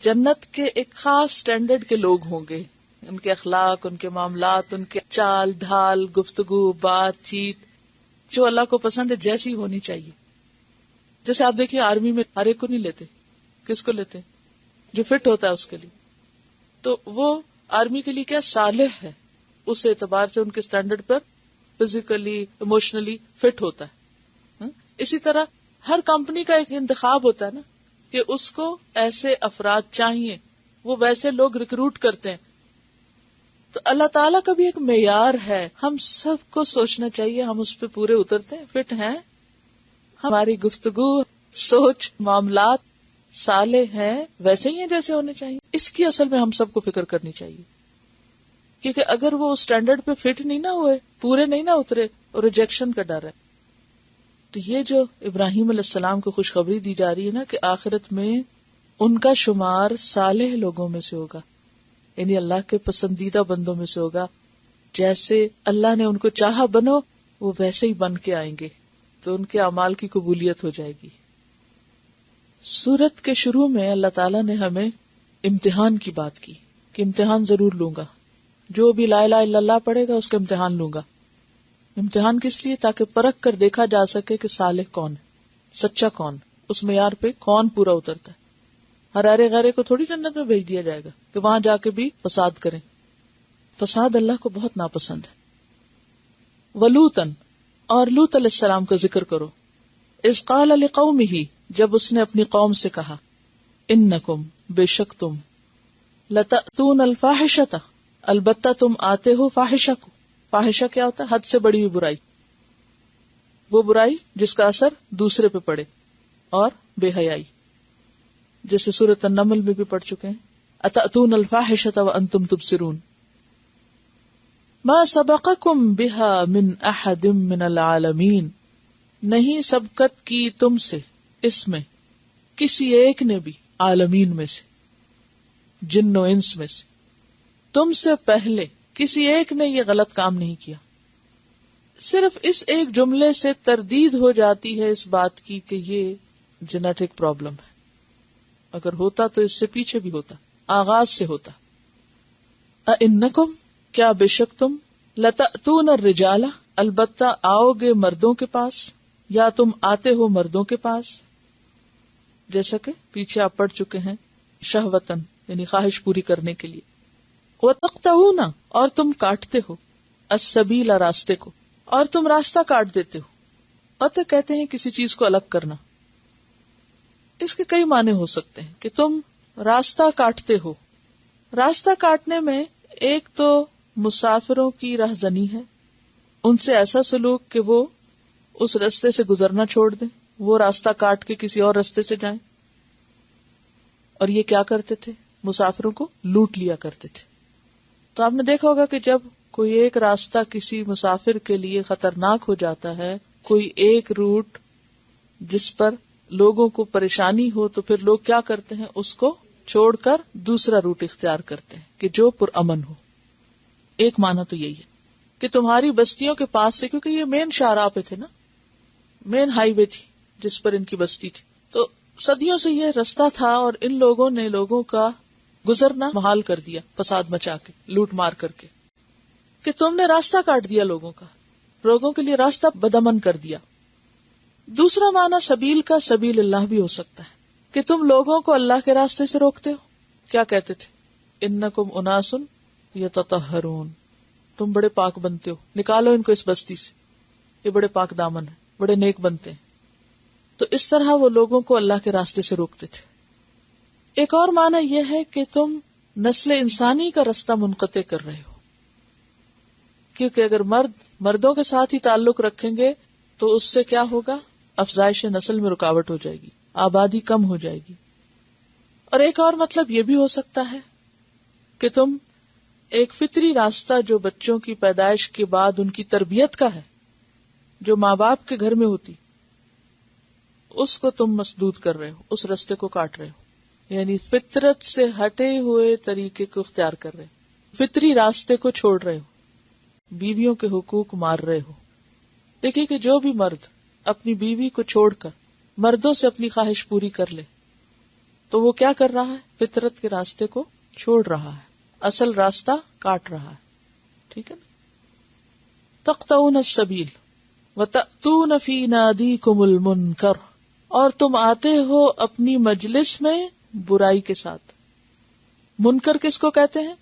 جنت کے ایک خاص سٹینڈرڈ کے لوگ ہوں گے، ان کے اخلاق، ان کے معاملات، ان کے چال ڈھال، گفتگو، بات چیت جو اللہ کو پسند ہے جیسی ہونی چاہیے. جیسے آپ دیکھیے آرمی میں ہر ایک کو نہیں لیتے، کس کو لیتے؟ جو فٹ ہوتا ہے اس کے لیے. تو وہ آرمی کے لیے کیا صالح ہے، اس اعتبار سے ان کے سٹینڈرڈ پر فزیکلی ایموشنلی فٹ ہوتا ہے. اسی طرح ہر کمپنی کا ایک انتخاب ہوتا ہے نا کہ اس کو ایسے افراد چاہیے، وہ ویسے لوگ ریکروٹ کرتے ہیں. تو اللہ تعالیٰ کا بھی ایک معیار ہے، ہم سب کو سوچنا چاہیے ہم اس پہ پورے اترتے ہیں، فٹ ہیں، ہماری گفتگو، سوچ، معاملات صالح ہیں، ویسے ہی ہیں جیسے ہونے چاہیے. اس کی اصل میں ہم سب کو فکر کرنی چاہیے، کیونکہ اگر وہ اس سٹینڈرڈ پہ فٹ نہیں نہ ہوئے، پورے نہیں نہ اترے، اور ریجیکشن کا ڈر ہے. تو یہ جو ابراہیم علیہ السلام کو خوشخبری دی جا رہی ہے نا کہ آخرت میں ان کا شمار صالح لوگوں میں سے ہوگا، یعنی اللہ کے پسندیدہ بندوں میں سے ہوگا. جیسے اللہ نے ان کو چاہا بنو، وہ ویسے ہی بن کے آئیں گے، تو ان کے اعمال کی قبولیت ہو جائے گی. سورت کے شروع میں اللہ تعالیٰ نے ہمیں امتحان کی بات کی کہ امتحان ضرور لوں گا، جو بھی لا الہ الا اللہ پڑھے گا اس کا امتحان لوں گا. امتحان کس لیے؟ تاکہ پرکھ کر دیکھا جا سکے کہ صالح کون ہے، سچا کون، اس معیار پہ کون پورا اترتا ہے. ہر ارے غیرے کو تھوڑی جنت میں بھیج دیا جائے گا کہ وہاں جا کے بھی فساد کریں. فساد اللہ کو بہت ناپسند ہے. ولوطن، اور لوط علیہ السلام کا ذکر کرو. اذ قال لقومہ، جب اس نے اپنی قوم سے کہا، انکم، بے شک تم، لتأتون الفاحشۃ، البتہ تم آتے ہو فاحشہ کو. فاحشہ کیا ہوتا ہے؟ حد سے بڑی ہوئی برائی، وہ برائی جس کا اثر دوسرے پہ پڑے، اور بے حیائی، جیسے سورۃ النمل میں بھی پڑھ چکے ہیں. اتأتون الفاحشۃ وانتم تبصرون. ما سبقکم بها من احد من العالمین، نہیں سبقت کی تم سے اس میں کسی ایک نے بھی، عالمین میں سے، جن و انس میں سے، تم سے پہلے کسی ایک نے یہ غلط کام نہیں کیا. صرف اس ایک جملے سے تردید ہو جاتی ہے اس بات کی کہ یہ جینیٹک پرابلم ہے. اگر ہوتا تو اس سے پیچھے بھی ہوتا، آغاز سے ہوتا. اِنکم، کیا بے شک تم، لتأتون الرجال، البتہ آؤ گے مردوں کے پاس، یا تم آتے ہو مردوں کے پاس، جیسا کہ پیچھے آپ پڑھ چکے ہیں، شہوتن یعنی خواہش پوری کرنے کے لیے. وتقطعون، اور تم کاٹتے ہو، السبیل، راستے کو، اور تم راستہ کاٹ دیتے ہو. قطع کہتے ہیں کسی چیز کو الگ کرنا. اس کے کئی معنی ہو سکتے ہیں کہ تم راستہ کاٹتے ہو. راستہ کاٹنے میں ایک تو مسافروں کی رہزنی ہے، ان سے ایسا سلوک کہ وہ اس راستے سے گزرنا چھوڑ دیں، وہ راستہ کاٹ کے کسی اور راستے سے جائیں. اور یہ کیا کرتے تھے؟ مسافروں کو لوٹ لیا کرتے تھے. تو آپ نے دیکھا ہوگا کہ جب کوئی ایک راستہ کسی مسافر کے لیے خطرناک ہو جاتا ہے، کوئی ایک روٹ جس پر لوگوں کو پریشانی ہو، تو پھر لوگ کیا کرتے ہیں؟ اس کو چھوڑ کر دوسرا روٹ اختیار کرتے ہیں کہ جو پرامن ہو. ایک معنی تو یہی ہے کہ تمہاری بستیوں کے پاس سے، کیونکہ یہ مین شاہراہ پہ تھے نا، مین ہائی وے تھی جس پر ان کی بستی تھی، تو صدیوں سے یہ رستہ تھا، اور ان لوگوں نے لوگوں کا گزرنا محال کر دیا، فساد مچا کے، لوٹ مار کر کے، کہ تم نے راستہ کاٹ دیا لوگوں کا، لوگوں کے لیے راستہ بدامن کر دیا. دوسرا معنی سبیل کا سبیل اللہ بھی ہو سکتا ہے کہ تم لوگوں کو اللہ کے راستے سے روکتے ہو. کیا کہتے تھے؟ انکم اناس یتطہرون، تم بڑے پاک بنتے ہو، نکالو ان کو اس بستی سے، یہ بڑے پاک دامن ہیں، بڑے نیک بنتے ہیں. تو اس طرح وہ لوگوں کو اللہ کے راستے سے روکتے تھے. ایک اور معنی یہ ہے کہ تم نسل انسانی کا راستہ منقطع کر رہے ہو، کیونکہ اگر مردوں کے ساتھ ہی تعلق رکھیں گے تو اس سے کیا ہوگا؟ افزائش نسل میں رکاوٹ ہو جائے گی، آبادی کم ہو جائے گی. اور ایک اور مطلب یہ بھی ہو سکتا ہے کہ تم ایک فطری راستہ جو بچوں کی پیدائش کے بعد ان کی تربیت کا ہے، جو ماں باپ کے گھر میں ہوتی، اس کو تم مسدود کر رہے ہو، اس راستے کو کاٹ رہے ہو، یعنی فطرت سے ہٹے ہوئے طریقے کو اختیار کر رہے ہو، فطری راستے کو چھوڑ رہے ہو، بیویوں کے حقوق مار رہے ہو. دیکھیے کہ جو بھی مرد اپنی بیوی کو چھوڑ کر مردوں سے اپنی خواہش پوری کر لے تو وہ کیا کر رہا ہے؟ فطرت کے راستے کو چھوڑ رہا ہے، اصل راستہ کاٹ رہا ہے. ٹھیک ہے نا؟ تقطعون السبیل وتأتون فی نادیکم المنکر، اور تم آتے ہو اپنی مجلس میں برائی کے ساتھ. منکر کس کو کہتے ہیں؟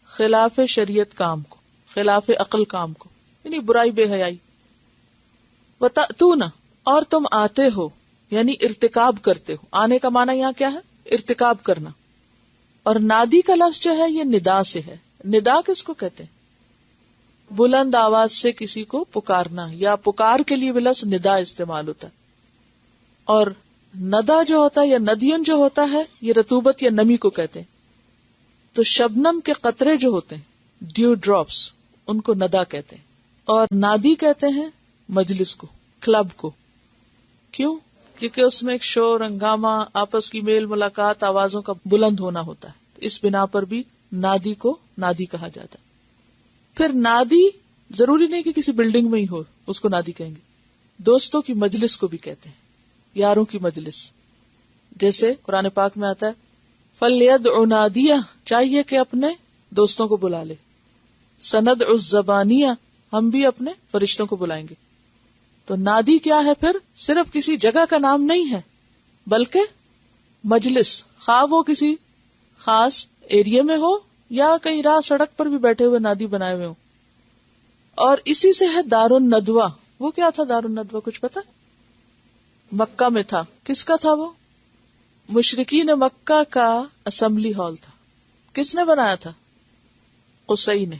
خلاف شریعت کام کو، خلاف عقل کام کو، یعنی برائی، بے حیائی. وتأتون، اور تم آتے ہو یعنی ارتکاب کرتے ہو. آنے کا معنی یہاں کیا ہے؟ ارتکاب کرنا. اور نادی کا لفظ جو ہے یہ ندا سے ہے، ندا کس کو کہتے ہیں؟ بلند آواز سے کسی کو پکارنا، یا پکار کے لیے بھی لفظ ندا استعمال ہوتا ہے. اور ندا جو ہوتا ہے یا ندین جو ہوتا ہے یہ رطوبت یا نمی کو کہتے ہیں. تو شبنم کے قطرے جو ہوتے ہیں ڈیو ڈراپس ان کو ندا کہتے ہیں. اور نادی کہتے ہیں مجلس کو، کلب کو. کیوں؟ کیونکہ اس میں ایک شور، ہنگامہ، آپس کی میل ملاقات، آوازوں کا بلند ہونا ہوتا ہے. اس بنا پر بھی نادی کو نادی کہا جاتا ہے. پھر نادی ضروری نہیں کہ کسی بلڈنگ میں ہی ہو اس کو نادی کہیں گے. دوستوں کی مجلس کو بھی کہتے ہیں، یاروں کی مجلس. جیسے قرآن پاک میں آتا ہے فَلْيَدْعُ نَادِيَهْ، چاہیے کہ اپنے دوستوں کو بلا لے. سَنَدْعُ الزَّبَانِيَةَ، ہم بھی اپنے فرشتوں کو بلائیں گے. تو نادی کیا ہے؟ پھر صرف کسی جگہ کا نام نہیں ہے بلکہ مجلس، خواہ وہ کسی خاص ایریے میں ہو یا کہیں راہ سڑک پر بھی بیٹھے ہوئے نادی بنائے ہوئے ہوں. اور اسی سے ہے دار الندوہ. وہ کیا تھا دار الندوہ؟ کچھ پتا؟ مکہ میں تھا. کس کا تھا وہ؟ مشرکین مکہ کا اسمبلی ہال تھا. کس نے بنایا تھا؟ قصی نے.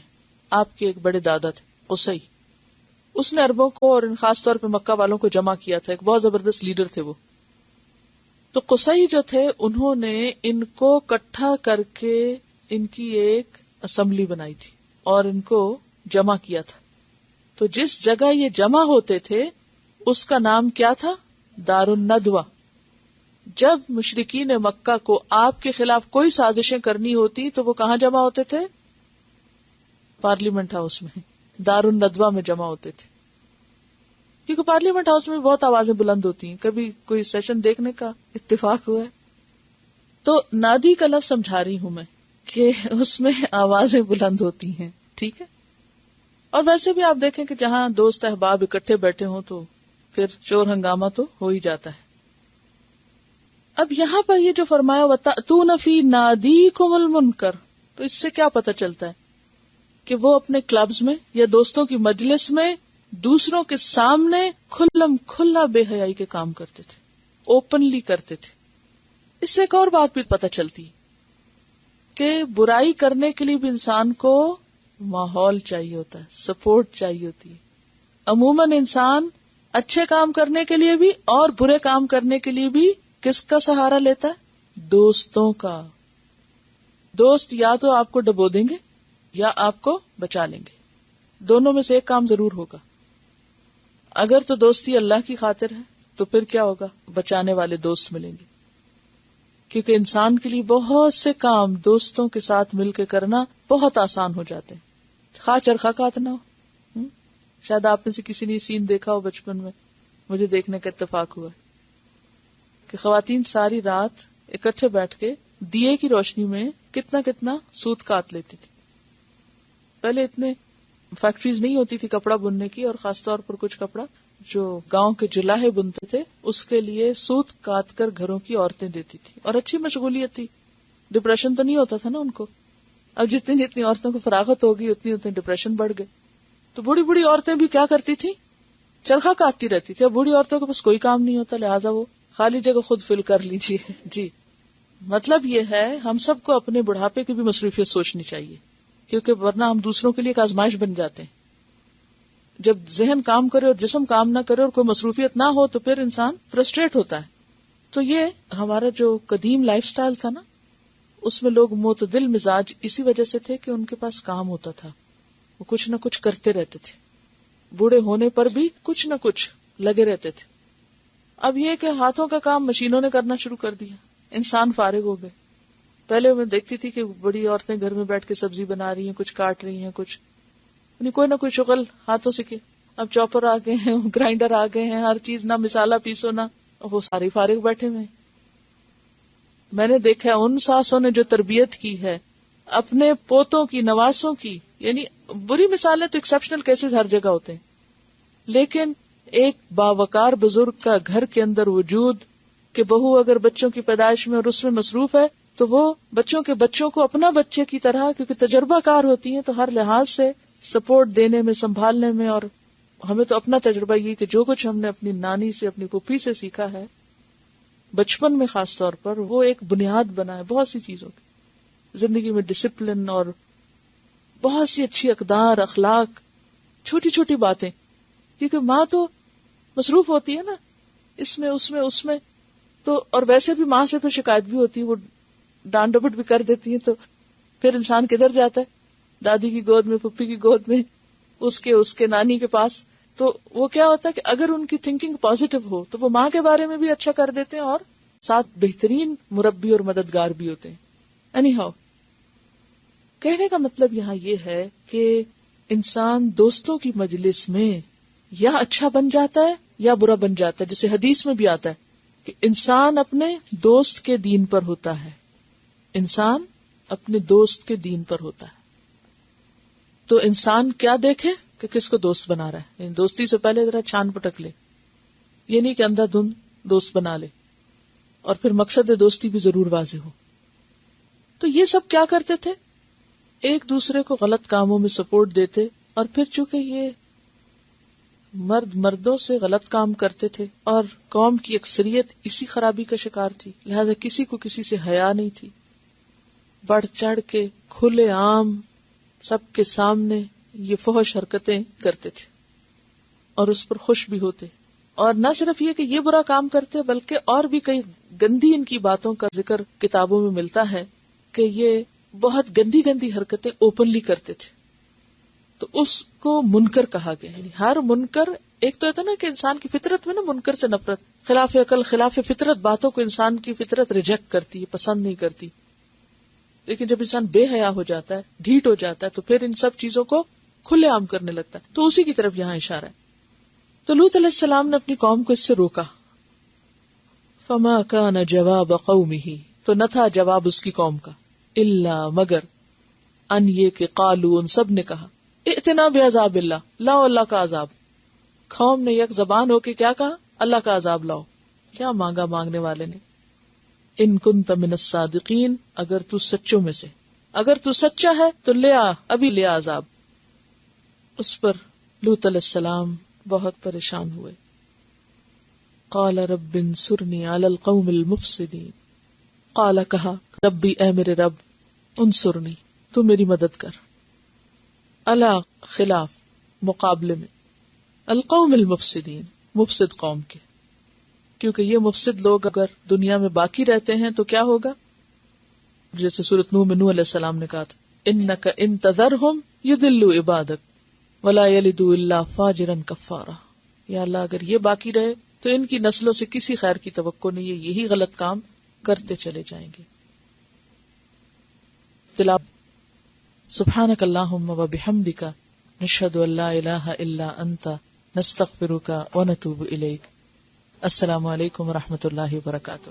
آپ کے ایک بڑے دادا تھے قصی. اس نے عربوں کو اور خاص طور پہ مکہ والوں کو جمع کیا تھا. ایک بہت زبردست لیڈر تھے وہ. تو قصی جو تھے انہوں نے ان کو اکٹھا کر کے ان کی ایک اسمبلی بنائی تھی اور ان کو جمع کیا تھا. تو جس جگہ یہ جمع ہوتے تھے اس کا نام کیا تھا؟ دار الندوہ. جب مشرکین مکہ کو آپ کے خلاف کوئی سازشیں کرنی ہوتی تو وہ کہاں جمع ہوتے تھے؟ پارلیمنٹ ہاؤس میں، دار الندوہ میں جمع ہوتے تھے. کیونکہ پارلیمنٹ ہاؤس میں بہت آوازیں بلند ہوتی ہیں. کبھی کوئی سیشن دیکھنے کا اتفاق ہوا ہے؟ تو نادی کا لفظ سمجھا رہی ہوں میں کہ اس میں آوازیں بلند ہوتی ہیں. ٹھیک ہے. اور ویسے بھی آپ دیکھیں کہ جہاں دوست احباب اکٹھے بیٹھے ہوں تو پھر شور ہنگامہ تو ہو ہی جاتا ہے. اب یہاں پر یہ جو فرمایا وَتَأْتُونَ فِي نَادِيكُمُ الْمُنْكَرَ، تو اس سے کیا پتہ چلتا ہے کہ وہ اپنے کلبز میں یا دوستوں کی مجلس میں دوسروں کے سامنے کھلم کھلا بے حیائی کے کام کرتے تھے، اوپنلی کرتے تھے. اس سے ایک اور بات بھی پتہ چلتی کہ برائی کرنے کے لیے بھی انسان کو ماحول چاہیے ہوتا ہے، سپورٹ چاہیے ہوتی ہے. عموماً انسان اچھے کام کرنے کے لیے بھی اور برے کام کرنے کے لیے بھی کس کا سہارا لیتا ہے؟ دوستوں کا. دوست یا تو آپ کو ڈبو دیں گے یا آپ کو بچا لیں گے. دونوں میں سے ایک کام ضرور ہوگا. اگر تو دوستی اللہ کی خاطر ہے تو پھر کیا ہوگا؟ بچانے والے دوست ملیں گے. کیونکہ انسان کے لیے بہت سے کام دوستوں کے ساتھ مل کے کرنا بہت آسان ہو جاتے ہیں. خواہ چرخا کات نہ ہو. شاید آپ میں سے کسی نے یہ سین دیکھا ہو بچپن میں، مجھے دیکھنے کا اتفاق ہوا کہ خواتین ساری رات اکٹھے بیٹھ کے دیے کی روشنی میں کتنا سوت کات لیتی تھی. پہلے اتنے فیکٹریز نہیں ہوتی تھی کپڑا بننے کی، اور خاص طور پر کچھ کپڑا جو گاؤں کے جلاہے بنتے تھے اس کے لیے سوت کاٹ کر گھروں کی عورتیں دیتی تھی، اور اچھی مشغولیت تھی. ڈپریشن تو نہیں ہوتا تھا نا ان کو. اب جتنی عورتوں کو فراغت ہوگی اتنی ڈپریشن بڑھ گئے. تو بوڑھی عورتیں بھی کیا کرتی تھی؟ چرخا کاٹتی رہتی تھی. اب بوڑھی عورتوں کے پاس کوئی کام نہیں ہوتا، لہٰذا وہ خالی جگہ خود فل کر لیجیے. جی، مطلب یہ ہے ہم سب کو اپنے بڑھاپے کی بھی مصروفیت سوچنی چاہیے، کیونکہ ورنہ ہم دوسروں کے لیے ایک آزمائش بن جاتے ہیں. جب ذہن کام کرے اور جسم کام نہ کرے اور کوئی مصروفیت نہ ہو تو پھر انسان فرسٹریٹ ہوتا ہے. تو یہ ہمارا جو قدیم لائف سٹائل تھا نا، اس میں لوگ معتدل مزاج اسی وجہ سے تھے کہ ان کے پاس کام ہوتا تھا، وہ کچھ نہ کچھ کرتے رہتے تھے. بوڑھے ہونے پر بھی کچھ نہ کچھ لگے رہتے تھے. اب یہ کہ ہاتھوں کا کام مشینوں نے کرنا شروع کر دیا، انسان فارغ ہو گئے. پہلے میں دیکھتی تھی کہ بڑی عورتیں گھر میں بیٹھ کے سبزی بنا رہی ہیں، کچھ کاٹ رہی ہیں، کچھ یعنی کوئی نہ کوئی شغل ہاتھوں سے کی. اب چاپر آ گئے ہیں، گرائنڈر آ گئے ہیں، ہر چیز، نہ مسالہ پیسو نہ، وہ ساری فارغ بیٹھے ہوئے. میں نے دیکھا ان ساسوں نے جو تربیت کی ہے اپنے پوتوں کی، نواسوں کی، یعنی بری مثالیں تو ایکسپشنل کیسز ہر جگہ ہوتے ہیں، لیکن ایک باوقار بزرگ کا گھر کے اندر وجود کہ بہو اگر بچوں کی پیدائش میں اور اس میں مصروف ہے تو وہ بچوں کے بچوں کو اپنا بچے کی طرح، کیونکہ تجربہ کار ہوتی ہیں تو ہر لحاظ سے سپورٹ دینے میں، سنبھالنے میں. اور ہمیں تو اپنا تجربہ یہ کہ جو کچھ ہم نے اپنی نانی سے، اپنی پھوپھی سے سیکھا ہے بچپن میں خاص طور پر، وہ ایک بنیاد بنا ہے بہت سی چیزوں کی زندگی میں. ڈسپلن اور بہت سی اچھی اقدار، اخلاق، چھوٹی چھوٹی باتیں، کیونکہ ماں تو مصروف ہوتی ہے نا اس میں اس میں تو، اور ویسے بھی ماں سے پھر شکایت بھی ہوتی ہے، وہ ڈانٹ ڈپٹ بھی کر دیتی ہے، تو پھر انسان کدھر جاتا ہے؟ دادی کی گود میں، پھپھی کی گود میں، اس کے نانی کے پاس. تو وہ کیا ہوتا ہے کہ اگر ان کی تھنکنگ پازیٹو ہو تو وہ ماں کے بارے میں بھی اچھا کر دیتے ہیں اور ساتھ بہترین مربی اور مددگار بھی ہوتے ہیں. اینی ہاؤ، کہنے کا مطلب یہاں یہ ہے کہ انسان دوستوں کی مجلس میں یا اچھا بن جاتا ہے یا برا بن جاتا ہے. جیسے حدیث میں بھی آتا ہے کہ انسان اپنے دوست کے دین پر ہوتا ہے، انسان اپنے دوست کے دین پر ہوتا ہے. تو انسان کیا دیکھے کہ کس کو دوست بنا رہا ہے، یعنی دوستی سے پہلے ذرا چھان پٹک لے، یہ نہیں کہ اندھا دھند دوست بنا لے، اور پھر مقصد دوستی بھی ضرور واضح ہو. تو یہ سب کیا کرتے تھے؟ ایک دوسرے کو غلط کاموں میں سپورٹ دیتے، اور پھر چونکہ یہ مردوں سے غلط کام کرتے تھے اور قوم کی اکثریت اسی خرابی کا شکار تھی، لہذا کسی کو کسی سے حیا نہیں تھی، بڑھ چڑھ کے کھلے عام سب کے سامنے یہ فحش حرکتیں کرتے تھے اور اس پر خوش بھی ہوتے. اور نہ صرف یہ کہ یہ برا کام کرتے بلکہ اور بھی کئی گندی ان کی باتوں کا ذکر کتابوں میں ملتا ہے کہ یہ بہت گندی گندی حرکتیں اوپنلی کرتے تھے. تو اس کو منکر کہا گیا. یعنی ہر منکر، ایک تو ہوتا نا کہ انسان کی فطرت میں نا منکر سے نفرت، خلاف عقل خلاف فطرت باتوں کو انسان کی فطرت ریجیکٹ کرتی ہے، پسند نہیں کرتی. لیکن جب انسان بے حیا ہو جاتا ہے، ڈھیٹ ہو جاتا ہے، تو پھر ان سب چیزوں کو کھلے عام کرنے لگتا ہے. تو اسی کی طرف یہاں اشارہ ہے. تو لوط علیہ السلام نے اپنی قوم کو اس سے روکا. فما کان جواب قومہ، تو نہ تھا جواب اس کی قوم کا، الا مگر ان یہ کہ قالوا، ان سب نے کہا، ائتنا بعذاب اللہ، لاؤ اللہ کا عذاب. قوم نے یک زبان ہو کے کیا کہا؟ اللہ کا عذاب لاؤ. کیا مانگا مانگنے والے نے؟ ان کنت من الصادقین، اگر تو سچوں میں سے، اگر تو سچا ہے تو لے آ، ابھی لے آ عذاب. اس پر لوط علیہ السلام بہت پریشان ہوئے. قال رب انصرنی علی القوم المفسدین، قال کہا، ربی اے میرے رب، انصرنی تو میری مدد کر، علی خلاف مقابلے میں، القوم المفسدین مفسد قوم کے، کیونکہ یہ مفسد لوگ اگر دنیا میں باقی رہتے ہیں تو کیا ہوگا؟ جیسے سورۃ نوح میں نوح علیہ السلام نے کہا تھا، انک ان تذرہم یضلوا عبادک ولا یلدوا الا فاجرا کفارا. یا اللہ اگر یہ باقی رہے تو ان کی نسلوں سے کسی خیر کی توقع نہیں ہے، یہی غلط کام کرتے چلے جائیں گے. تلاوت. سبحانک اللہم وبحمدک نشہد ان لا الہ الا انت نستغفرک ونتوب الیک. السلام علیکم ورحمۃ اللہ وبرکاتہ.